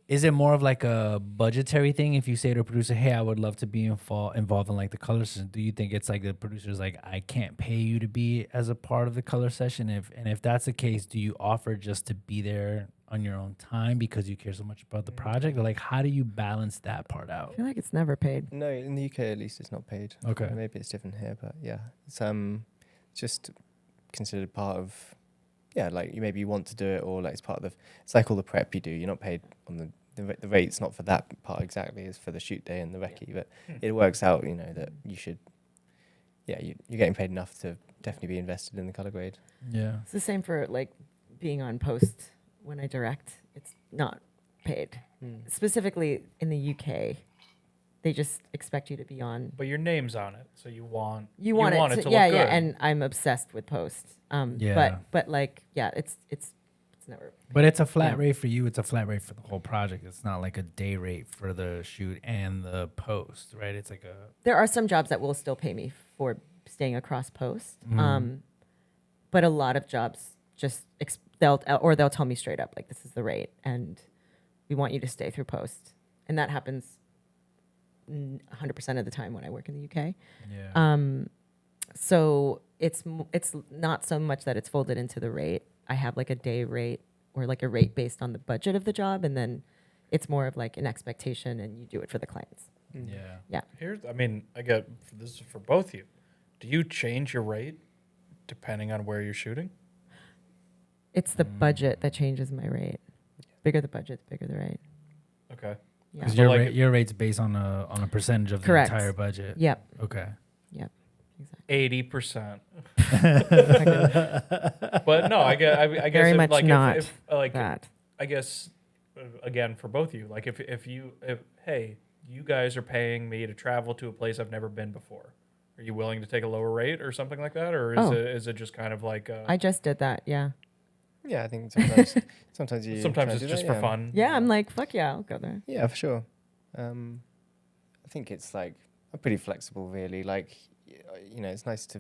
is it more of like a budgetary thing? If you say to a producer, "Hey, I would love to be involved in like the color session," do you think it's like the producer's like, "I can't pay you to be as a part of the color session"? If that's the case, do you offer just to be there on your own time because you care so much about the project? Or like, how do you balance that part out? I feel like it's never paid. No, in the UK at least it's not paid. Okay. Maybe it's different here, but yeah, it's just considered part of, like maybe you want to do it, or like it's part of it's like all the prep you do. You're not paid on the rate's not for that part exactly, it's for the shoot day and the recce, but it works out, that you should, you're getting paid enough to definitely be invested in the color grade. Yeah. It's the same for like being on post when I direct. It's not paid. Specifically in the UK, they just expect you to be on. But your name's on it, so you want it to yeah, look good. yeah, and I'm obsessed with post. Yeah. But like, yeah, it's never. But it's a flat rate for you. It's a flat rate for the whole project. It's not like a day rate for the shoot and the post, right? It's like There are some jobs that will still pay me for staying across post. But a lot of jobs just they'll tell me straight up, like, this is the rate, and we want you to stay through post, and that happens 100% of the time when I work in the UK. Yeah. So it's not so much that it's folded into the rate. I have like a day rate or like a rate based on the budget of the job, and then it's more of like an expectation, and you do it for the clients. Yeah. Here's, I mean, I get this is for both of you. Do you change your rate depending on where you're shooting? It's the budget that changes my rate. Bigger the budget, the bigger the rate. Okay. Yeah. Because But your rate's based on a percentage of Correct. the entire budget. Yep. Okay. Yep. Exactly. 80%. But no, I guess Very if, much like not if like that. I guess again for both of you, like if hey, you guys are paying me to travel to a place I've never been before. Are you willing to take a lower rate or something like that, or is it just kind of like I just did that. Yeah. Yeah, I think sometimes sometimes you sometimes try it's to do just that, for fun? Yeah. I'm like, fuck yeah, I'll go there. Yeah, for sure. I think it's like I'm pretty flexible, really. Like, it's nice to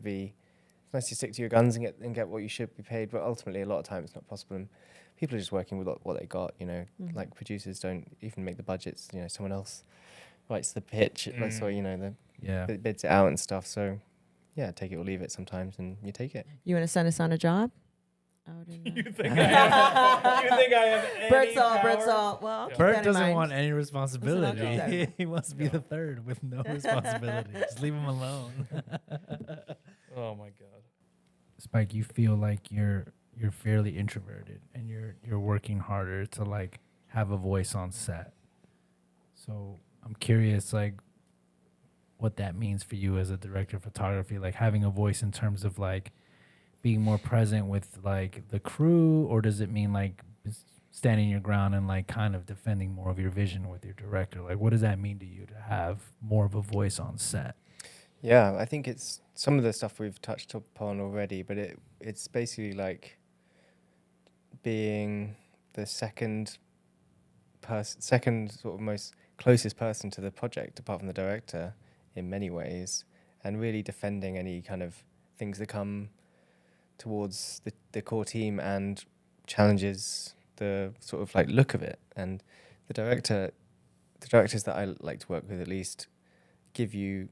stick to your guns and get what you should be paid. But ultimately, a lot of times it's not possible. And people are just working with what they got. Like producers don't even make the budgets. Someone else writes the pitch. The bids it out and stuff. So, yeah, take it or leave it sometimes, and you take it. You want to send us on a job? You think I have any power? Birdsall. Well, I'll keep Bert that in doesn't mind. want any responsibility. Listen, He wants to be the third with no responsibility. Just leave him alone. Oh my god. Spike, you feel like you're fairly introverted and you're working harder to like have a voice on set. So I'm curious, like, what that means for you as a director of photography, like having a voice in terms of like being more present with like the crew, or does it mean like standing your ground and like kind of defending more of your vision with your director? Like, what does that mean to you to have more of a voice on set? Yeah, I think it's some of the stuff we've touched upon already, but it's basically like being the second sort of most closest person to the project, apart from the director, in many ways, and really defending any kind of things that come towards the core team and challenges the sort of like look of it. And the directors that I like to work with, at least, give you,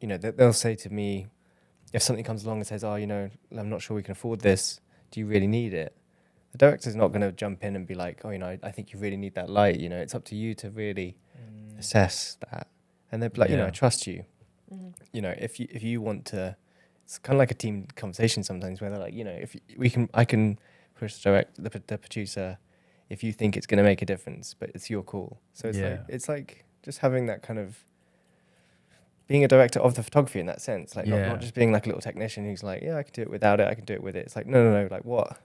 they'll say to me, if something comes along and says, oh, I'm not sure we can afford this, do you really need it? The director's not going to jump in and be like, oh, I think you really need that light. It's up to you to really assess that. And they're like, I trust you. If you want to, it's kind of like a team conversation sometimes where they're like, I can push the producer if you think it's going to make a difference, but it's your call. So it's like just having that kind of being a director of the photography in that sense, like not just being like a little technician who's like, yeah, I can do it without it, I can do it with it. It's like no, like what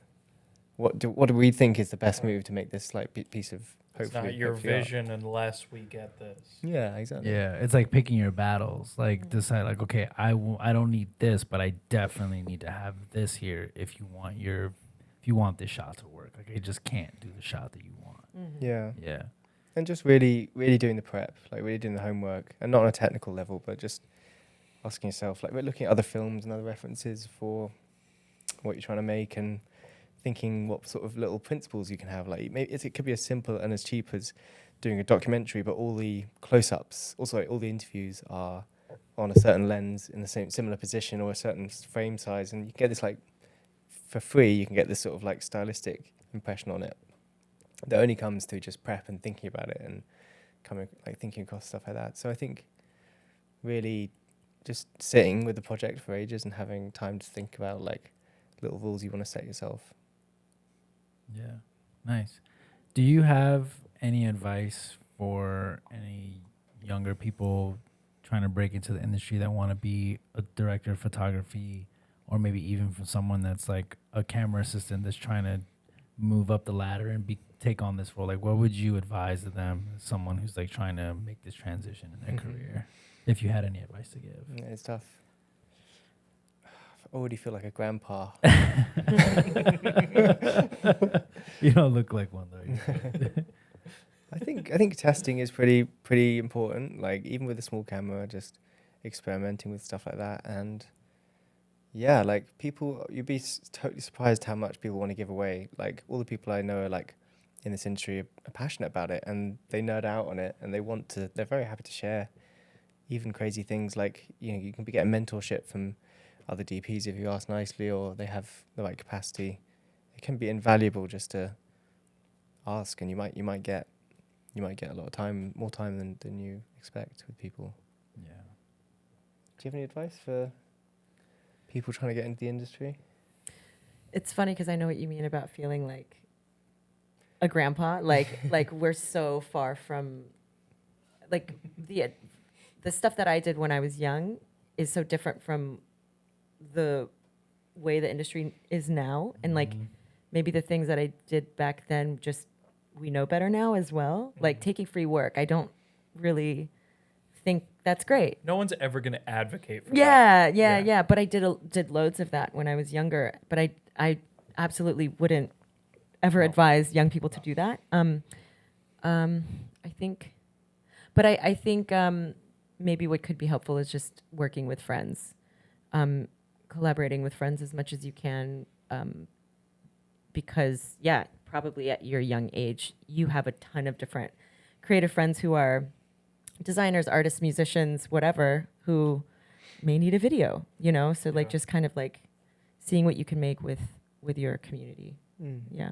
do we think is the best move to make this like piece of It's not your vision unless we get this. Yeah, exactly. Yeah, it's like picking your battles. Like decide, like, okay, I don't need this, but I definitely need to have this here if you want this shot to work. Like, I just can't do the shot that you want. Yeah. Yeah. And just really, really doing the prep, like really doing the homework, and not on a technical level, but just asking yourself, like, we're looking at other films and other references for what you're trying to make, and thinking what sort of little principles you can have. Like, maybe it could be as simple and as cheap as doing a documentary, but all the close-ups, also all the interviews are on a certain lens in the similar position or a certain frame size, and you get this like for free. You can get this sort of like stylistic impression on it that only comes through just prep and thinking about it and thinking across stuff like that. So I think really just sitting with the project for ages and having time to think about like little rules you want to set yourself. Yeah. Nice. Do you have any advice for any younger people trying to break into the industry that want to be a director of photography, or maybe even for someone that's like a camera assistant that's trying to move up the ladder and take on this role? Like, what would you advise to them as someone who's like trying to make this transition in their career, if you had any advice to give? Yeah, it's tough. I already feel like a grandpa. You don't look like one though. I think testing is pretty important. Like, even with a small camera, just experimenting with stuff like that. And yeah, like, people, you'd be totally surprised how much people want to give away. Like, all the people I know are like in this industry are passionate about it, and they nerd out on it, and they're very happy to share even crazy things. Like, you can be getting mentorship from other DPs if you ask nicely, or they have the right capacity. It can be invaluable just to ask, and you might get you might get a lot of more time than you expect with people. Yeah. Do you have any advice for people trying to get into the industry? It's funny because I know what you mean about feeling like a grandpa. Like we're so far from, like the stuff that I did when I was young is so different from the way the industry is now, and like maybe the things that I did back then, just we know better now as well. Like taking free work, I don't really think that's great. No one's ever going to advocate for that. Yeah. But I did loads of that when I was younger. But I absolutely wouldn't ever advise young people to do that. I think maybe what could be helpful is just working with friends, collaborating with friends as much as you can, because probably at your young age you have a ton of different creative friends who are designers, artists, musicians, whatever, who may need a video, so like just kind of like seeing what you can make with your community. Yeah.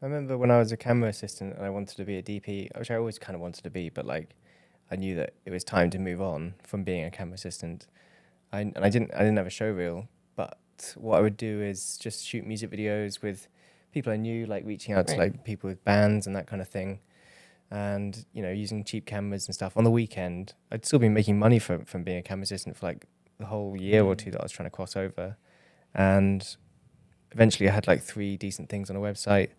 I remember when I was a camera assistant and I wanted to be a DP, which I always kind of wanted to be, but like I knew that it was time to move on from being a camera assistant. I didn't have a show reel, but what I would do is just shoot music videos with people I knew, like reaching out to like people with bands and that kind of thing. And, using cheap cameras and stuff on the weekend. I'd still be making money from being a camera assistant for like the whole year or two that I was trying to cross over. And eventually I had like 3 decent things on a website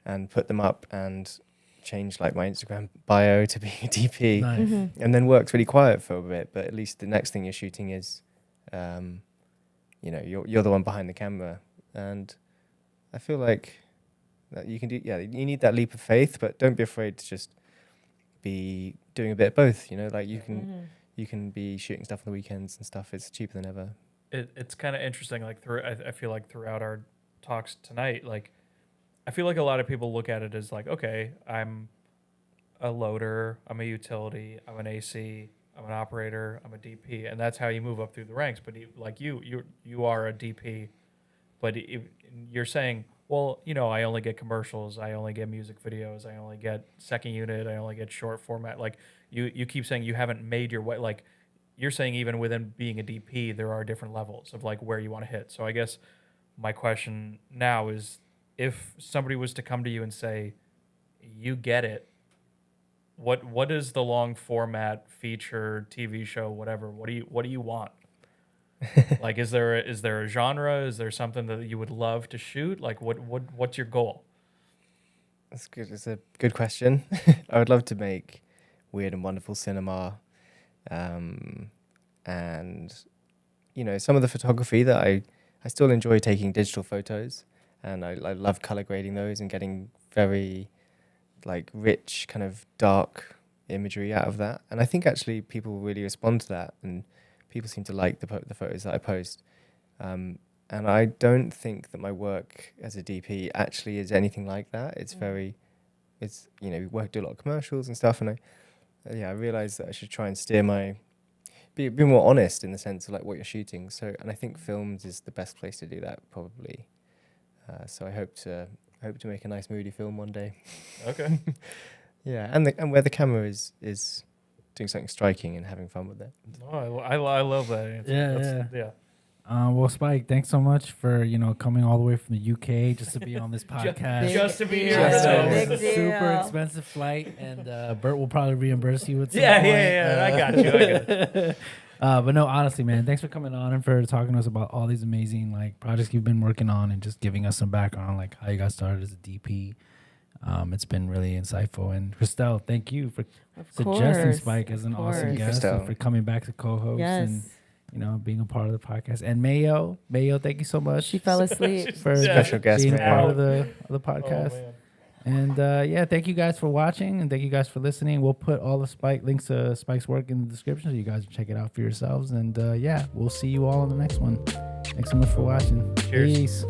and put them up and changed like my Instagram bio to be a DP. Nice. And then worked really quiet for a bit, but at least the next thing you're shooting is, you're the one behind the camera. And I feel like that you can do, you need that leap of faith, but don't be afraid to just be doing a bit of both, like you can be shooting stuff on the weekends and stuff. It's cheaper than ever. It's kind of interesting, like I feel like throughout our talks tonight, like I feel like a lot of people look at it as like, okay, I'm a loader, I'm a utility, I'm an AC, I'm an operator, I'm a DP, and that's how you move up through the ranks. But like you are a DP, but you're saying, well, I only get commercials, I only get music videos, I only get second unit, I only get short format. Like you keep saying you haven't made your way. Like you're saying even within being a DP, there are different levels of like where you want to hit. So I guess my question now is, if somebody was to come to you and say, you get it, what is the long format feature, TV show, whatever? What do you want? Like, is there a genre? Is there something that you would love to shoot? Like, what's your goal? That's good. It's a good question. I would love to make weird and wonderful cinema, and some of the photography that I still enjoy taking digital photos, and I love color grading those and getting very like rich kind of dark imagery out of that. And I think actually people really respond to that, and people seem to like the photos that I post. And I don't think that my work as a DP actually is anything like that. It's we do a lot of commercials and stuff, and I realized that I should try and steer be more honest in the sense of like what you're shooting. So, and I think films is the best place to do that probably. So I hope to make a nice moody film one day. Okay. Yeah, and where the camera is doing something striking and having fun with it. Oh, I love that answer. Yeah. Well, Spike, thanks so much for coming all the way from the UK just to be on this podcast. Just to be here. It's a super expensive flight, and Bert will probably reimburse you with some point. Yeah. I got you. But no, honestly, man, thanks for coming on and for talking to us about all these amazing like projects you've been working on and just giving us some background on like how you got started as a DP. It's been really insightful. And Christelle, thank you for suggesting Spike as an awesome guest and for coming back to co-host and being a part of the podcast. And Mayo, thank you so much. She fell asleep for special guest being Mayo. part of the podcast. And thank you guys for watching and thank you guys for listening. We'll put all the links to Spike's work in the description so you guys can check it out for yourselves. And we'll see you all in the next one. Thanks so much for watching. Cheers. Peace.